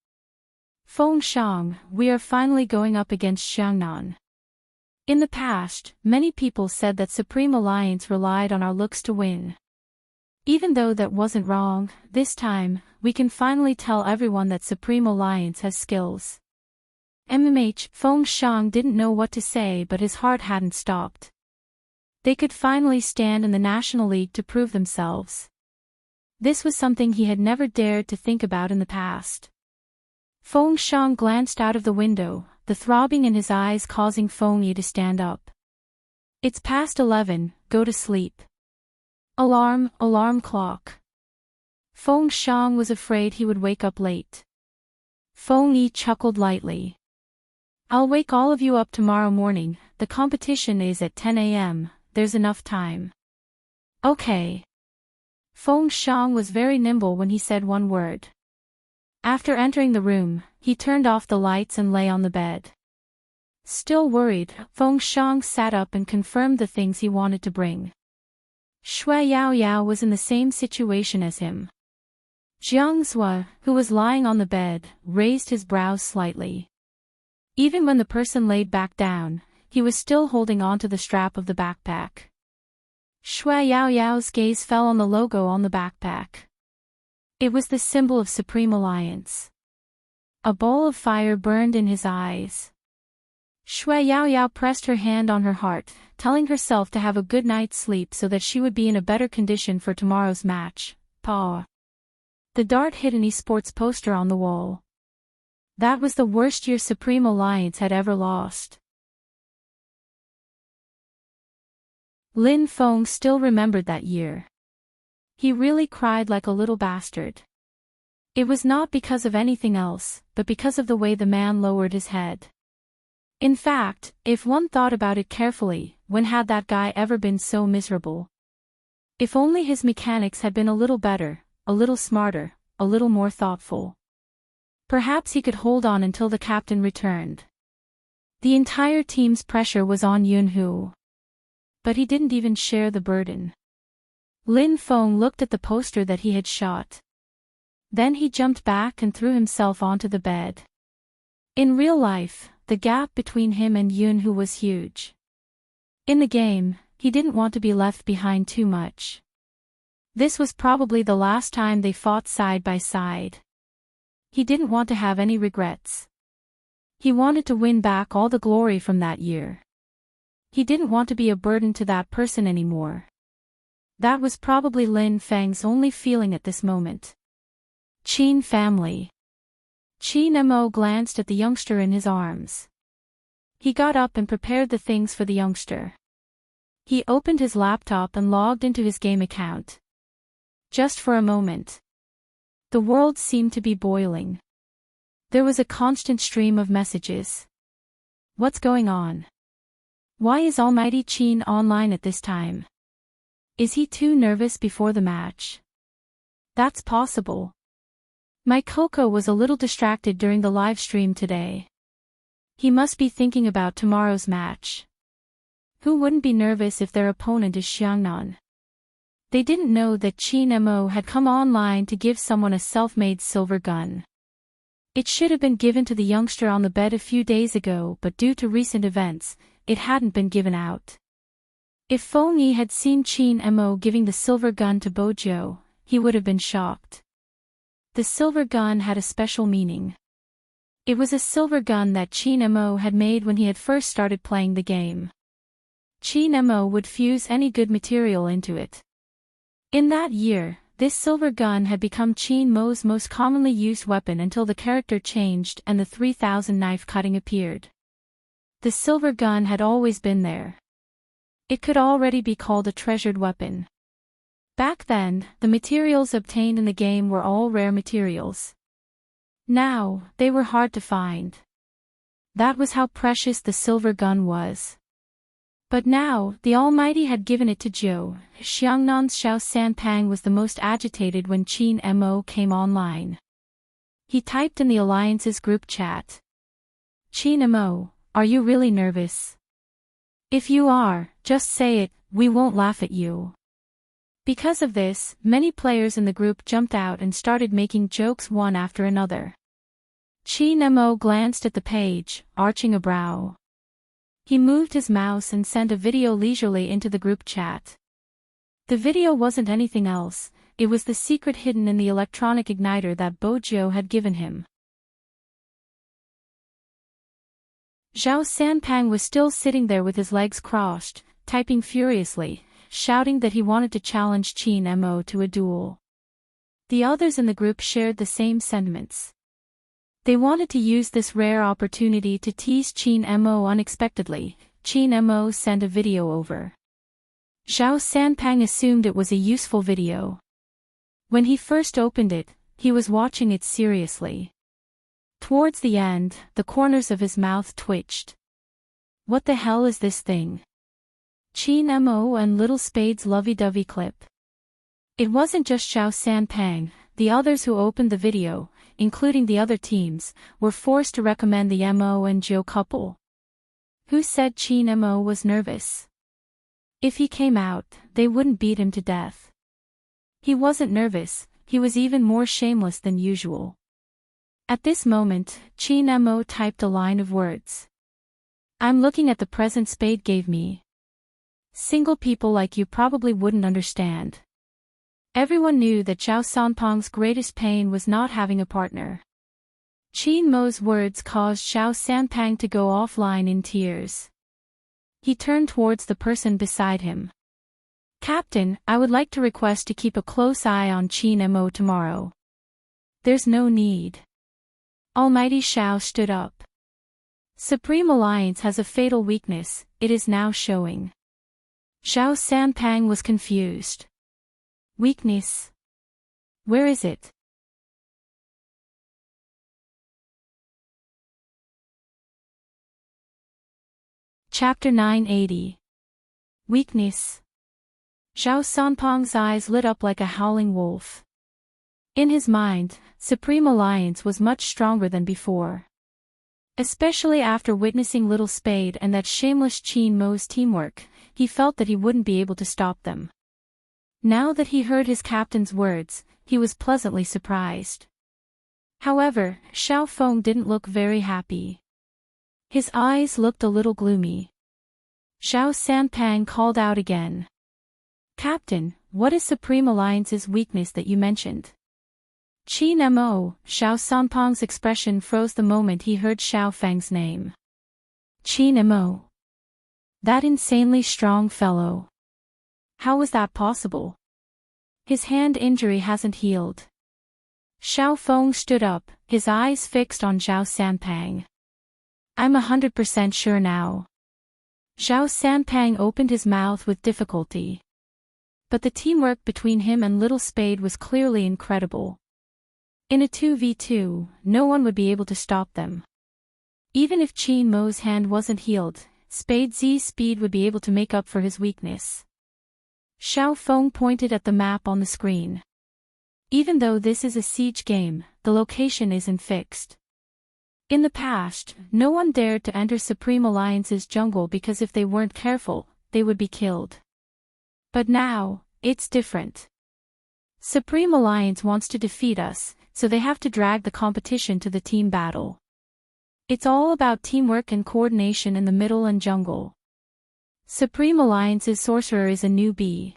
"Feng Shang, we are finally going up against Xiangnan. In the past, many people said that Supreme Alliance relied on our looks to win. Even though that wasn't wrong, this time, we can finally tell everyone that Supreme Alliance has skills." Feng Shang didn't know what to say, but his heart hadn't stopped. They could finally stand in the National League to prove themselves. This was something he had never dared to think about in the past. Feng Shang glanced out of the window, the throbbing in his eyes causing Feng Yi to stand up. "It's past 11, go to sleep." Alarm clock. Feng Shang was afraid he would wake up late. Feng Yi chuckled lightly. "I'll wake all of you up tomorrow morning, the competition is at 10 a.m., there's enough time." "Okay." Feng Shang was very nimble when he said one word. After entering the room, he turned off the lights and lay on the bed. Still worried, Feng Shang sat up and confirmed the things he wanted to bring. Shui Yaoyao was in the same situation as him. Jiang Zhua, who was lying on the bed, raised his brows slightly. Even when the person laid back down, he was still holding on to the strap of the backpack. Shui Yaoyao's gaze fell on the logo on the backpack. It was the symbol of Supreme Alliance. A ball of fire burned in his eyes. Shui Yaoyao pressed her hand on her heart, telling herself to have a good night's sleep so that she would be in a better condition for tomorrow's match. Paw. The dart hit an esports poster on the wall. That was the worst year Supreme Alliance had ever lost. Lin Feng still remembered that year. He really cried like a little bastard. It was not because of anything else, but because of the way the man lowered his head. In fact, if one thought about it carefully, when had that guy ever been so miserable? If only his mechanics had been a little better, a little smarter, a little more thoughtful. Perhaps he could hold on until the captain returned. The entire team's pressure was on Yunhu. But he didn't even share the burden. Lin Feng looked at the poster that he had shot. Then he jumped back and threw himself onto the bed. In real life, the gap between him and Yunhu was huge. In the game, he didn't want to be left behind too much. This was probably the last time they fought side by side. He didn't want to have any regrets. He wanted to win back all the glory from that year. He didn't want to be a burden to that person anymore. That was probably Lin Feng's only feeling at this moment. Qin family. Qin Mo glanced at the youngster in his arms. He got up and prepared the things for the youngster. He opened his laptop and logged into his game account. Just for a moment. The world seemed to be boiling. There was a constant stream of messages. What's going on? Why is Almighty Qin online at this time? Is he too nervous before the match? That's possible. My Coco was a little distracted during the live stream today. He must be thinking about tomorrow's match. Who wouldn't be nervous if their opponent is Xiangnan? They didn't know that Qin Mo had come online to give someone a self-made silver gun. It should have been given to the youngster on the bed a few days ago, but due to recent events, it hadn't been given out. If Feng Yi had seen Qin Mo giving the silver gun to Bojo, he would have been shocked. The silver gun had a special meaning. It was a silver gun that Qin Mo had made when he had first started playing the game. Qin Mo would fuse any good material into it. In that year, this silver gun had become Qin Mo's most commonly used weapon until the character changed and the 3000 knife cutting appeared. The silver gun had always been there. It could already be called a treasured weapon. Back then, the materials obtained in the game were all rare materials. Now, they were hard to find. That was how precious the silver gun was. But now, the Almighty had given it to Zhou. Xiangnan's Xiao Sanpang was the most agitated when Qin Mo came online. He typed in the Alliance's group chat. Qin Mo, are you really nervous? If you are, just say it, we won't laugh at you. Because of this, many players in the group jumped out and started making jokes one after another. Qin Mo glanced at the page, arching a brow. He moved his mouse and sent a video leisurely into the group chat. The video wasn't anything else, it was the secret hidden in the electronic igniter that Bojo had given him. Xiao Sanpang was still sitting there with his legs crossed, typing furiously, shouting that he wanted to challenge Qin Mo to a duel. The others in the group shared the same sentiments. They wanted to use this rare opportunity to tease Qin Mo unexpectedly. Qin Mo sent a video over. Xiao Sanpang assumed it was a useful video. When he first opened it, he was watching it seriously. Towards the end, the corners of his mouth twitched. What the hell is this thing? Qin Mo and Little Spade's lovey-dovey clip. It wasn't just Xiao Sanpang, the others who opened the video, including the other teams, were forced to recommend the Mo and Zhou couple. Who said Qin Mo was nervous? If he came out, they wouldn't beat him to death. He wasn't nervous, he was even more shameless than usual. At this moment, Qin Mo typed a line of words. I'm looking at the present Spade gave me. Single people like you probably wouldn't understand. Everyone knew that Xiao Sanpang's greatest pain was not having a partner. Qin Mo's words caused Xiao Sanpang to go offline in tears. He turned towards the person beside him. Captain, I would like to request to keep a close eye on Qin Mo tomorrow. There's no need. Almighty Xiao stood up. Supreme Alliance has a fatal weakness, it is now showing. Xiao Sanpang was confused. Weakness? Where is it? Chapter 980. Weakness. Xiao Sanpang's eyes lit up like a howling wolf. In his mind, Supreme Alliance was much stronger than before. Especially after witnessing Little Spade and that shameless Qin Mo's teamwork, he felt that he wouldn't be able to stop them. Now that he heard his captain's words, he was pleasantly surprised. However, Xiao Feng didn't look very happy. His eyes looked a little gloomy. Xiao Sanpang called out again. Captain, what is Supreme Alliance's weakness that you mentioned? Qin Mo, Xiao Sanpang's expression froze the moment he heard Xiao Feng's name. Qin Mo. That insanely strong fellow. How was that possible? His hand injury hasn't healed. Xiao Feng stood up, his eyes fixed on Xiao Sanpang. I'm 100% sure now. Xiao Sanpang opened his mouth with difficulty. But the teamwork between him and Little Spade was clearly incredible. In a 2v2, no one would be able to stop them. Even if Qin Mo's hand wasn't healed, Spade Z's speed would be able to make up for his weakness. Xiao Feng pointed at the map on the screen. Even though this is a siege game, the location isn't fixed. In the past, no one dared to enter Supreme Alliance's jungle because if they weren't careful, they would be killed. But now, it's different. Supreme Alliance wants to defeat us, so they have to drag the competition to the team battle. It's all about teamwork and coordination in the middle and jungle. Supreme Alliance's sorcerer is a newbie.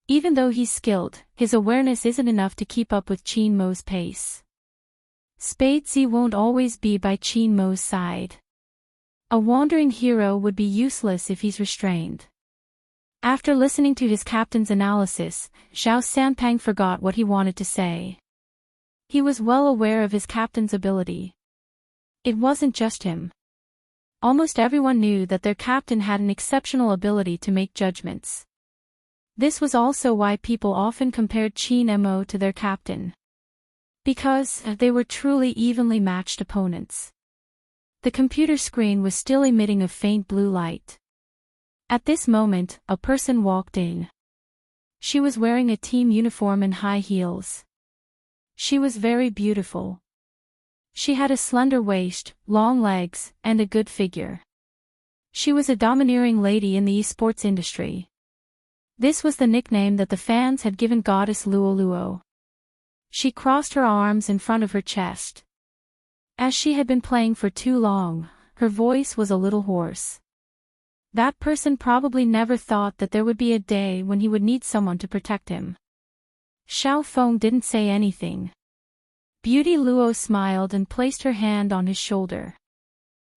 Even though he's skilled, his awareness isn't enough to keep up with Qin Mo's pace. Spade Z won't always be by Qin Mo's side. A wandering hero would be useless if he's restrained. After listening to his captain's analysis, Xiao Sanpang forgot what he wanted to say. He was well aware of his captain's ability. It wasn't just him. Almost everyone knew that their captain had an exceptional ability to make judgments. This was also why people often compared Qin Mo to their captain. Because they were truly evenly matched opponents. The computer screen was still emitting a faint blue light. At this moment, a person walked in. She was wearing a team uniform and high heels. She was very beautiful. She had a slender waist, long legs, and a good figure. She was a domineering lady in the esports industry. This was the nickname that the fans had given Goddess Luo Luo. She crossed her arms in front of her chest. As she had been playing for too long, her voice was a little hoarse. That person probably never thought that there would be a day when he would need someone to protect him. Xiao Feng didn't say anything. Beauty Luo smiled and placed her hand on his shoulder.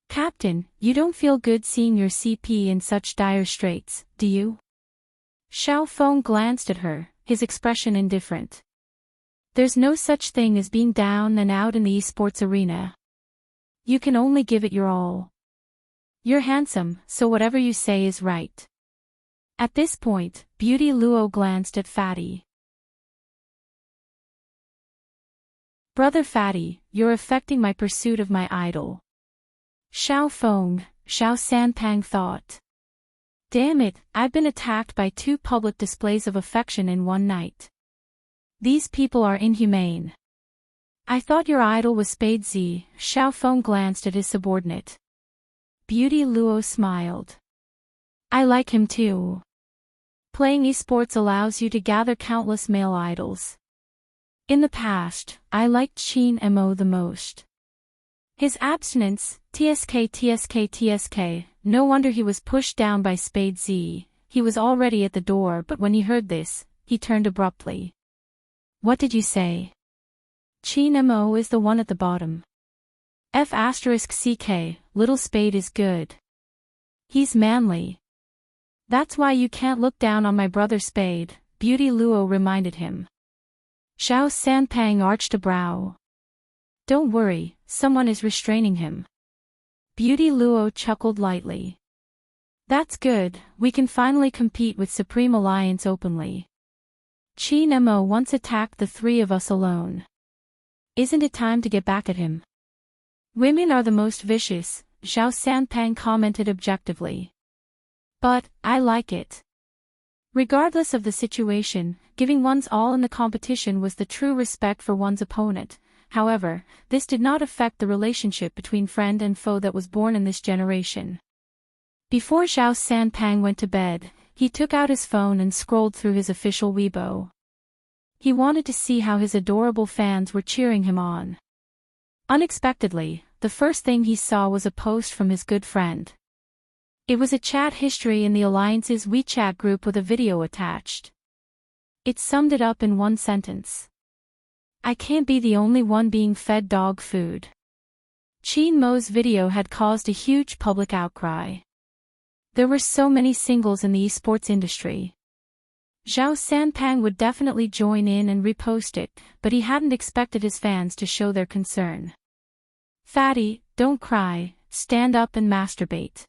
Captain, you don't feel good seeing your CP in such dire straits, do you? Xiao Feng glanced at her, his expression indifferent. There's no such thing as being down and out in the esports arena. You can only give it your all. You're handsome, so whatever you say is right. At this point, Beauty Luo glanced at Fatty. Brother Fatty, you're affecting my pursuit of my idol. Xiao Feng, Xiao Sanpang thought. Damn it, I've been attacked by 2 public displays of affection in one night. These people are inhumane. I thought your idol was Spade Z. Xiao Feng glanced at his subordinate. Beauty Luo smiled. I like him too. Playing esports allows you to gather countless male idols. In the past, I liked Qin Mo the most. His abstinence, TSK, no wonder he was pushed down by Spade Z. He was already at the door, but when he heard this, he turned abruptly. What did you say? Qin Mo is the one at the bottom. F***CK, Little Spade is good. He's manly. That's why you can't look down on my brother Spade, Beauty Luo reminded him. Xiao Sanpang arched a brow. Don't worry, someone is restraining him. Beauty Luo chuckled lightly. That's good, we can finally compete with Supreme Alliance openly. Qin Mo once attacked the 3 of us alone. Isn't it time to get back at him? Women are the most vicious, Xiao Sanpang commented objectively. But, I like it. Regardless of the situation, giving one's all in the competition was the true respect for one's opponent. However, this did not affect the relationship between friend and foe that was born in this generation. Before Xiao Sanpang went to bed, he took out his phone and scrolled through his official Weibo. He wanted to see how his adorable fans were cheering him on. Unexpectedly, the first thing he saw was a post from his good friend. It was a chat history in the Alliance's WeChat group with a video attached. It summed it up in one sentence. I can't be the only one being fed dog food. Qin Mo's video had caused a huge public outcry. There were so many singles in the esports industry. Xiao Sanpang would definitely join in and repost it, but he hadn't expected his fans to show their concern. Fatty, don't cry, stand up and masturbate.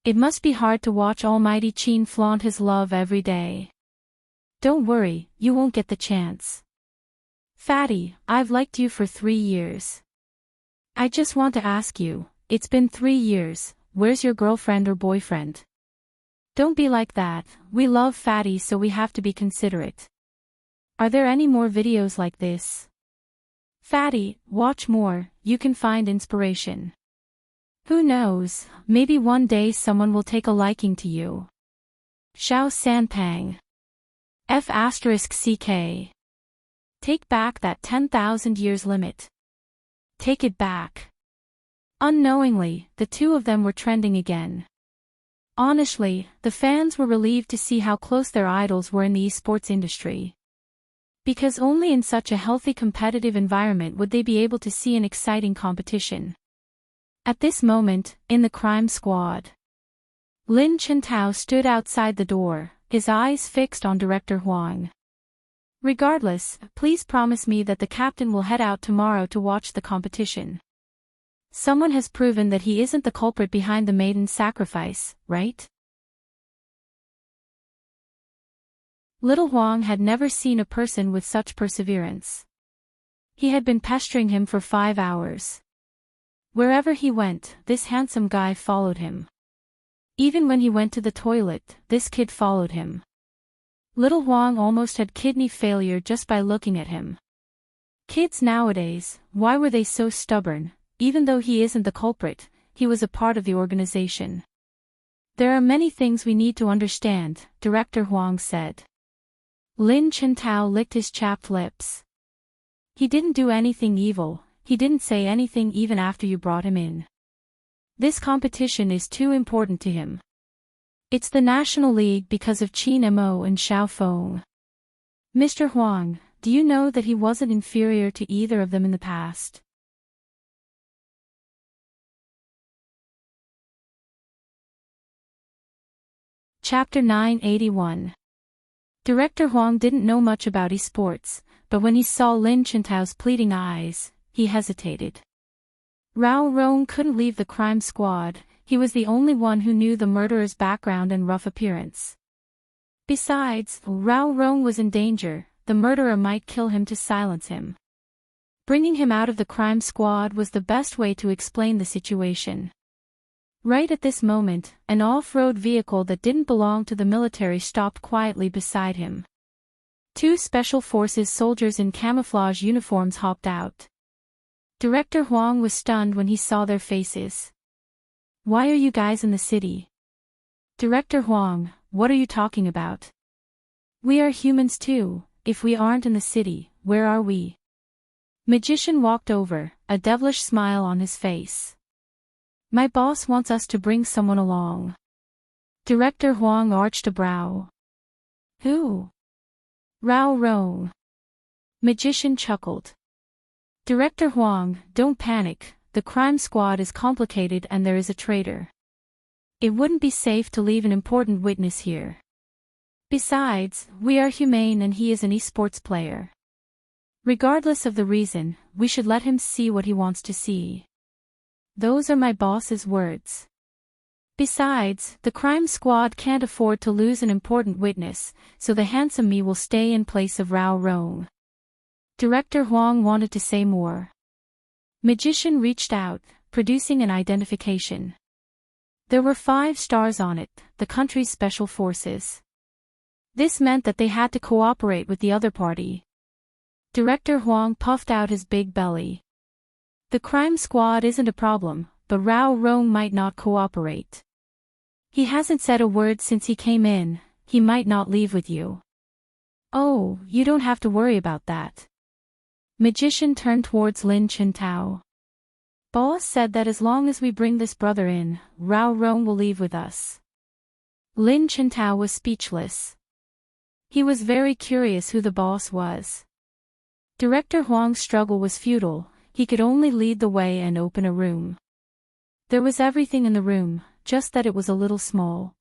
It must be hard to watch almighty Qin flaunt his love every day. Don't worry, you won't get the chance. Fatty, I've liked you for 3 years. I just want to ask you, it's been 3 years, where's your girlfriend or boyfriend? Don't be like that, we love Fatty so we have to be considerate. Are there any more videos like this? Fatty, watch more, you can find inspiration. Who knows, maybe one day someone will take a liking to you. Xiao Sanpang. F***ck. Take back that 10,000 years limit. Take it back. Unknowingly, the two of them were trending again. Honestly, the fans were relieved to see how close their idols were in the esports industry. Because only in such a healthy competitive environment would they be able to see an exciting competition. At this moment, in the crime squad, Lin Chintao stood outside the door, his eyes fixed on Director Huang. Regardless, please promise me that the captain will head out tomorrow to watch the competition. Someone has proven that he isn't the culprit behind the maiden's sacrifice, right? Little Huang had never seen a person with such perseverance. He had been pestering him for 5 hours. Wherever he went, this handsome guy followed him. Even when he went to the toilet, this kid followed him. Little Huang almost had kidney failure just by looking at him. Kids nowadays, why were they so stubborn? Even though he isn't the culprit, he was a part of the organization. There are many things we need to understand, Director Huang said. Lin Chintao licked his chapped lips. He didn't do anything evil, he didn't say anything even after you brought him in. This competition is too important to him. It's the National League because of Qin Mo and Xiao Feng. Mr. Huang, do you know that he wasn't inferior to either of them in the past? Chapter 981. Director Huang didn't know much about esports, but when he saw Lin Chintao's pleading eyes, he hesitated. Rao Rong couldn't leave the crime squad, he was the only one who knew the murderer's background and rough appearance. Besides, Rao Rong was in danger, the murderer might kill him to silence him. Bringing him out of the crime squad was the best way to explain the situation. Right at this moment, an off-road vehicle that didn't belong to the military stopped quietly beside him. 2 special forces soldiers in camouflage uniforms hopped out. Director Huang was stunned when he saw their faces. Why are you guys in the city? Director Huang, what are you talking about? We are humans too, if we aren't in the city, where are we? Magician walked over, a devilish smile on his face. My boss wants us to bring someone along. Director Huang arched a brow. Who? Rao Rong. Magician chuckled. Director Huang, don't panic, the crime squad is complicated and there is a traitor. It wouldn't be safe to leave an important witness here. Besides, we are humane and he is an esports player. Regardless of the reason, we should let him see what he wants to see. Those are my boss's words. Besides, the crime squad can't afford to lose an important witness, so the handsome me will stay in place of Rao Rong. Director Huang wanted to say more. Magician reached out, producing an identification. There were 5 stars on it, the country's special forces. This meant that they had to cooperate with the other party. Director Huang puffed out his big belly. The crime squad isn't a problem, but Rao Rong might not cooperate. He hasn't said a word since he came in, he might not leave with you. Oh, you don't have to worry about that. Magician turned towards Lin Chintao. Boss said that as long as we bring this brother in, Rao Rong will leave with us. Lin Chintao was speechless. He was very curious who the boss was. Director Huang's struggle was futile, he could only lead the way and open a room. There was everything in the room, just that it was a little small.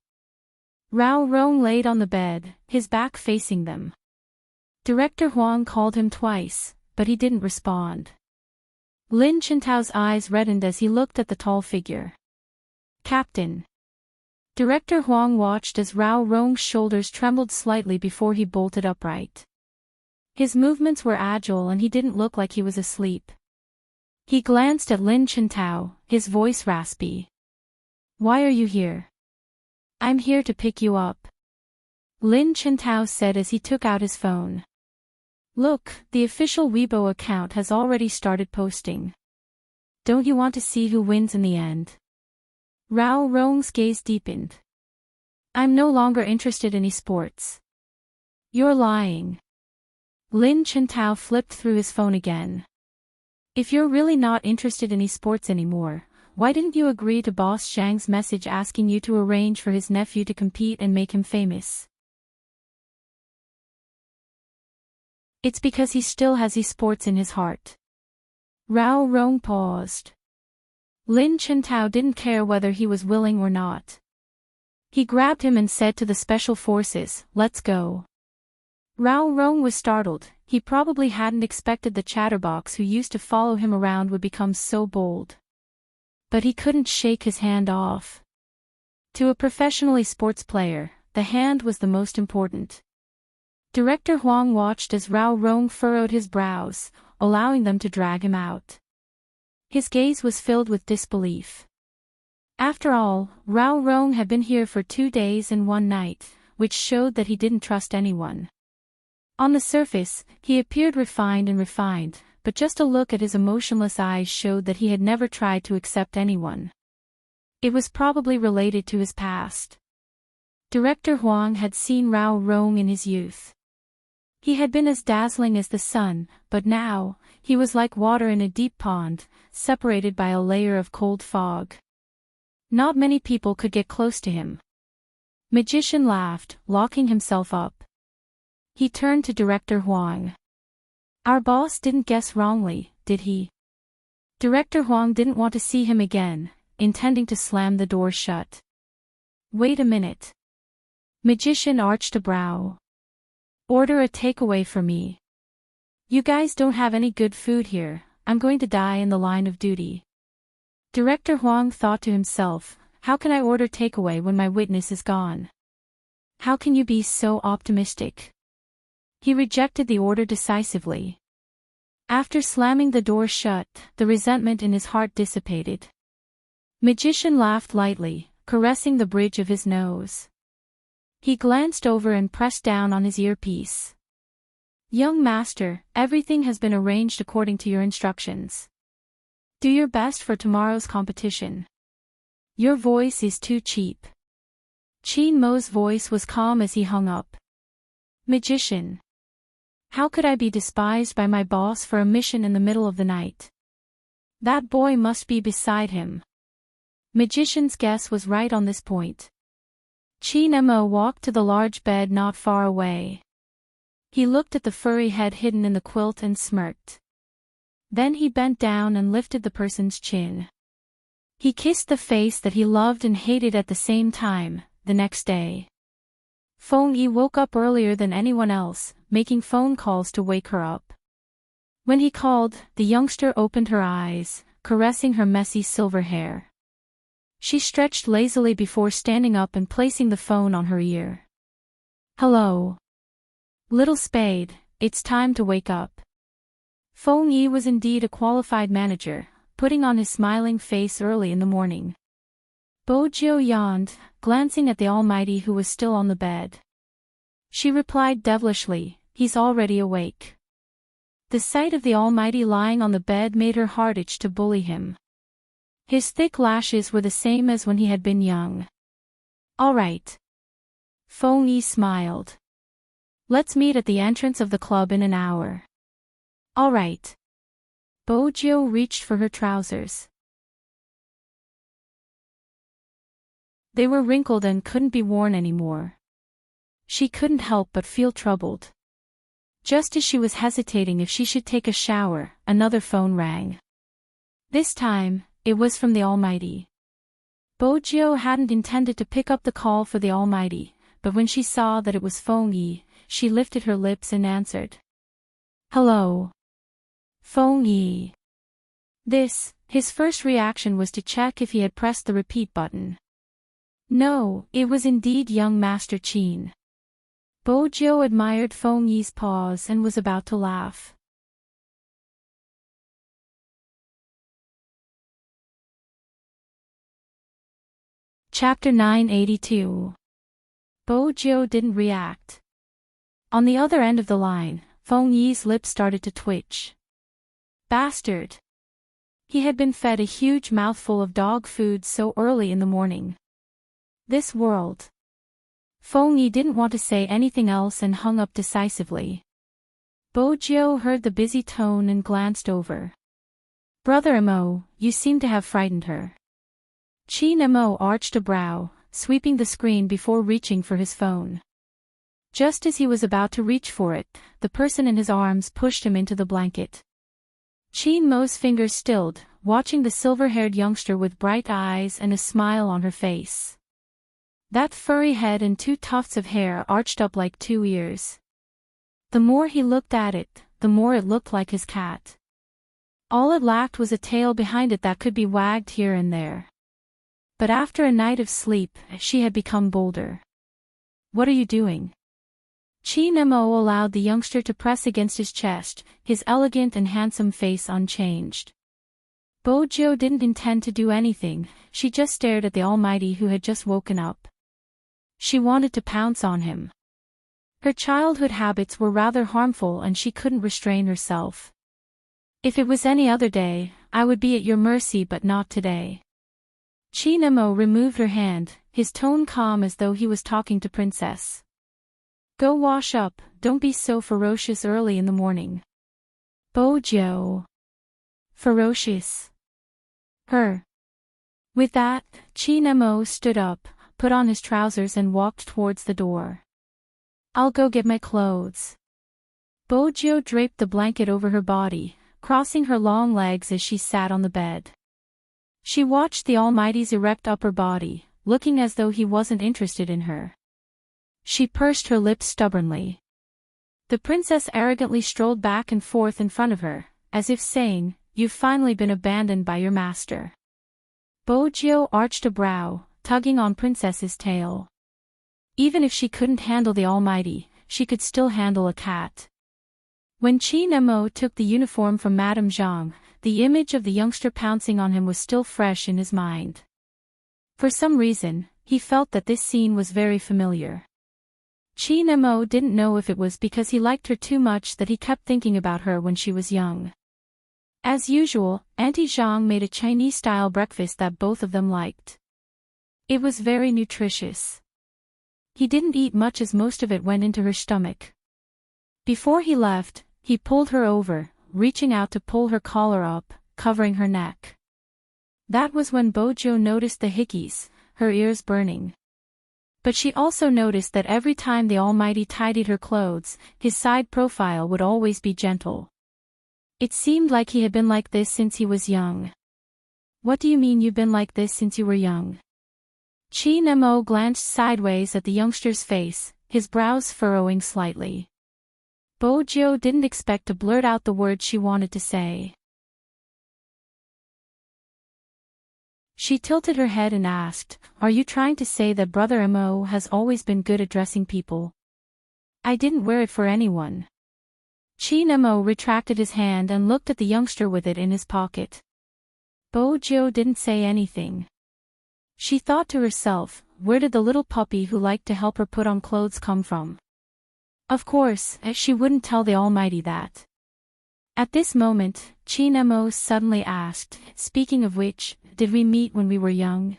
Rao Rong laid on the bed, his back facing them. Director Huang called him twice, but he didn't respond. Lin Chintao's eyes reddened as he looked at the tall figure. Captain. Director Huang watched as Rao Rong's shoulders trembled slightly before he bolted upright. His movements were agile and he didn't look like he was asleep. He glanced at Lin Chintao, his voice raspy. "Why are you here?" "I'm here to pick you up," Lin Chintao said as he took out his phone. "Look, the official Weibo account has already started posting. Don't you want to see who wins in the end?" Rao Rong's gaze deepened. "I'm no longer interested in esports." "You're lying." Lin Chintao flipped through his phone again. "If you're really not interested in esports anymore, why didn't you agree to Boss Zhang's message asking you to arrange for his nephew to compete and make him famous?" "It's because he still has esports in his heart." Rao Rong paused. Lin Chintao didn't care whether he was willing or not. He grabbed him and said to the special forces, "Let's go." Rao Rong was startled. He probably hadn't expected the chatterbox who used to follow him around would become so bold. But he couldn't shake his hand off. To a professional sports player, the hand was the most important. Director Huang watched as Rao Rong furrowed his brows, allowing them to drag him out. His gaze was filled with disbelief. After all, Rao Rong had been here for 2 days and 1 night, which showed that he didn't trust anyone. On the surface, he appeared refined, but just a look at his emotionless eyes showed that he had never tried to accept anyone. It was probably related to his past. Director Huang had seen Rao Rong in his youth. He had been as dazzling as the sun, but now, he was like water in a deep pond, separated by a layer of cold fog. Not many people could get close to him. Magician laughed, locking himself up. He turned to Director Huang. "Our boss didn't guess wrongly, did he?" Director Huang didn't want to see him again, intending to slam the door shut. "Wait a minute." Magician arched a brow. "Order a takeaway for me. You guys don't have any good food here, I'm going to die in the line of duty." Director Huang thought to himself, "How can I order takeaway when my witness is gone? How can you be so optimistic?" He rejected the order decisively. After slamming the door shut, the resentment in his heart dissipated. Magician laughed lightly, caressing the bridge of his nose. He glanced over and pressed down on his earpiece. "Young master, everything has been arranged according to your instructions. Do your best for tomorrow's competition. Your voice is too cheap." Qin Mo's voice was calm as he hung up. "Magician. How could I be despised by my boss for a mission in the middle of the night? That boy must be beside him." Magician's guess was right on this point. Qin Mo walked to the large bed not far away. He looked at the furry head hidden in the quilt and smirked. Then he bent down and lifted the person's chin. He kissed the face that he loved and hated at the same time. The next day, Feng Yi woke up earlier than anyone else, making phone calls to wake her up. When he called, the youngster opened her eyes, caressing her messy silver hair. She stretched lazily before standing up and placing the phone on her ear. "Hello. Little Spade, it's time to wake up." Feng Yi was indeed a qualified manager, putting on his smiling face early in the morning. Bo Jiu yawned, glancing at the Almighty who was still on the bed. She replied devilishly, "He's already awake." The sight of the Almighty lying on the bed made her heart itch to bully him. His thick lashes were the same as when he had been young. "All right." Feng Yi smiled. "Let's meet at the entrance of the club in an hour." "All right." Bo Jiu reached for her trousers. They were wrinkled and couldn't be worn anymore. She couldn't help but feel troubled. Just as she was hesitating if she should take a shower, another phone rang. This time, it was from the Almighty. Bo Jiu hadn't intended to pick up the call for the Almighty, but when she saw that it was Feng Yi, she lifted her lips and answered. "Hello. Feng Yi." His first reaction was to check if he had pressed the repeat button. No, it was indeed young Master Qin. Bojo admired Feng Yi's pause and was about to laugh. Chapter 982. Bojo didn't react. On the other end of the line, Feng Yi's lips started to twitch. Bastard! He had been fed a huge mouthful of dog food so early in the morning. This world. Feng Yi didn't want to say anything else and hung up decisively. Bojo heard the busy tone and glanced over. Brother Mo, you seem to have frightened her. Qin Mo arched a brow, sweeping the screen before reaching for his phone. Just as he was about to reach for it, the person in his arms pushed him into the blanket. Qin Mo's fingers stilled, watching the silver-haired youngster with bright eyes and a smile on her face. That furry head and two tufts of hair arched up like two ears. The more he looked at it, the more it looked like his cat. All it lacked was a tail behind it that could be wagged here and there. But after a night of sleep, she had become bolder. What are you doing? Qin Mo allowed the youngster to press against his chest, his elegant and handsome face unchanged. Bojo didn't intend to do anything, she just stared at the Almighty who had just woken up. She wanted to pounce on him. Her childhood habits were rather harmful and she couldn't restrain herself. If it was any other day, I would be at your mercy, but not today. Qin Mo removed her hand, his tone calm as though he was talking to Princess. Go wash up, don't be so ferocious early in the morning. Bojo. Ferocious. Her. With that, Qin Mo stood up, put on his trousers and walked towards the door. I'll go get my clothes. Bojo draped the blanket over her body, crossing her long legs as she sat on the bed. She watched the Almighty's erect upper body, looking as though he wasn't interested in her. She pursed her lips stubbornly. The princess arrogantly strolled back and forth in front of her, as if saying, You've finally been abandoned by your master. Bojo arched a brow, tugging on Princess's tail. Even if she couldn't handle the Almighty, she could still handle a cat. When Qin Mo took the uniform from Madame Zhang, the image of the youngster pouncing on him was still fresh in his mind. For some reason, he felt that this scene was very familiar. Qin Mo didn't know if it was because he liked her too much that he kept thinking about her when she was young. As usual, Auntie Zhang made a Chinese-style breakfast that both of them liked. It was very nutritious. He didn't eat much as most of it went into her stomach. Before he left, he pulled her over, reaching out to pull her collar up, covering her neck. That was when Bojo noticed the hickeys, her ears burning. But she also noticed that every time the Almighty tidied her clothes, his side profile would always be gentle. It seemed like he had been like this since he was young. What do you mean you've been like this since you were young? Qin Mo glanced sideways at the youngster's face, his brows furrowing slightly. Bojo didn't expect to blurt out the words she wanted to say. She tilted her head and asked, Are you trying to say that Brother Mo has always been good at dressing people? I didn't wear it for anyone. Qin Mo retracted his hand and looked at the youngster with it in his pocket. Bojo didn't say anything. She thought to herself, where did the little puppy who liked to help her put on clothes come from? Of course, she wouldn't tell the Almighty that. At this moment, Qin Mo suddenly asked, Speaking of which, did we meet when we were young?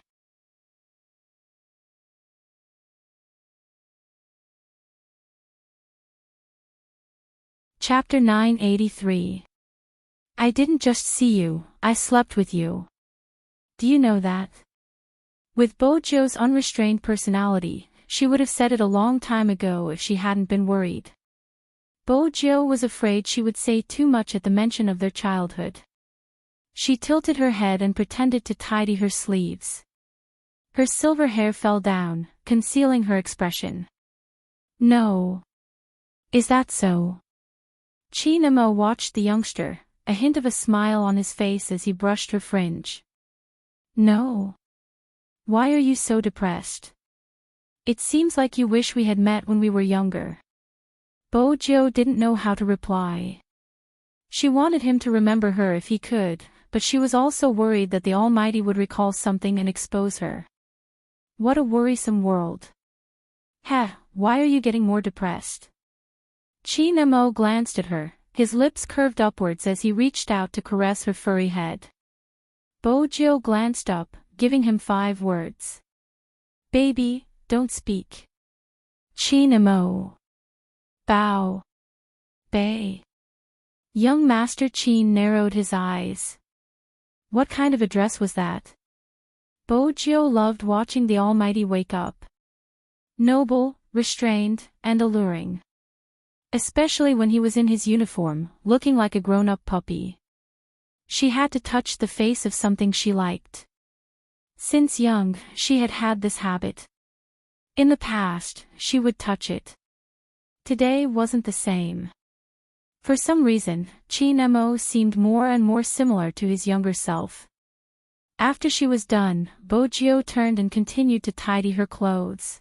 Chapter 983. I didn't just see you, I slept with you. Do you know that? With Bojo's unrestrained personality, she would have said it a long time ago if she hadn't been worried. Bojo was afraid she would say too much at the mention of their childhood. She tilted her head and pretended to tidy her sleeves. Her silver hair fell down, concealing her expression. No. Is that so? Qin Mo watched the youngster, a hint of a smile on his face as he brushed her fringe. No. Why are you so depressed? It seems like you wish we had met when we were younger. Bojo didn't know how to reply. She wanted him to remember her if he could, but she was also worried that the Almighty would recall something and expose her. What a worrisome world. Heh, why are you getting more depressed? Chinemo glanced at her, his lips curved upwards as he reached out to caress her furry head. Bojo glanced up, giving him 5 words. Baby, don't speak. Chinemo. Bow. Bay. Young Master Chin narrowed his eyes. What kind of a dress was that? Bojo loved watching the Almighty wake up. Noble, restrained, and alluring. Especially when he was in his uniform, looking like a grown-up puppy. She had to touch the face of something she liked. Since young, she had had this habit. In the past, she would touch it. Today wasn't the same. For some reason, Chinemo seemed more and more similar to his younger self. After she was done, Bojo turned and continued to tidy her clothes.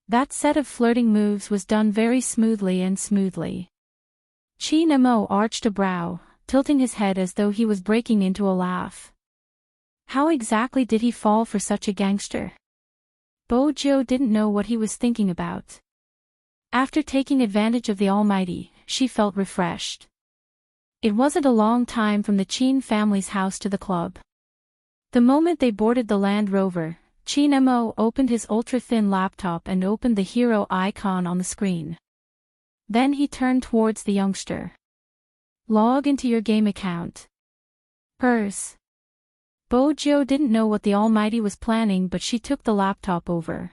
That set of flirting moves was done very smoothly. Chinemo arched a brow, tilting his head as though he was breaking into a laugh. How exactly did he fall for such a gangster? Bojo didn't know what he was thinking about. After taking advantage of the Almighty, she felt refreshed. It wasn't a long time from the Chin family's house to the club. The moment they boarded the Land Rover, Chinemo opened his ultra-thin laptop and opened the hero icon on the screen. Then he turned towards the youngster. Log into your game account. Hers. Bojo didn't know what the Almighty was planning, but she took the laptop over.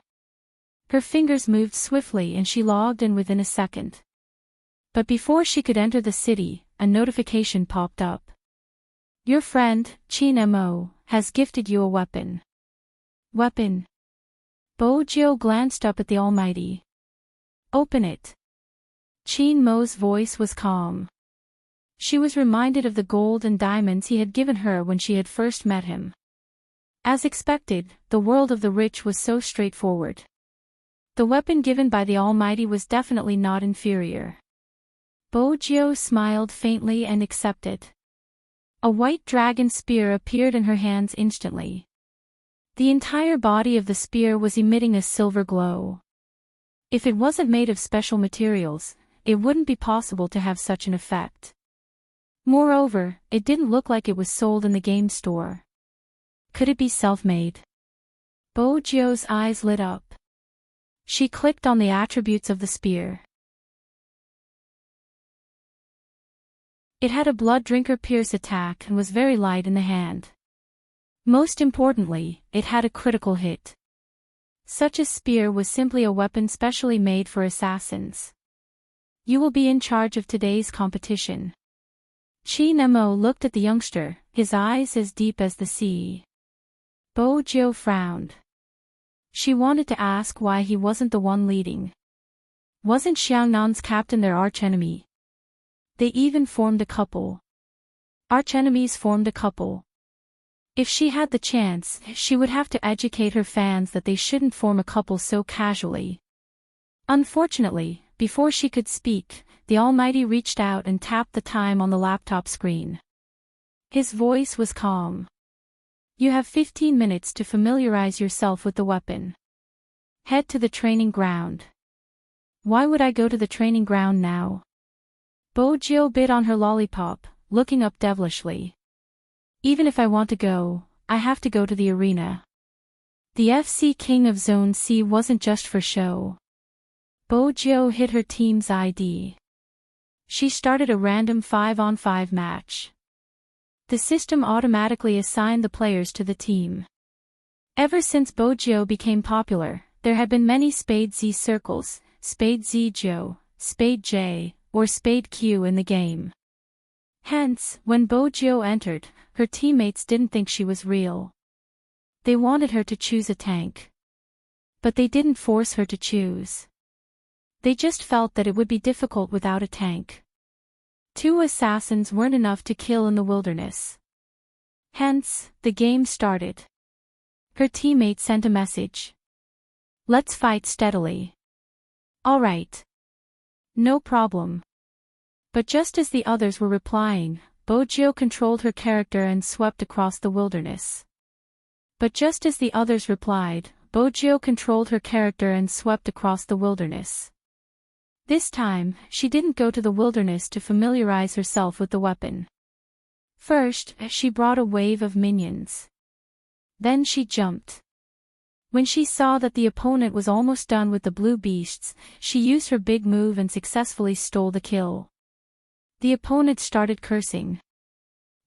Her fingers moved swiftly and she logged in within a second. But before she could enter the city, a notification popped up. Your friend, Chinemo, has gifted you a weapon. Weapon? Bojo glanced up at the Almighty. Open it. Chinmo's voice was calm. She was reminded of the gold and diamonds he had given her when she had first met him. As expected, the world of the rich was so straightforward. The weapon given by the Almighty was definitely not inferior. Bojo smiled faintly and accepted. A white dragon spear appeared in her hands instantly. The entire body of the spear was emitting a silver glow. If it wasn't made of special materials, it wouldn't be possible to have such an effect. Moreover, it didn't look like it was sold in the game store. Could it be self-made? Bojo's eyes lit up. She clicked on the attributes of the spear. It had a blood drinker pierce attack and was very light in the hand. Most importantly, it had a critical hit. Such a spear was simply a weapon specially made for assassins. You will be in charge of today's competition. Chinemo looked at the youngster, his eyes as deep as the sea. Bojo frowned. She wanted to ask why he wasn't the one leading. Wasn't Xiangnan's captain their archenemy? They even formed a couple. Archenemies formed a couple. If she had the chance, she would have to educate her fans that they shouldn't form a couple so casually. Unfortunately, before she could speak, the Almighty reached out and tapped the time on the laptop screen. His voice was calm. You have 15 minutes to familiarize yourself with the weapon. Head to the training ground. Why would I go to the training ground now? Bojo bit on her lollipop, looking up devilishly. Even if I want to go, I have to go to the arena. The FC King of Zone C wasn't just for show. Bojo hit her team's ID. She started a random 5-on-5 match. The system automatically assigned the players to the team. Ever since Bojo became popular, there had been many Spade Z circles, Spade Z Joe, Spade J, or Spade Q in the game. Hence, when Bojo entered, her teammates didn't think she was real. They wanted her to choose a tank. But they didn't force her to choose. They just felt that it would be difficult without a tank. 2 assassins weren't enough to kill in the wilderness. Hence, the game started. Her teammate sent a message. Let's fight steadily. All right. No problem. But just as the others were replying, Bojo controlled her character and swept across the wilderness. But just as the others replied, Bojo controlled her character and swept across the wilderness. This time, she didn't go to the wilderness to familiarize herself with the weapon. First, she brought a wave of minions. Then she jumped. When she saw that the opponent was almost done with the blue beasts, she used her big move and successfully stole the kill. The opponent started cursing.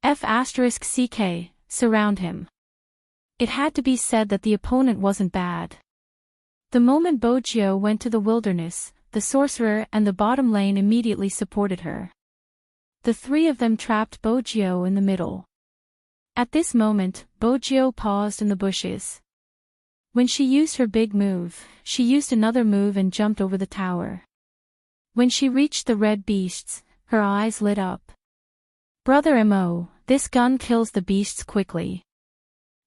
F***ck, surround him. It had to be said that the opponent wasn't bad. The moment Bojo went to the wilderness, the sorcerer and the bottom lane immediately supported her. The three of them trapped Bojo in the middle. At this moment, Bojo paused in the bushes. When she used her big move, she used another move and jumped over the tower. When she reached the red beasts, her eyes lit up. Brother Mo, this gun kills the beasts quickly.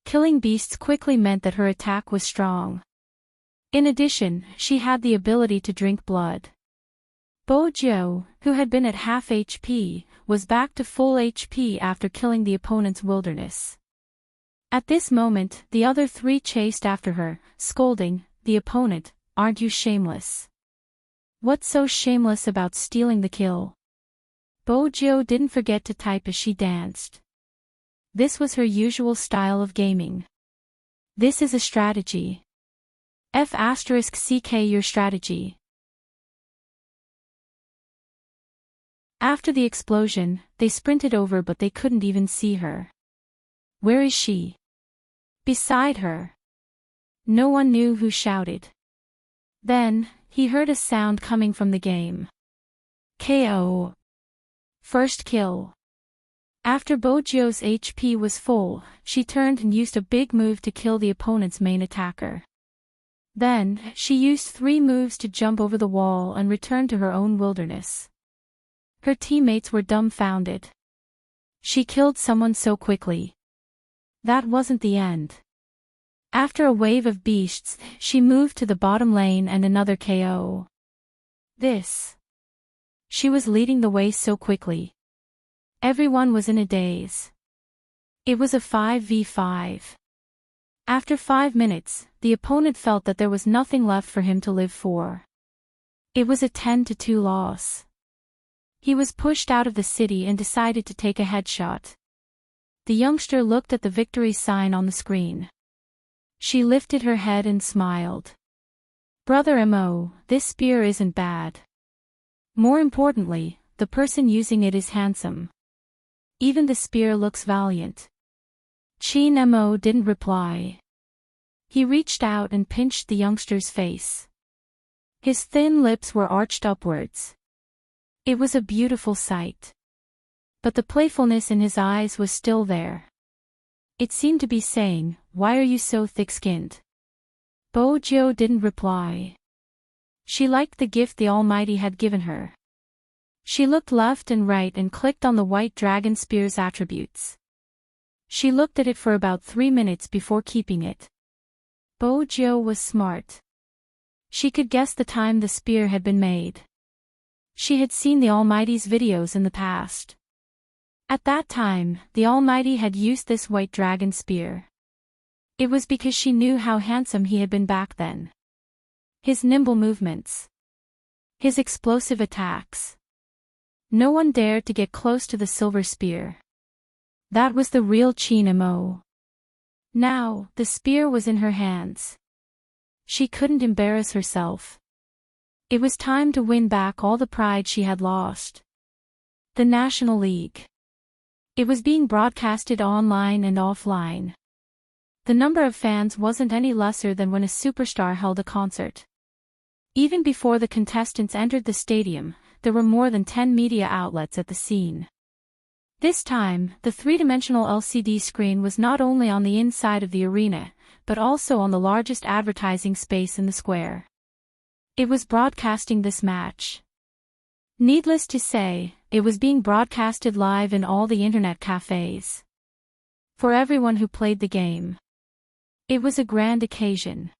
Killing beasts quickly meant that her attack was strong. In addition, she had the ability to drink blood. Bojo, who had been at half HP, was back to full HP after killing the opponent's wilderness. At this moment, the other three chased after her, scolding, "The opponent, aren't you shameless? What's so shameless about stealing the kill?" Bojo didn't forget to type as she danced. This was her usual style of gaming. This is a strategy. F***ck your strategy. After the explosion, they sprinted over but they couldn't even see her. Where is she? Beside her. No one knew who shouted. Then, he heard a sound coming from the game. KO. First kill. After Bojo's HP was full, she turned and used a big move to kill the opponent's main attacker. Then, she used 3 moves to jump over the wall and return to her own wilderness. Her teammates were dumbfounded. She killed someone so quickly. That wasn't the end. After a wave of beasts, she moved to the bottom lane and another KO. She was leading the way so quickly. Everyone was in a daze. It was a 5v5. After 5 minutes, the opponent felt that there was nothing left for him to live for. It was a 10-2 loss. He was pushed out of the city and decided to take a headshot. The youngster looked at the victory sign on the screen. She lifted her head and smiled. Brother Mo, this spear isn't bad. More importantly, the person using it is handsome. Even the spear looks valiant. Chin Mo didn't reply. He reached out and pinched the youngster's face. His thin lips were arched upwards. It was a beautiful sight. But the playfulness in his eyes was still there. It seemed to be saying, "Why are you so thick-skinned?" Bojo didn't reply. She liked the gift the Almighty had given her. She looked left and right and clicked on the white dragon spear's attributes. She looked at it for about 3 minutes before keeping it. Bojo was smart. She could guess the time the spear had been made. She had seen the Almighty's videos in the past. At that time, the Almighty had used this white dragon spear. It was because she knew how handsome he had been back then. His nimble movements. His explosive attacks. No one dared to get close to the silver spear. That was the real Chin Mo. Now, the spear was in her hands. She couldn't embarrass herself. It was time to win back all the pride she had lost. The National League. It was being broadcasted online and offline. The number of fans wasn't any lesser than when a superstar held a concert. Even before the contestants entered the stadium, there were more than 10 media outlets at the scene. This time, the 3-dimensional LCD screen was not only on the inside of the arena, but also on the largest advertising space in the square. It was broadcasting this match. Needless to say, it was being broadcasted live in all the internet cafes. For everyone who played the game. It was a grand occasion.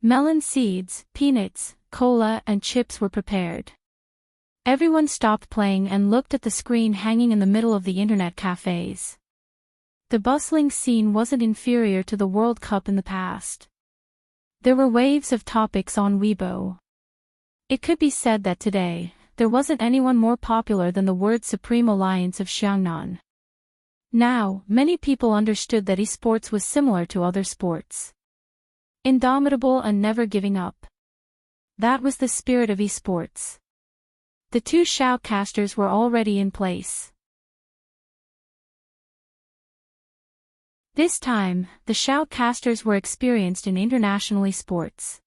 Melon seeds, peanuts, cola and chips were prepared. Everyone stopped playing and looked at the screen hanging in the middle of the internet cafes. The bustling scene wasn't inferior to the World Cup in the past. There were waves of topics on Weibo. It could be said that today, there wasn't anyone more popular than the word Supreme Alliance of Xiangnan. Now, many people understood that esports was similar to other sports. Indomitable and never giving up. That was the spirit of esports. The two shoutcasters were already in place. This time, the shoutcasters were experienced in international esports.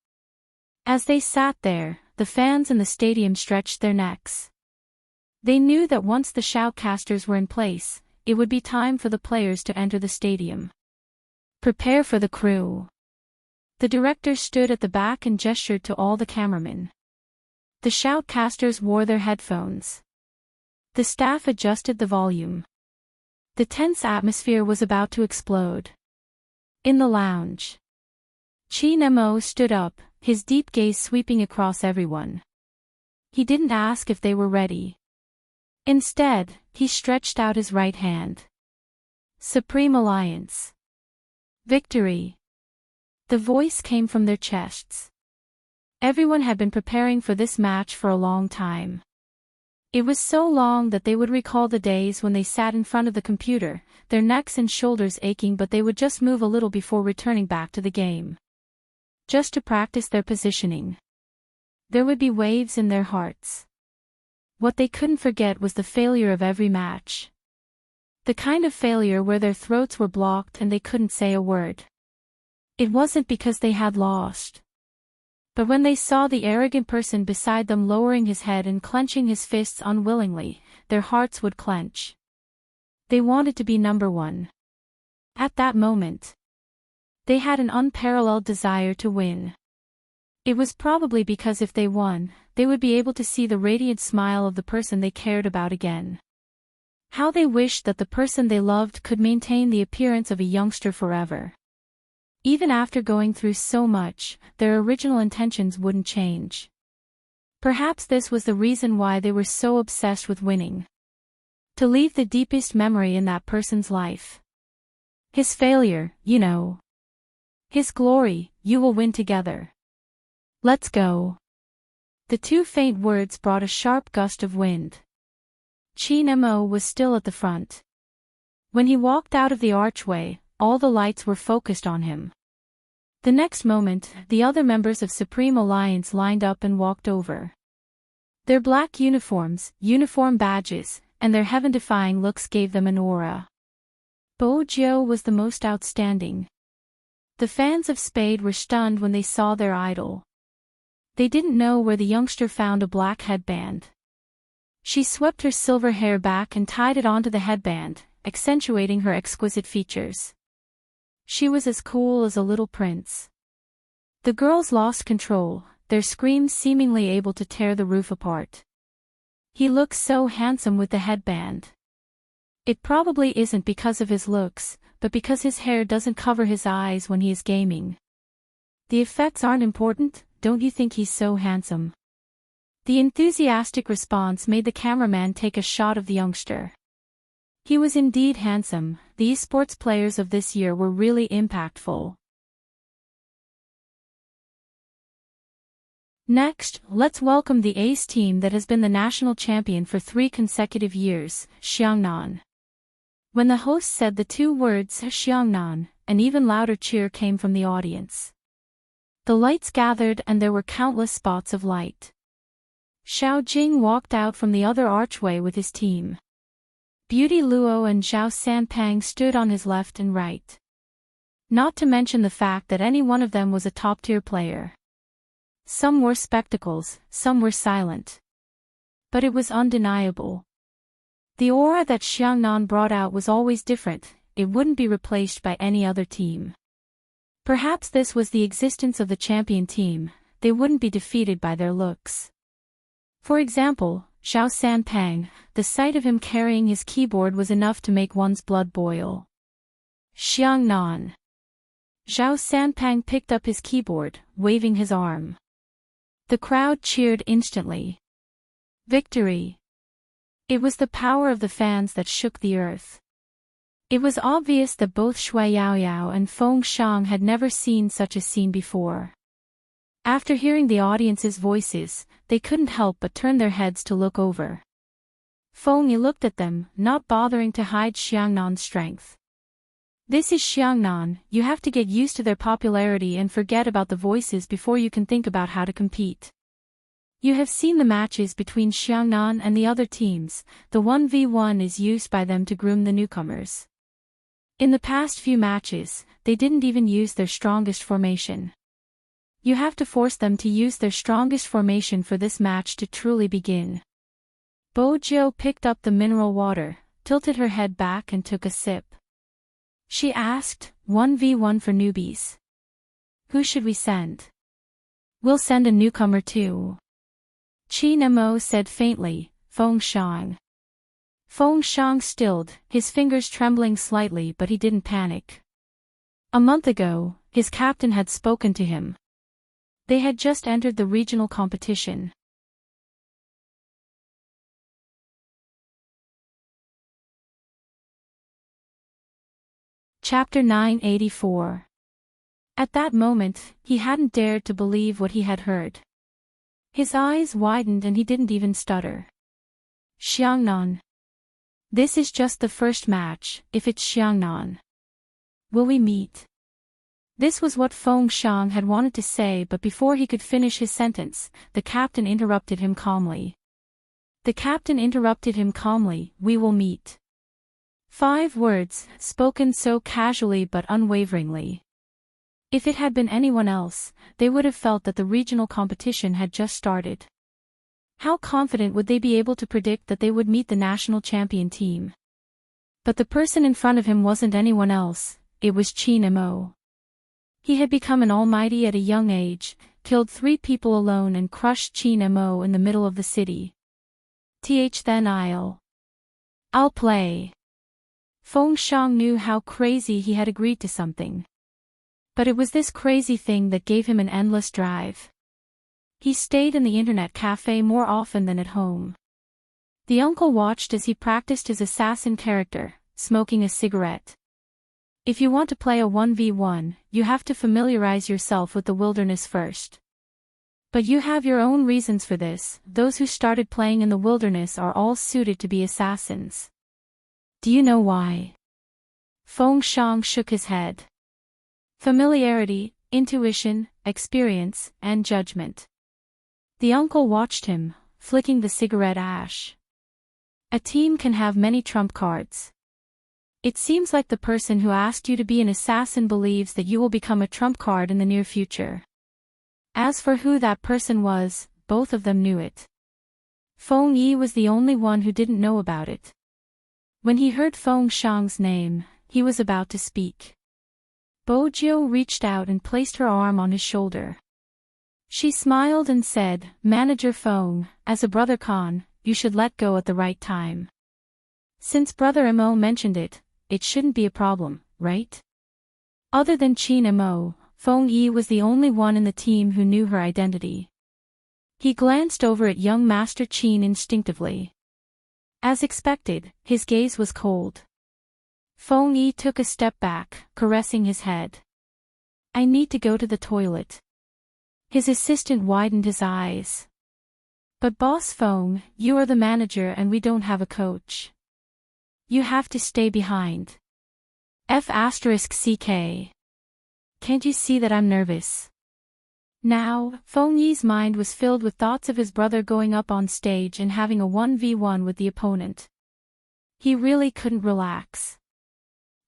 As they sat there, the fans in the stadium stretched their necks. They knew that once the shoutcasters were in place, it would be time for the players to enter the stadium. Prepare for the crew. The director stood at the back and gestured to all the cameramen. The shoutcasters wore their headphones. The staff adjusted the volume. The tense atmosphere was about to explode. In the lounge, Chi Nemo stood up, his deep gaze sweeping across everyone. He didn't ask if they were ready. Instead, he stretched out his right hand. Supreme Alliance. Victory. The voice came from their chests. Everyone had been preparing for this match for a long time. It was so long that they would recall the days when they sat in front of the computer, their necks and shoulders aching, but they would just move a little before returning back to the game. Just to practice their positioning. There would be waves in their hearts. What they couldn't forget was the failure of every match. The kind of failure where their throats were blocked and they couldn't say a word. It wasn't because they had lost. But when they saw the arrogant person beside them lowering his head and clenching his fists unwillingly, their hearts would clench. They wanted to be number one. At that moment, they had an unparalleled desire to win. It was probably because if they won, they would be able to see the radiant smile of the person they cared about again. How they wished that the person they loved could maintain the appearance of a youngster forever. Even after going through so much, their original intentions wouldn't change. Perhaps this was the reason why they were so obsessed with winning. To leave the deepest memory in that person's life. His failure, you know. His glory, you will win together. Let's go. The two faint words brought a sharp gust of wind. Chi Nemo was still at the front. When he walked out of the archway, all the lights were focused on him. The next moment, the other members of Supreme Alliance lined up and walked over. Their black uniforms, uniform badges, and their heaven-defying looks gave them an aura. Bojo was the most outstanding. The fans of Spade were stunned when they saw their idol. They didn't know where the youngster found a black headband. She swept her silver hair back and tied it onto the headband, accentuating her exquisite features. She was as cool as a little prince. The girls lost control, their screams seemingly able to tear the roof apart. He looks so handsome with the headband. It probably isn't because of his looks, but because his hair doesn't cover his eyes when he is gaming. The effects aren't important, don't you think he's so handsome? The enthusiastic response made the cameraman take a shot of the youngster. He was indeed handsome. The esports players of this year were really impactful. Next, let's welcome the ace team that has been the national champion for 3 consecutive years, Xiangnan. When the host said the 2 words Xiangnan, an even louder cheer came from the audience. The lights gathered and there were countless spots of light. Xiao Jing walked out from the other archway with his team. Beauty Luo and Zhao Sanpang stood on his left and right. Not to mention the fact that any one of them was a top-tier player. Some wore spectacles, some were silent. But it was undeniable. The aura that Xiangnan brought out was always different, it wouldn't be replaced by any other team. Perhaps this was the existence of the champion team, they wouldn't be defeated by their looks. For example, Zhao Sanpang, the sight of him carrying his keyboard was enough to make one's blood boil. Xiangnan. Zhao Sanpang picked up his keyboard, waving his arm. The crowd cheered instantly. Victory! It was the power of the fans that shook the earth. It was obvious that both Shui Yaoyao and Feng Shang had never seen such a scene before. After hearing the audience's voices, they couldn't help but turn their heads to look over. Feng Yi looked at them, not bothering to hide Xiangnan's strength. This is Xiangnan, you have to get used to their popularity and forget about the voices before you can think about how to compete. You have seen the matches between Xiangnan and the other teams, the 1v1 is used by them to groom the newcomers. In the past few matches, they didn't even use their strongest formation. You have to force them to use their strongest formation for this match to truly begin. Bo Jiu picked up the mineral water, tilted her head back and took a sip. She asked, 1v1 for newbies. Who should we send? We'll send a newcomer too. Qin Mo said faintly, Feng Shang. Feng Shang stilled, his fingers trembling slightly, but he didn't panic. A month ago, his captain had spoken to him. They had just entered the regional competition. Chapter 984. At that moment, he hadn't dared to believe what he had heard. His eyes widened and he didn't even stutter. Xiangnan. This is just the first match, if it's Xiangnan. Will we meet? This was what Feng Shang had wanted to say, but before he could finish his sentence, the captain interrupted him calmly. We will meet. 5 words, spoken so casually but unwaveringly. If it had been anyone else, they would have felt that the regional competition had just started. How confident would they be able to predict that they would meet the national champion team? But the person in front of him wasn't anyone else, it was Qin Mo. He had become an almighty at a young age, killed 3 people alone and crushed Qin Mo in the middle of the city. Then I'll play. Feng Shang knew how crazy he had agreed to something. But it was this crazy thing that gave him an endless drive. He stayed in the internet cafe more often than at home. The uncle watched as he practiced his assassin character, smoking a cigarette. If you want to play a 1v1, you have to familiarize yourself with the wilderness first. But you have your own reasons for this, those who started playing in the wilderness are all suited to be assassins. Do you know why? Feng Shang shook his head. Familiarity, intuition, experience, and judgment. The uncle watched him, flicking the cigarette ash. A team can have many trump cards. It seems like the person who asked you to be an assassin believes that you will become a trump card in the near future. As for who that person was, both of them knew it. Feng Yi was the only one who didn't know about it. When he heard Feng Shang's name, he was about to speak. Bo Jiu reached out and placed her arm on his shoulder. She smiled and said, Manager Feng, as a brother Khan, you should let go at the right time. Since Brother Mo mentioned it, it shouldn't be a problem, right? Other than Qin Mo, Feng Yi was the only one in the team who knew her identity. He glanced over at young Master Qin instinctively. As expected, his gaze was cold. Feng Yi took a step back, caressing his head. I need to go to the toilet. His assistant widened his eyes. But Boss Feng, you are the manager and we don't have a coach. You have to stay behind. F***CK. Can't you see that I'm nervous? Now, Feng Yi's mind was filled with thoughts of his brother going up on stage and having a 1v1 with the opponent. He really couldn't relax.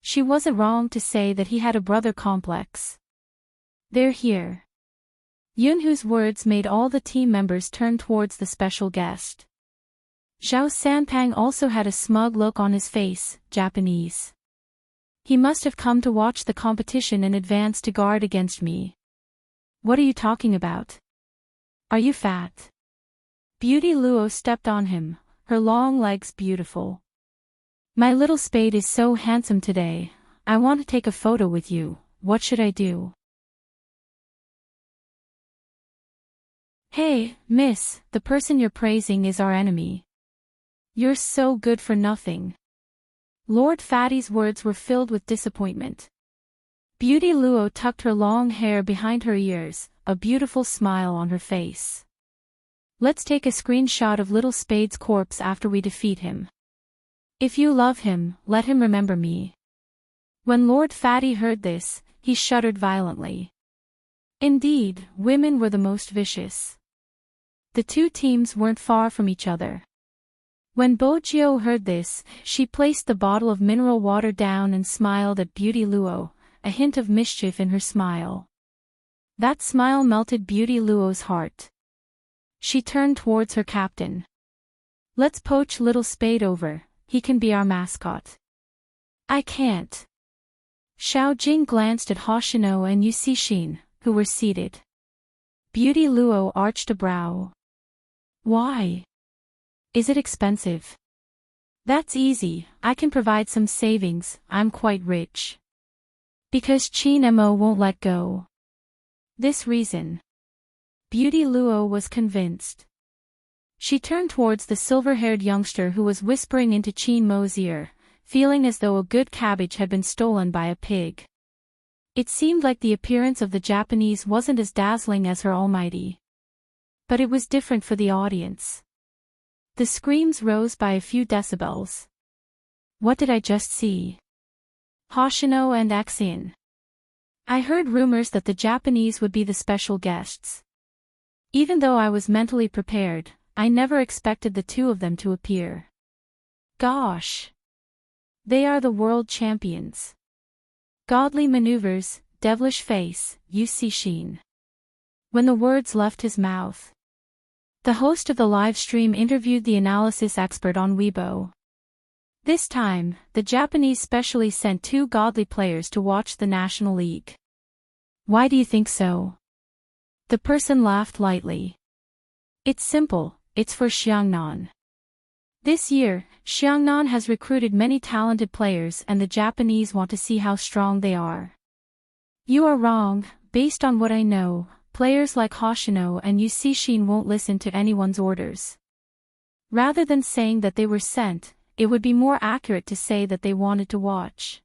She wasn't wrong to say that he had a brother complex. They're here. Yunhu's words made all the team members turn towards the special guest. Zhao Sanpang also had a smug look on his face, Japanese. He must have come to watch the competition in advance to guard against me. What are you talking about? Are you fat? Beauty Luo stepped on him, her long legs beautiful. My little spade is so handsome today, I want to take a photo with you, what should I do? Hey, miss, the person you're praising is our enemy. You're so good for nothing. Lord Fatty's words were filled with disappointment. Beauty Luo tucked her long hair behind her ears, a beautiful smile on her face. Let's take a screenshot of Little Spade's corpse after we defeat him. If you love him, let him remember me. When Lord Fatty heard this, he shuddered violently. Indeed, women were the most vicious. The two teams weren't far from each other. When Bojio heard this, she placed the bottle of mineral water down and smiled at Beauty Luo, a hint of mischief in her smile. That smile melted Beauty Luo's heart. She turned towards her captain. Let's poach Little Spade over, he can be our mascot. I can't. Xiao Jing glanced at Hoshino and Yu Cixin, who were seated. Beauty Luo arched a brow. Why? Is it expensive? That's easy, I can provide some savings, I'm quite rich. Because Qin Mo won't let go. This reason. Beauty Luo was convinced. She turned towards the silver-haired youngster who was whispering into Qin Mo's ear, feeling as though a good cabbage had been stolen by a pig. It seemed like the appearance of the Japanese wasn't as dazzling as her almighty. But it was different for the audience. The screams rose by a few decibels. What did I just see? Hoshino and Axin. I heard rumors that the Japanese would be the special guests. Even though I was mentally prepared, I never expected the two of them to appear. Gosh! They are the world champions. Godly maneuvers, devilish face, Yu Cixin. When the words left his mouth, the host of the live stream interviewed the analysis expert on Weibo. This time, the Japanese specially sent two godly players to watch the National League. Why do you think so? The person laughed lightly. It's simple, it's for Xiangnan. This year, Xiangnan has recruited many talented players and the Japanese want to see how strong they are. You are wrong, based on what I know, players like Hoshino and Yu Cixin won't listen to anyone's orders. Rather than saying that they were sent, it would be more accurate to say that they wanted to watch.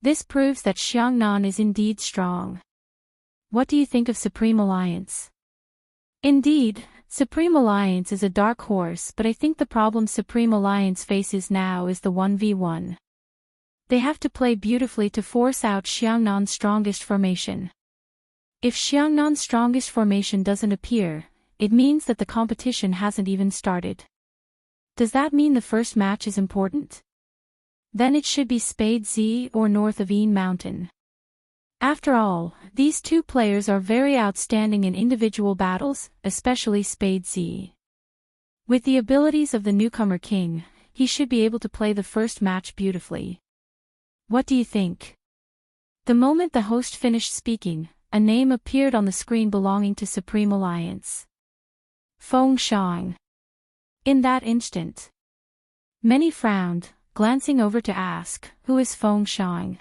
This proves that Xiangnan is indeed strong. What do you think of Supreme Alliance? Indeed, Supreme Alliance is a dark horse, but I think the problem Supreme Alliance faces now is the 1v1. They have to play beautifully to force out Xiangnan's strongest formation. If Xiangnan's strongest formation doesn't appear, it means that the competition hasn't even started. Does that mean the first match is important? Then it should be Spade Z or north of Een Mountain. After all, these two players are very outstanding in individual battles, especially Spade Z. With the abilities of the newcomer king, he should be able to play the first match beautifully. What do you think? The moment the host finished speaking, a name appeared on the screen belonging to Supreme Alliance. Feng Shang. In that instant, many frowned, glancing over to ask, who is Feng Shang?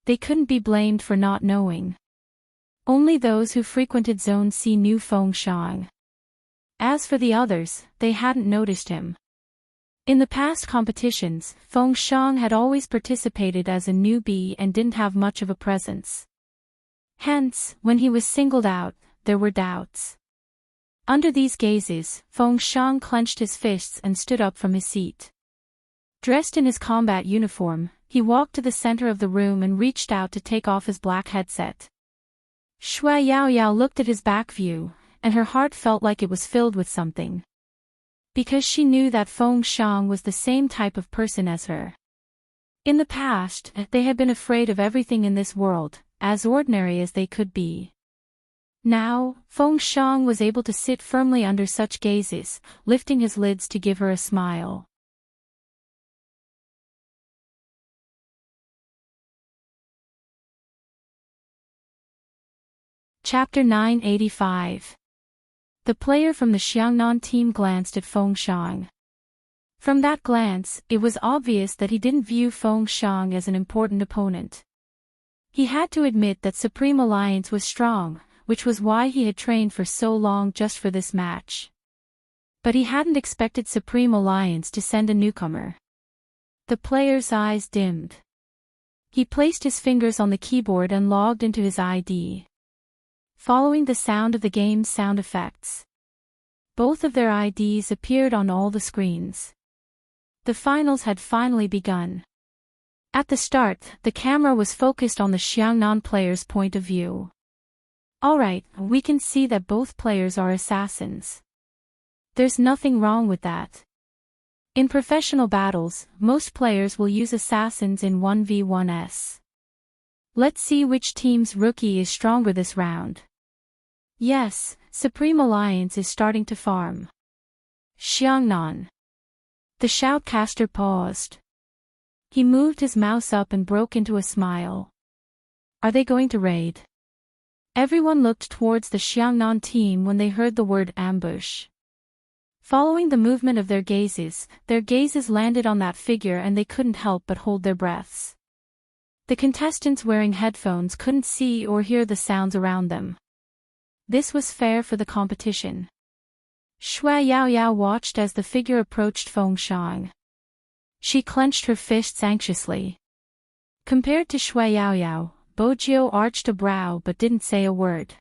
They couldn't be blamed for not knowing. Only those who frequented Zone C knew Feng Shang. As for the others, they hadn't noticed him. In the past competitions, Feng Shang had always participated as a newbie and didn't have much of a presence. Hence, when he was singled out, there were doubts. Under these gazes, Feng Shang clenched his fists and stood up from his seat. Dressed in his combat uniform, he walked to the center of the room and reached out to take off his black headset. Shui Yaoyao looked at his back view, and her heart felt like it was filled with something. Because she knew that Feng Shang was the same type of person as her. In the past, they had been afraid of everything in this world, as ordinary as they could be. Now, Feng Shang was able to sit firmly under such gazes, lifting his lids to give her a smile. Chapter 985. The player from the Xiangnan team glanced at Feng Shang. From that glance, it was obvious that he didn't view Feng Xiang as an important opponent. He had to admit that Supreme Alliance was strong, which was why he had trained for so long just for this match. But he hadn't expected Supreme Alliance to send a newcomer. The player's eyes dimmed. He placed his fingers on the keyboard and logged into his ID. Following the sound of the game's sound effects, both of their IDs appeared on all the screens. The finals had finally begun. At the start, the camera was focused on the Xiangnan player's point of view. Alright, we can see that both players are assassins. There's nothing wrong with that. In professional battles, most players will use assassins in 1v1s. Let's see which team's rookie is stronger this round. Yes, Supreme Alliance is starting to farm. Xiangnan. The shoutcaster paused. He moved his mouse up and broke into a smile. Are they going to raid? Everyone looked towards the Xiangnan team when they heard the word ambush. Following the movement of their gazes landed on that figure and they couldn't help but hold their breaths. The contestants wearing headphones couldn't see or hear the sounds around them. This was fair for the competition. Shui Yaoyao watched as the figure approached Feng Xiang. She clenched her fists anxiously. Compared to Shui Yaoyao, Bojiu arched a brow but didn't say a word.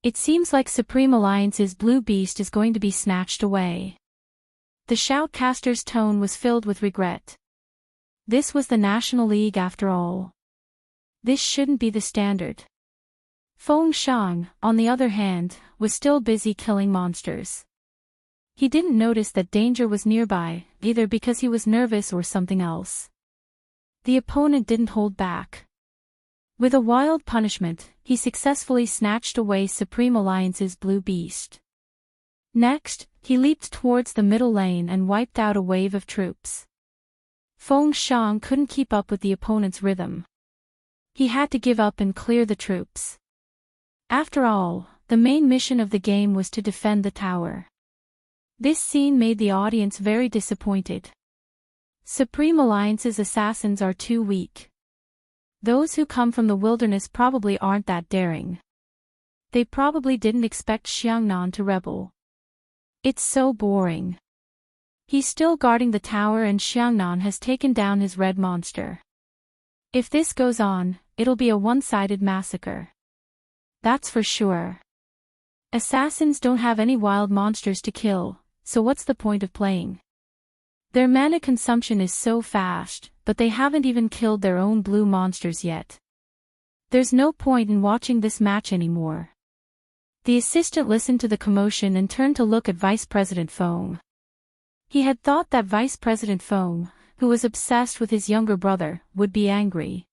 It seems like Supreme Alliance's blue beast is going to be snatched away. The shoutcaster's tone was filled with regret. This was the National League after all. This shouldn't be the standard. Feng Xiang, on the other hand, was still busy killing monsters. He didn't notice that danger was nearby, either because he was nervous or something else. The opponent didn't hold back. With a wild punishment, he successfully snatched away Supreme Alliance's blue beast. Next, he leaped towards the middle lane and wiped out a wave of troops. Feng Xiang couldn't keep up with the opponent's rhythm. He had to give up and clear the troops. After all, the main mission of the game was to defend the tower. This scene made the audience very disappointed. Supreme Alliance's assassins are too weak. Those who come from the wilderness probably aren't that daring. They probably didn't expect Xiangnan to rebel. It's so boring. He's still guarding the tower and Xiangnan has taken down his red monster. If this goes on, it'll be a one-sided massacre. That's for sure. Assassins don't have any wild monsters to kill, so what's the point of playing? Their mana consumption is so fast, but they haven't even killed their own blue monsters yet. There's no point in watching this match anymore. The assistant listened to the commotion and turned to look at Vice President Feng. He had thought that Vice President Feng, who was obsessed with his younger brother, would be angry.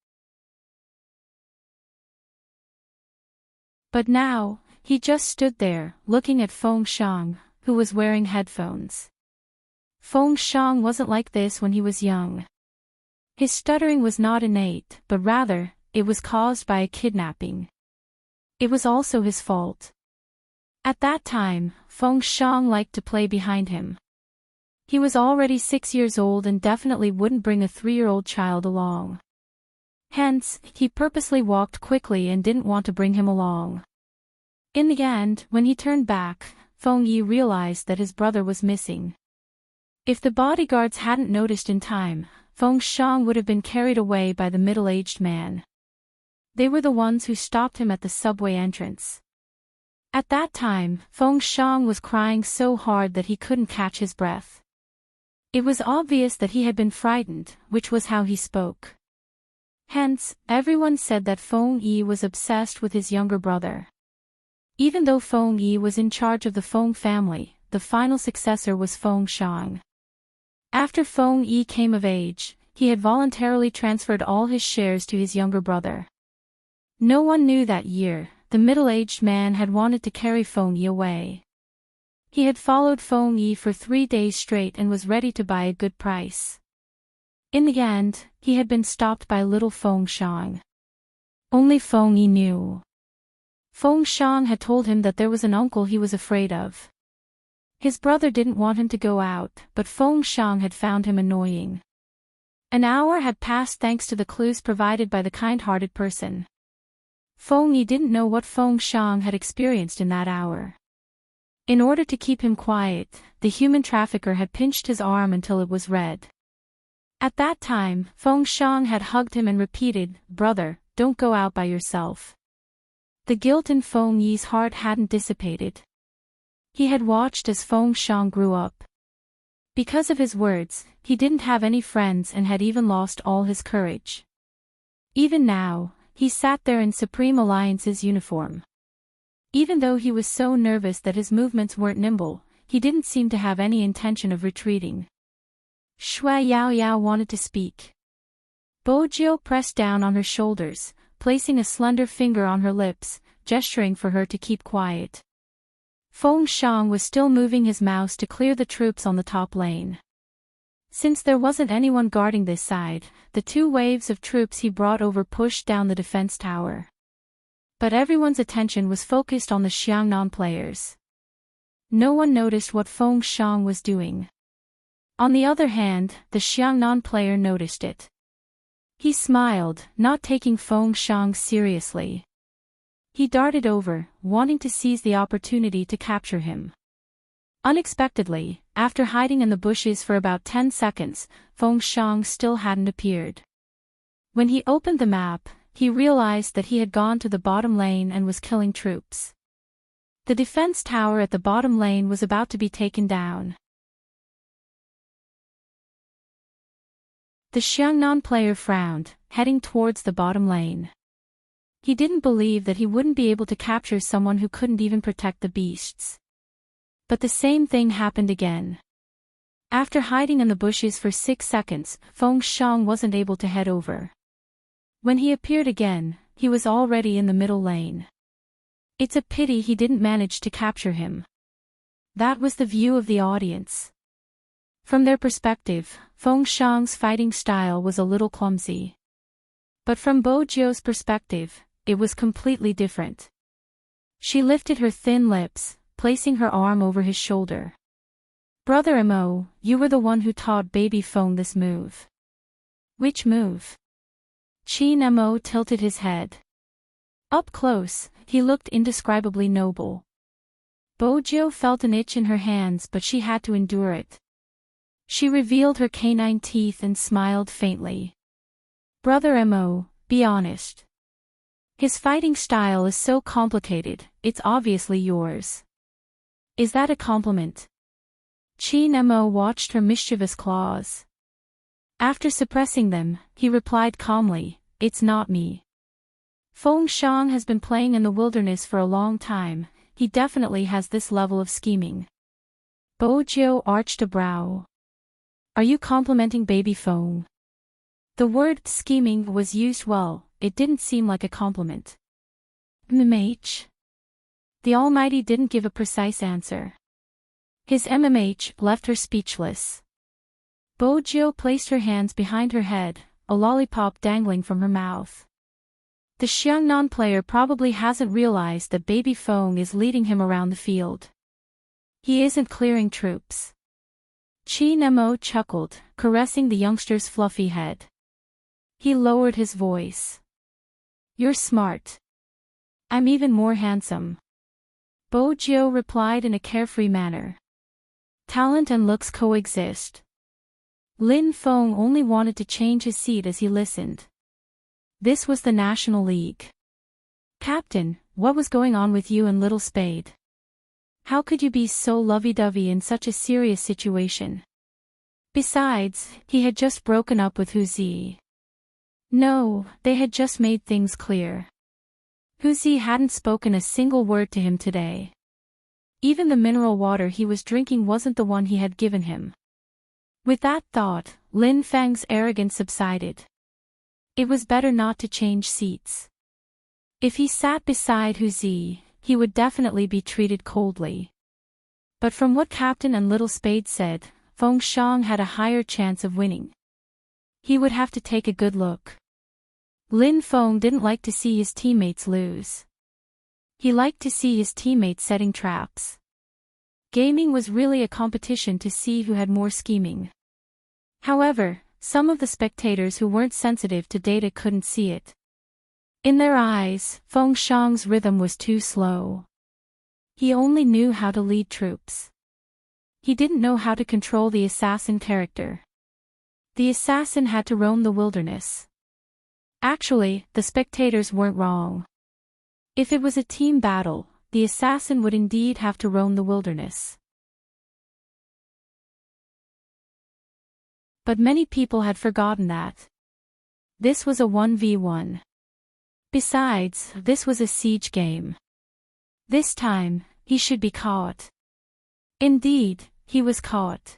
But now, he just stood there, looking at Feng Xiang, who was wearing headphones. Feng Xiang wasn't like this when he was young. His stuttering was not innate, but rather, it was caused by a kidnapping. It was also his fault. At that time, Feng Xiang liked to play behind him. He was already 6 years old and definitely wouldn't bring a 3-year-old child along. Hence, he purposely walked quickly and didn't want to bring him along. In the end, when he turned back, Feng Yi realized that his brother was missing. If the bodyguards hadn't noticed in time, Feng Xiang would have been carried away by the middle-aged man. They were the ones who stopped him at the subway entrance. At that time, Feng Xiang was crying so hard that he couldn't catch his breath. It was obvious that he had been frightened, which was how he spoke. Hence, everyone said that Feng Yi was obsessed with his younger brother. Even though Feng Yi was in charge of the Feng family, the final successor was Feng Xiang. After Feng Yi came of age, he had voluntarily transferred all his shares to his younger brother. No one knew that year, the middle-aged man had wanted to carry Feng Yi away. He had followed Feng Yi for 3 days straight and was ready to buy a good price. In the end, he had been stopped by little Feng Xiang. Only Feng Yi knew. Feng Xiang had told him that there was an uncle he was afraid of. His brother didn't want him to go out, but Feng Shang had found him annoying. An hour had passed thanks to the clues provided by the kind-hearted person. Feng Yi didn't know what Feng Shang had experienced in that hour. In order to keep him quiet, the human trafficker had pinched his arm until it was red. At that time, Feng Shang had hugged him and repeated, "Brother, don't go out by yourself." The guilt in Feng Yi's heart hadn't dissipated. He had watched as Feng Shang grew up. Because of his words, he didn't have any friends and had even lost all his courage. Even now, he sat there in Supreme Alliance's uniform. Even though he was so nervous that his movements weren't nimble, he didn't seem to have any intention of retreating. Shui Yao Yao wanted to speak. Bojiu pressed down on her shoulders, placing a slender finger on her lips, gesturing for her to keep quiet. Feng Shang was still moving his mouse to clear the troops on the top lane. Since there wasn't anyone guarding this side, the 2 waves of troops he brought over pushed down the defense tower. But everyone's attention was focused on the Xiangnan players. No one noticed what Feng Shang was doing. On the other hand, the Xiangnan player noticed it. He smiled, not taking Feng Shang seriously. He darted over, wanting to seize the opportunity to capture him. Unexpectedly, after hiding in the bushes for about 10 seconds, Feng Shang still hadn't appeared. When he opened the map, he realized that he had gone to the bottom lane and was killing troops. The defense tower at the bottom lane was about to be taken down. The Xiangnan player frowned, heading towards the bottom lane. He didn't believe that he wouldn't be able to capture someone who couldn't even protect the beasts. But the same thing happened again. After hiding in the bushes for 6 seconds, Feng Shang wasn't able to head over. When he appeared again, he was already in the middle lane. It's a pity he didn't manage to capture him. That was the view of the audience. From their perspective, Feng Shang's fighting style was a little clumsy. But from Bojiu's perspective, it was completely different. She lifted her thin lips, placing her arm over his shoulder. "Brother Mo, you were the one who taught baby Feng this move." "Which move?" Qin Mo tilted his head. Up close, he looked indescribably noble. Bojiu felt an itch in her hands, but she had to endure it. She revealed her canine teeth and smiled faintly. "Brother Mo, be honest. His fighting style is so complicated, it's obviously yours." "Is that a compliment?" Qin Mo watched her mischievous claws. After suppressing them, he replied calmly, "It's not me. Feng Shang has been playing in the wilderness for a long time, he definitely has this level of scheming." Bojiu arched a brow. "Are you complimenting baby Feng?" The word scheming was used well, it didn't seem like a compliment. "MMH?" The Almighty didn't give a precise answer. His MMH left her speechless. Bojiu placed her hands behind her head, a lollipop dangling from her mouth. The Xiangnan player probably hasn't realized that baby Feng is leading him around the field. He isn't clearing troops. Qin Mo chuckled, caressing the youngster's fluffy head. He lowered his voice. "You're smart. I'm even more handsome." Bojiu replied in a carefree manner. Talent and looks coexist. Lin Feng only wanted to change his seat as he listened. This was the National League. "Captain, what was going on with you and Little Spade? How could you be so lovey-dovey in such a serious situation? Besides, he had just broken up with Huzi." No, they had just made things clear. Huzi hadn't spoken a single word to him today. Even the mineral water he was drinking wasn't the one he had given him. With that thought, Lin Feng's arrogance subsided. It was better not to change seats. If he sat beside Huzi, he would definitely be treated coldly. But from what Captain and Little Spade said, Feng Shang had a higher chance of winning. He would have to take a good look. Lin Feng didn't like to see his teammates lose. He liked to see his teammates setting traps. Gaming was really a competition to see who had more scheming. However, some of the spectators who weren't sensitive to data couldn't see it. In their eyes, Feng Shang's rhythm was too slow. He only knew how to lead troops. He didn't know how to control the assassin character. The assassin had to roam the wilderness. Actually, the spectators weren't wrong. If it was a team battle, the assassin would indeed have to roam the wilderness. But many people had forgotten that. This was a 1v1. Besides, this was a siege game. This time, he should be caught. Indeed, he was caught.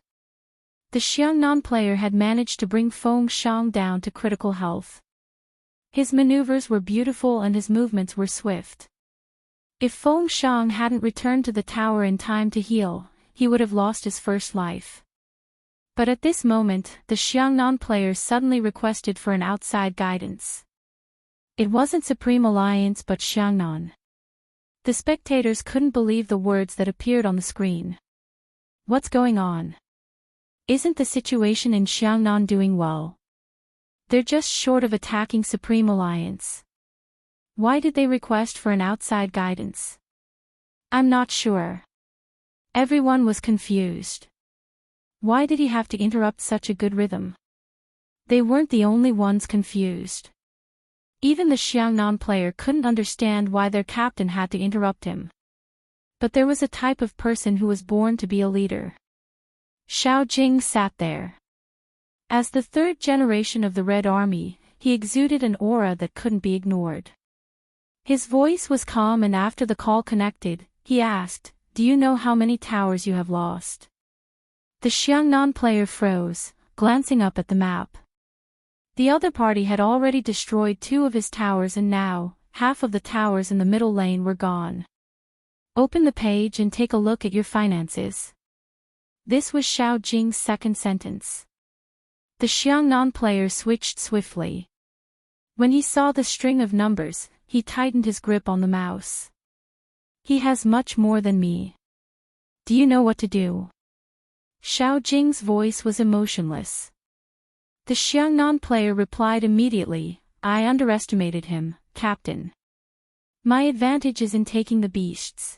The Xiangnan player had managed to bring Feng Shang down to critical health. His maneuvers were beautiful and his movements were swift. If Feng Shang hadn't returned to the tower in time to heal, he would have lost his first life. But at this moment, the Xiangnan player suddenly requested for an outside guidance. It wasn't Supreme Alliance but Xiangnan. The spectators couldn't believe the words that appeared on the screen. What's going on? Isn't the situation in Xiangnan doing well? They're just short of attacking Supreme Alliance. Why did they request for an outside guidance? I'm not sure. Everyone was confused. Why did he have to interrupt such a good rhythm? They weren't the only ones confused. Even the Xiangnan player couldn't understand why their captain had to interrupt him. But there was a type of person who was born to be a leader. Xiao Jing sat there. As the third generation of the Red Army, he exuded an aura that couldn't be ignored. His voice was calm and after the call connected, he asked, "Do you know how many towers you have lost?" The Xiangnan player froze, glancing up at the map. The other party had already destroyed 2 of his towers and now, half of the towers in the middle lane were gone. Open the page and take a look at your finances. This was Xiao Jing's second sentence. The Xiangnan player switched swiftly. When he saw the string of numbers, he tightened his grip on the mouse. He has much more than me. Do you know what to do? Xiao Jing's voice was emotionless. The Xiangnan player replied immediately, "I underestimated him, Captain. My advantage is in taking the beasts.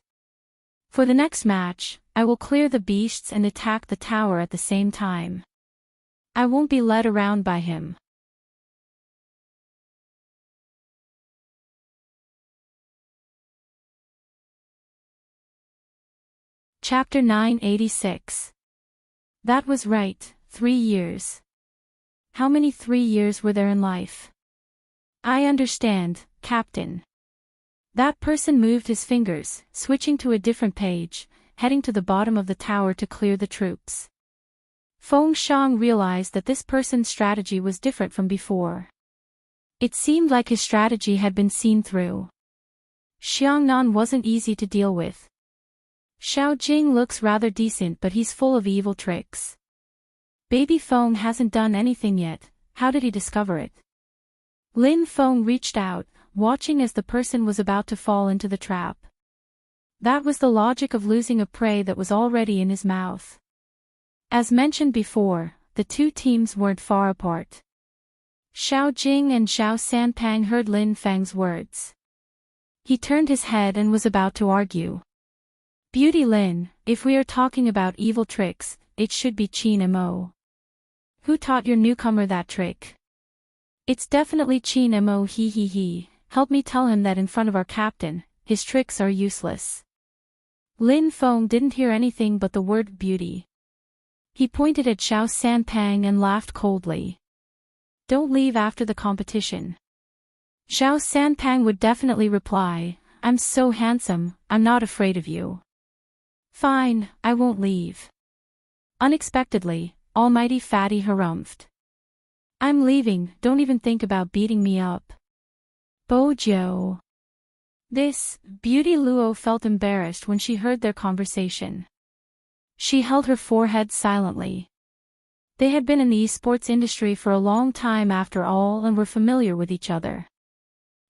For the next match, I will clear the beasts and attack the tower at the same time. I won't be led around by him." Chapter 986. That was right, 3 years. How many 3 years were there in life? I understand, Captain. That person moved his fingers, switching to a different page, heading to the bottom of the tower to clear the troops. Feng Shang realized that this person's strategy was different from before. It seemed like his strategy had been seen through. Xiangnan wasn't easy to deal with. Xiao Jing looks rather decent but he's full of evil tricks. Baby Feng hasn't done anything yet, how did he discover it? Lin Feng reached out, watching as the person was about to fall into the trap. That was the logic of losing a prey that was already in his mouth. As mentioned before, the 2 teams weren't far apart. Xiao Jing and Xiao Sanpang heard Lin Feng's words. He turned his head and was about to argue. Beauty Lin, if we are talking about evil tricks, it should be Qin Mo. Who taught your newcomer that trick? It's definitely Qin Mo. He. Help me tell him that in front of our captain, his tricks are useless. Lin Feng didn't hear anything but the word beauty. He pointed at Xiao Sanpang and laughed coldly. Don't leave after the competition. Xiao Sanpang would definitely reply, I'm so handsome, I'm not afraid of you. Fine, I won't leave. Unexpectedly, Almighty Fatty harumphed. I'm leaving, don't even think about beating me up. Bojo. This, Beauty Luo felt embarrassed when she heard their conversation. She held her forehead silently. They had been in the esports industry for a long time after all and were familiar with each other.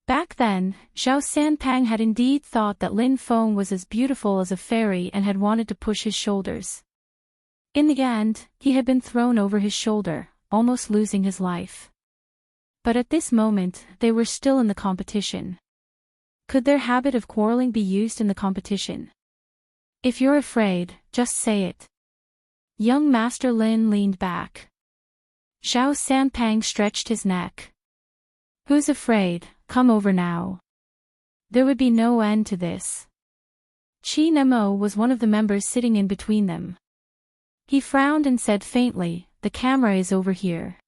Back then, Zhao Sanpang had indeed thought that Lin Feng was as beautiful as a fairy and had wanted to push his shoulders. In the end, he had been thrown over his shoulder, almost losing his life. But at this moment, they were still in the competition. Could their habit of quarreling be used in the competition? If you're afraid, just say it. Young Master Lin leaned back. Zhao Sanpang stretched his neck. Who's afraid? Come over now. There would be no end to this. Qi Nemo was one of the members sitting in between them. He frowned and said faintly, "The camera is over here."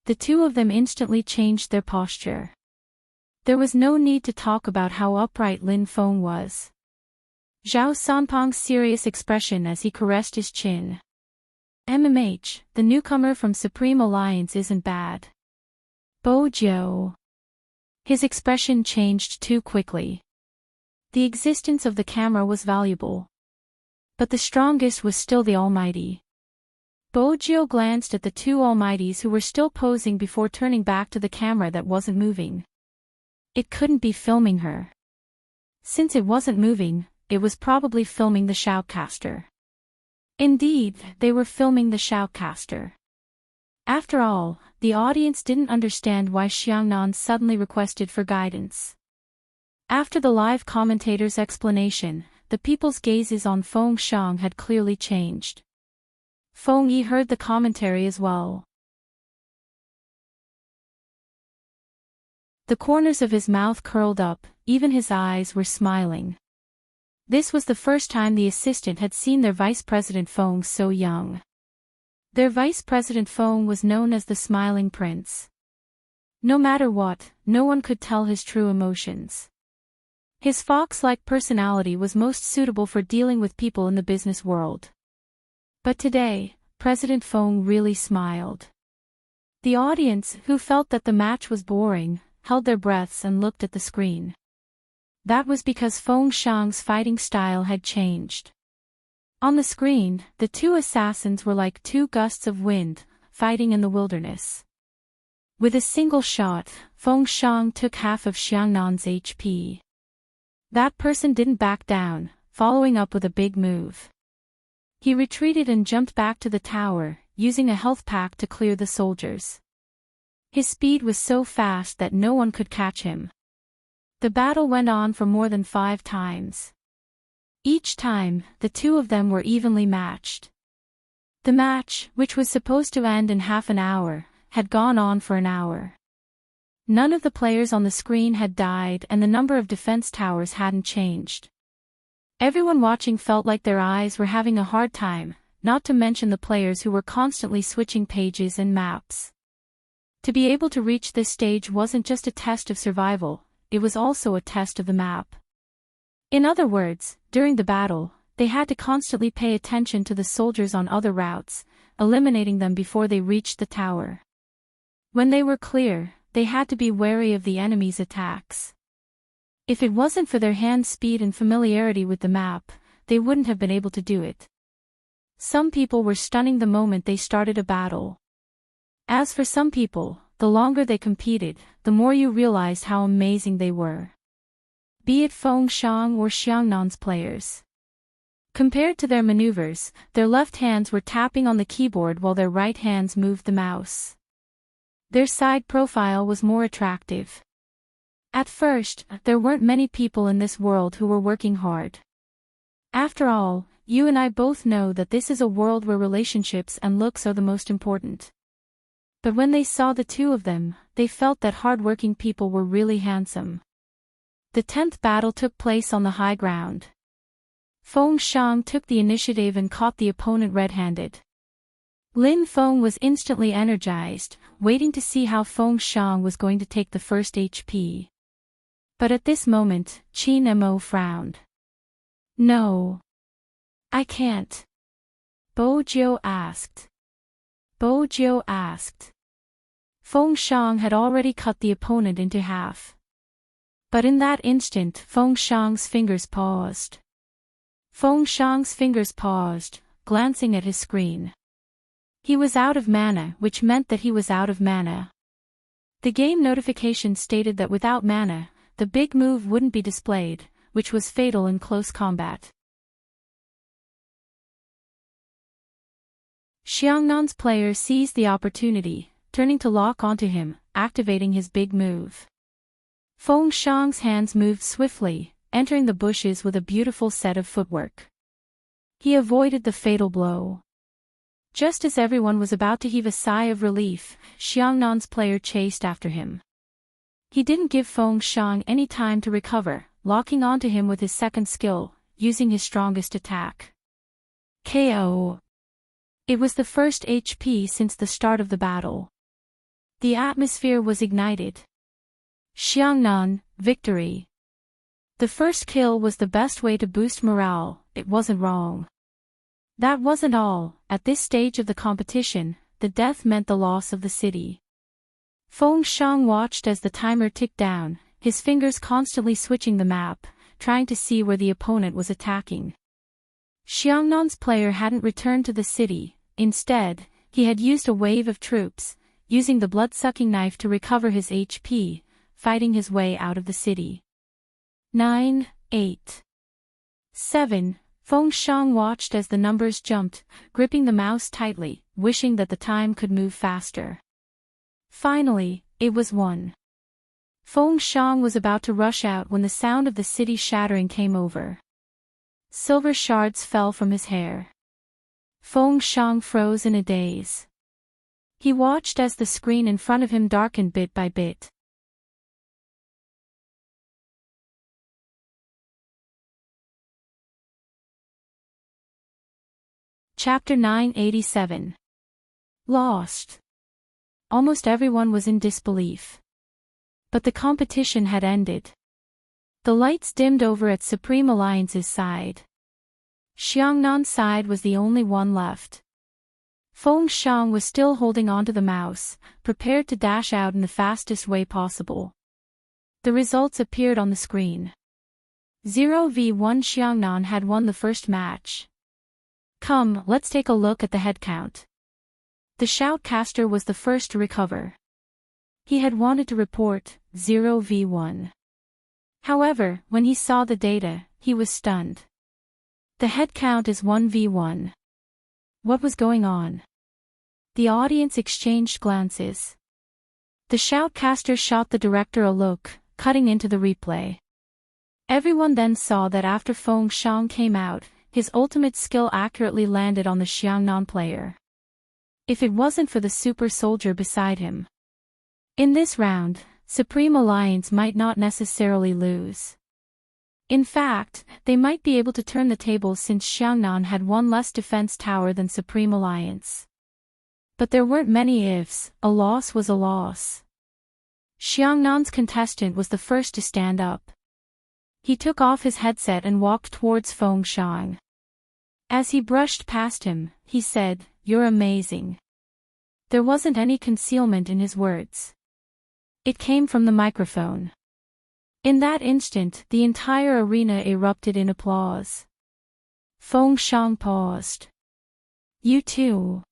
The two of them instantly changed their posture. There was no need to talk about how upright Lin Feng was. Zhao Sanpang's serious expression as he caressed his chin. "MMH, the newcomer from Supreme Alliance isn't bad." Bojo. His expression changed too quickly. The existence of the camera was valuable. But the strongest was still the Almighty. Bojo glanced at the two Almighties who were still posing before turning back to the camera that wasn't moving. It couldn't be filming her. Since it wasn't moving, it was probably filming the shoutcaster. Indeed, they were filming the shoutcaster. After all, the audience didn't understand why Xiangnan suddenly requested for guidance. After the live commentator's explanation, the people's gazes on Feng Shang had clearly changed. Feng Yi heard the commentary as well. The corners of his mouth curled up, even his eyes were smiling. This was the first time the assistant had seen their Vice President Feng so young. Their Vice President Feng was known as the Smiling Prince. No matter what, no one could tell his true emotions. His fox-like personality was most suitable for dealing with people in the business world. But today, President Feng really smiled. The audience, who felt that the match was boring, held their breaths and looked at the screen. That was because Feng Shang's fighting style had changed. On the screen, the two assassins were like two gusts of wind, fighting in the wilderness. With a single shot, Feng Shang took half of Xiangnan's HP. That person didn't back down, following up with a big move. He retreated and jumped back to the tower, using a health pack to clear the soldiers. His speed was so fast that no one could catch him. The battle went on for more than 5 times. Each time, the two of them were evenly matched. The match, which was supposed to end in half an hour, had gone on for an hour. None of the players on the screen had died and the number of defense towers hadn't changed. Everyone watching felt like their eyes were having a hard time, not to mention the players who were constantly switching pages and maps. To be able to reach this stage wasn't just a test of survival, it was also a test of the map. In other words, during the battle, they had to constantly pay attention to the soldiers on other routes, eliminating them before they reached the tower. When they were clear, they had to be wary of the enemy's attacks. If it wasn't for their hand speed and familiarity with the map, they wouldn't have been able to do it. Some people were stunning the moment they started a battle. As for some people, the longer they competed, the more you realized how amazing they were. Be it Feng Shang or Xiangnan's players. Compared to their maneuvers, their left hands were tapping on the keyboard while their right hands moved the mouse. Their side profile was more attractive. At first, there weren't many people in this world who were working hard. After all, you and I both know that this is a world where relationships and looks are the most important. But when they saw the two of them, they felt that hard-working people were really handsome. The 10th battle took place on the high ground. Feng Shang took the initiative and caught the opponent red-handed. Lin Feng was instantly energized, waiting to see how Feng Shang was going to take the first HP. But at this moment, Qi Nemo frowned. "No. I can't." Bojo asked. Feng Shang had already cut the opponent into half. But in that instant, Feng Shang's fingers paused. Glancing at his screen. He was out of mana, which meant that he was out of mana. The game notification stated that without mana, the big move wouldn't be displayed, which was fatal in close combat. Xiangnan's player seized the opportunity, turning to lock onto him, activating his big move. Feng Xiang's hands moved swiftly, entering the bushes with a beautiful set of footwork. He avoided the fatal blow. Just as everyone was about to heave a sigh of relief, Xiangnan's player chased after him. He didn't give Feng Xiang any time to recover, locking onto him with his second skill, using his strongest attack. KO. It was the first HP since the start of the battle. The atmosphere was ignited. Xiangnan, victory. The first kill was the best way to boost morale, it wasn't wrong. That wasn't all. At this stage of the competition, the death meant the loss of the city. Feng Xiang watched as the timer ticked down, his fingers constantly switching the map, trying to see where the opponent was attacking. Xiangnan's player hadn't returned to the city, instead, he had used a wave of troops, using the blood-sucking knife to recover his HP, fighting his way out of the city. 9, 8, 7. Feng Xiang watched as the numbers jumped, gripping the mouse tightly, wishing that the time could move faster. Finally, it was 1. Feng Xiang was about to rush out when the sound of the city shattering came over. Silver shards fell from his hair. Feng Xiang froze in a daze. He watched as the screen in front of him darkened bit by bit. Chapter 987. Lost. Almost everyone was in disbelief. But the competition had ended. The lights dimmed over at Supreme Alliance's side. Xiangnan's side was the only one left. Feng Xiang was still holding onto the mouse, prepared to dash out in the fastest way possible. The results appeared on the screen. 0v1 Xiangnan had won the first match. Come, let's take a look at the head count. The shoutcaster was the first to recover. He had wanted to report 0v1. However, when he saw the data, he was stunned. The head count is 1v1. What was going on? The audience exchanged glances. The shoutcaster shot the director a look, cutting into the replay. Everyone then saw that after Feng Xiang came out, his ultimate skill accurately landed on the Xiangnan player. If it wasn't for the super soldier beside him. In this round, Supreme Alliance might not necessarily lose. In fact, they might be able to turn the tables since Xiangnan had one less defense tower than Supreme Alliance. But there weren't many ifs, a loss was a loss. Xiangnan's contestant was the first to stand up. He took off his headset and walked towards Feng Xiang. As he brushed past him, he said, "You're amazing." There wasn't any concealment in his words. It came from the microphone. In that instant, the entire arena erupted in applause. Feng Xiang paused. "You too."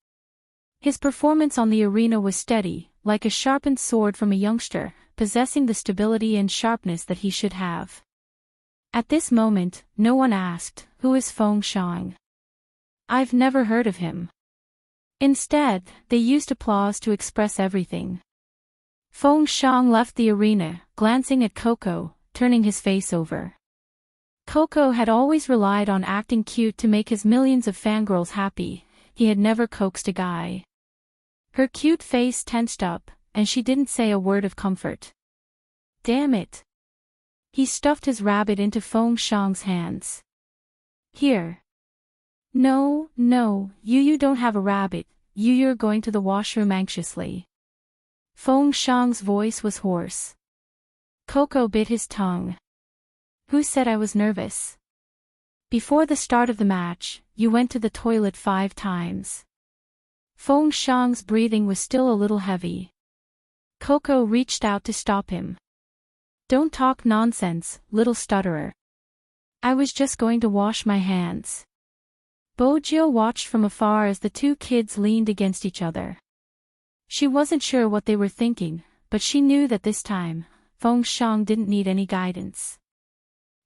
His performance on the arena was steady, like a sharpened sword from a youngster, possessing the stability and sharpness that he should have. At this moment, no one asked, "Who is Feng Xiang? I've never heard of him." Instead, they used applause to express everything. Feng Xiang left the arena, glancing at Coco, turning his face over. Coco had always relied on acting cute to make his millions of fangirls happy, he had never coaxed a guy. Her cute face tensed up, and she didn't say a word of comfort. Damn it. He stuffed his rabbit into Feng Xiang's hands. "Here." "No, you don't have a rabbit, you're going to the washroom anxiously." Feng Xiang's voice was hoarse. Coco bit his tongue. "Who said I was nervous? Before the start of the match, you went to the toilet 5 times. Feng Xiang's breathing was still a little heavy. Coco reached out to stop him. "Don't talk nonsense, little stutterer. I was just going to wash my hands." Bojiu watched from afar as the two kids leaned against each other. She wasn't sure what they were thinking, but she knew that this time, Feng Xiang didn't need any guidance.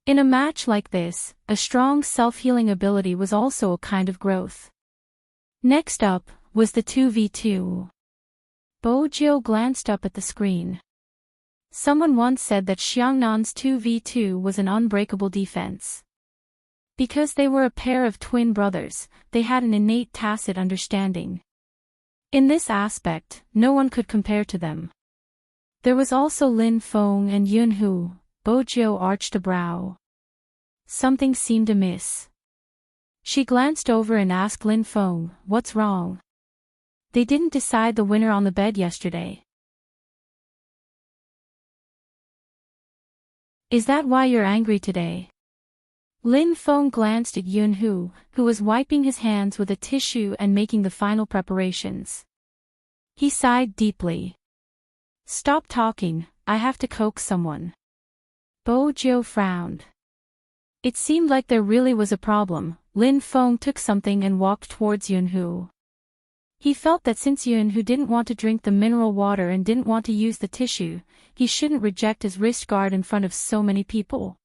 In a match like this, a strong self-healing ability was also a kind of growth. Next up was the 2v2. Bo Jiu glanced up at the screen. Someone once said that Xiangnan's 2v2 was an unbreakable defense. Because they were a pair of twin brothers, they had an innate tacit understanding. In this aspect, no one could compare to them. There was also Lin Feng and Yun Hu. Bo Jiu arched a brow. Something seemed amiss. She glanced over and asked Lin Feng, "What's wrong?" "They didn't decide the winner on the bed yesterday." "Is that why you're angry today?" Lin Feng glanced at Yun Hu, who was wiping his hands with a tissue and making the final preparations. He sighed deeply. "Stop talking, I have to coax someone." Bo Jiu frowned. It seemed like there really was a problem. Lin Feng took something and walked towards Yun Hu. He felt that since Yun Hu didn't want to drink the mineral water and didn't want to use the tissue, he shouldn't reject his wrist guard in front of so many people.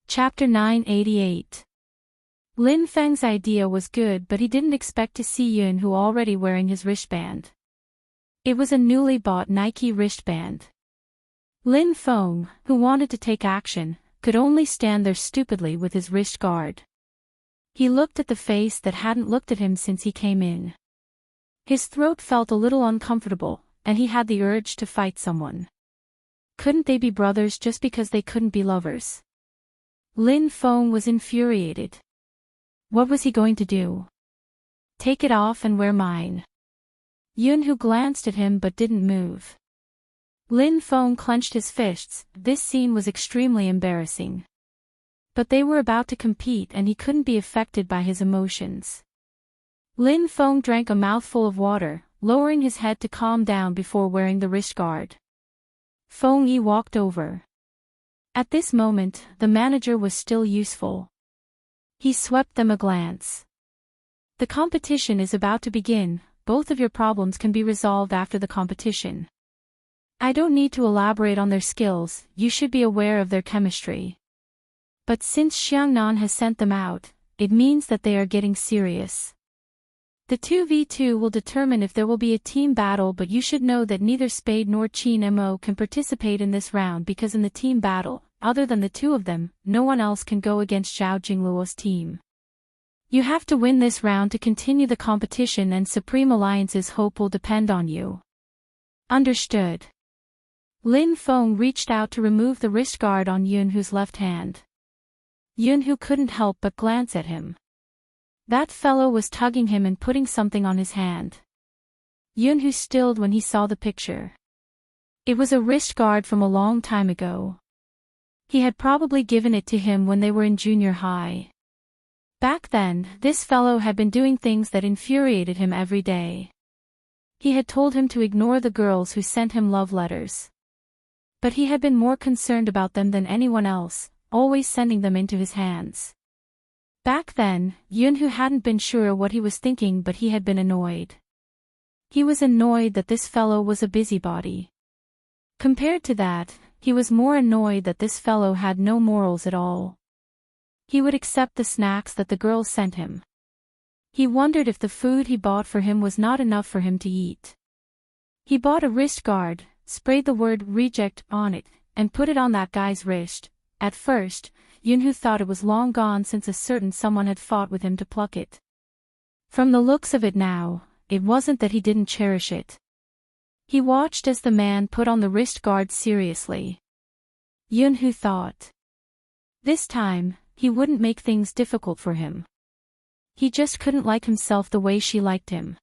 Chapter 988. Lin Feng's idea was good, but he didn't expect to see Yun Hu already wearing his wristband. It was a newly bought Nike wristband. Lin Feng, who wanted to take action, could only stand there stupidly with his wrist guard. He looked at the face that hadn't looked at him since he came in. His throat felt a little uncomfortable, and he had the urge to fight someone. Couldn't they be brothers just because they couldn't be lovers? Lin Feng was infuriated. What was he going to do? Take it off and wear mine. Yun Hu glanced at him but didn't move. Lin Feng clenched his fists. This scene was extremely embarrassing. But they were about to compete and he couldn't be affected by his emotions. Lin Feng drank a mouthful of water, lowering his head to calm down before wearing the wrist guard. Feng Yi walked over. At this moment, the manager was still useful. He swept them a glance. "The competition is about to begin. Both of your problems can be resolved after the competition. I don't need to elaborate on their skills, you should be aware of their chemistry. But since Xiangnan has sent them out, it means that they are getting serious. The 2v2 will determine if there will be a team battle, but you should know that neither Spade nor Qin Mo can participate in this round because in the team battle, other than the two of them, no one else can go against Zhao Jingluo's team. You have to win this round to continue the competition, and Supreme Alliance's hope will depend on you." Understood. Lin Feng reached out to remove the wrist guard on Yun Hu's left hand. Yun Hu couldn't help but glance at him. That fellow was tugging him and putting something on his hand. Yun Hu stilled when he saw the picture. It was a wrist guard from a long time ago. He had probably given it to him when they were in junior high. Back then, this fellow had been doing things that infuriated him every day. He had told him to ignore the girls who sent him love letters. But he had been more concerned about them than anyone else, always sending them into his hands. Back then, Yun Hu hadn't been sure what he was thinking, but he had been annoyed. He was annoyed that this fellow was a busybody. Compared to that, he was more annoyed that this fellow had no morals at all. He would accept the snacks that the girls sent him. He wondered if the food he bought for him was not enough for him to eat. He bought a wrist guard, sprayed the word "reject" on it, and put it on that guy's wrist. At first, Yun Hu thought it was long gone since a certain someone had fought with him to pluck it. From the looks of it now, it wasn't that he didn't cherish it. He watched as the man put on the wrist guard seriously. Yun Hu thought. This time, he wouldn't make things difficult for him. He just couldn't like himself the way she liked him.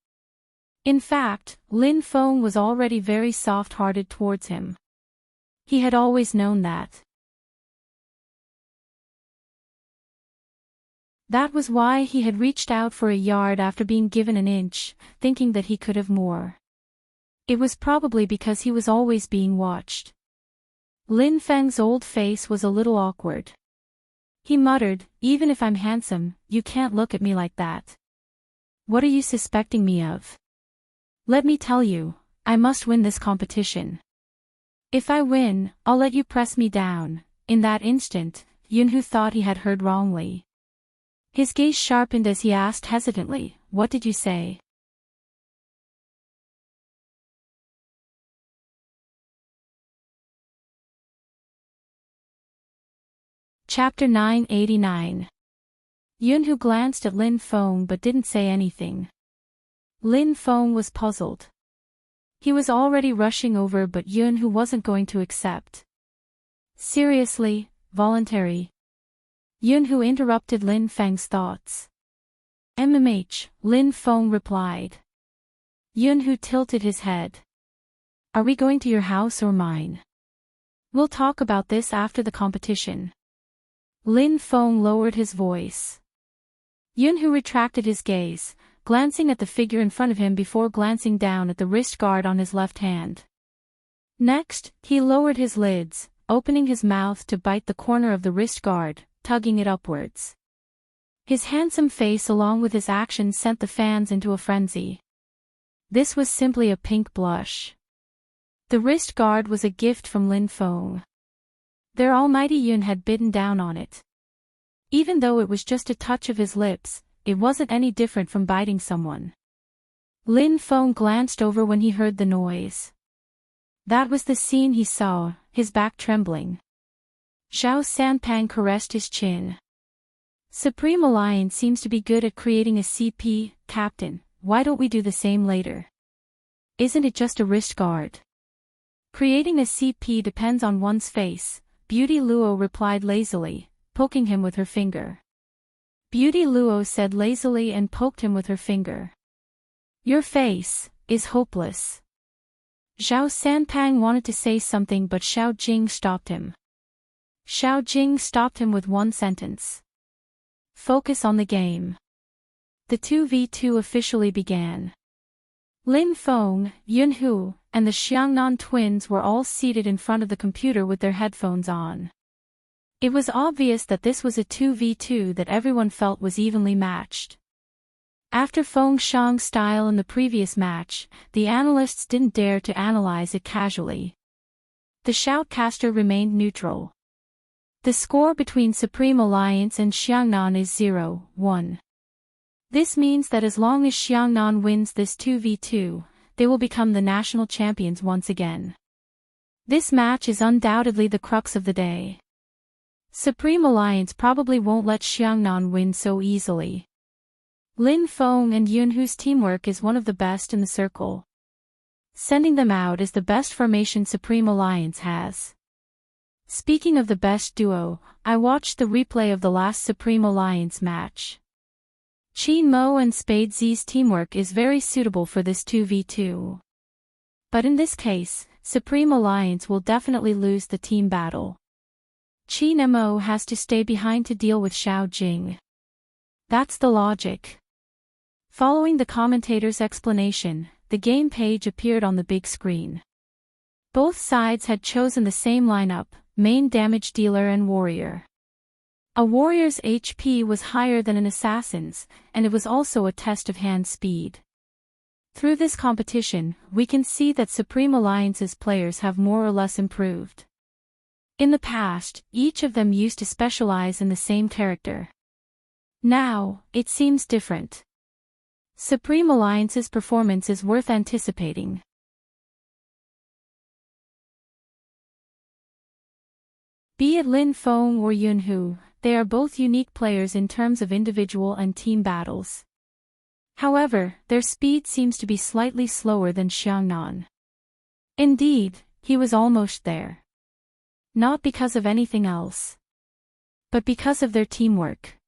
In fact, Lin Feng was already very soft-hearted towards him. He had always known that. That was why he had reached out for a yard after being given an inch, thinking that he could have more. It was probably because he was always being watched. Lin Feng's old face was a little awkward. He muttered, "Even if I'm handsome, you can't look at me like that. What are you suspecting me of? Let me tell you, I must win this competition. If I win, I'll let you press me down." In that instant, Yunhu thought he had heard wrongly. His gaze sharpened as he asked hesitantly, "What did you say?" Chapter 989. Yunhu glanced at Lin Feng but didn't say anything. Lin Feng was puzzled. He was already rushing over, but Yunhu wasn't going to accept. Seriously, voluntary. Yunhu interrupted Lin Feng's thoughts. Lin Feng replied. Yunhu tilted his head. "Are we going to your house or mine? We'll talk about this after the competition." Lin Feng lowered his voice. Yunhu retracted his gaze, glancing at the figure in front of him before glancing down at the wrist guard on his left hand. Next, he lowered his lids, opening his mouth to bite the corner of the wrist guard, tugging it upwards. His handsome face along with his actions sent the fans into a frenzy. This was simply a pink blush. The wrist guard was a gift from Lin Feng. Their almighty Yun had bitten down on it. Even though it was just a touch of his lips, it wasn't any different from biting someone. Lin Feng glanced over when he heard the noise. That was the scene he saw, his back trembling. Zhao Sanpang caressed his chin. "Supreme Alliance seems to be good at creating a CP, Captain. Why don't we do the same later? Isn't it just a wrist guard?" "Creating a CP depends on one's face," Beauty Luo replied lazily, poking him with her finger. Beauty Luo said lazily and poked him with her finger. "Your face is hopeless." Zhao Sanpang wanted to say something but Xiao Jing stopped him. Xiao Jing stopped him with one sentence. "Focus on the game." The 2v2 officially began. Lin Feng, Yunhu, and the Xiangnan twins were all seated in front of the computer with their headphones on. It was obvious that this was a 2v2 that everyone felt was evenly matched. After Feng Shang's style in the previous match, the analysts didn't dare to analyze it casually. The shoutcaster remained neutral. The score between Supreme Alliance and Xiangnan is 0-1. This means that as long as Xiangnan wins this 2v2, they will become the national champions once again. This match is undoubtedly the crux of the day. Supreme Alliance probably won't let Xiangnan win so easily. Lin Feng and Yunhu's teamwork is one of the best in the circle. Sending them out is the best formation Supreme Alliance has. Speaking of the best duo, I watched the replay of the last Supreme Alliance match. Qin Mo and Spade Z's teamwork is very suitable for this 2v2. But in this case, Supreme Alliance will definitely lose the team battle. Qin Mo has to stay behind to deal with Xiao Jing. That's the logic. Following the commentator's explanation, the game page appeared on the big screen. Both sides had chosen the same lineup, main damage dealer and warrior. A warrior's HP was higher than an assassin's, and it was also a test of hand speed. Through this competition, we can see that Supreme Alliance's players have more or less improved. In the past, each of them used to specialize in the same character. Now, it seems different. Supreme Alliance's performance is worth anticipating. Be it Lin Feng or Yunhu, they are both unique players in terms of individual and team battles. However, their speed seems to be slightly slower than Xiangnan. Indeed, he was almost there. Not because of anything else, but because of their teamwork.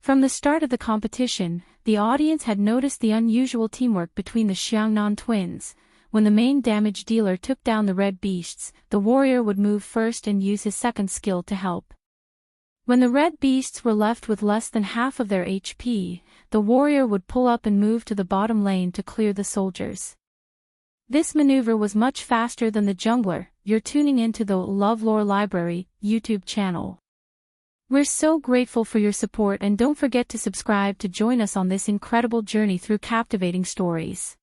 From the start of the competition, the audience had noticed the unusual teamwork between the Xiangnan twins. When the main damage dealer took down the red beasts, the warrior would move first and use his second skill to help. When the red beasts were left with less than half of their HP, the warrior would pull up and move to the bottom lane to clear the soldiers. This maneuver was much faster than the jungler. You're tuning into the LoveLore Library YouTube channel. We're so grateful for your support, and don't forget to subscribe to join us on this incredible journey through captivating stories.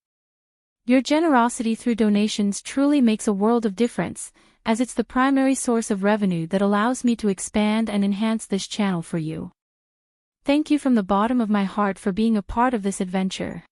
Your generosity through donations truly makes a world of difference, as it's the primary source of revenue that allows me to expand and enhance this channel for you. Thank you from the bottom of my heart for being a part of this adventure.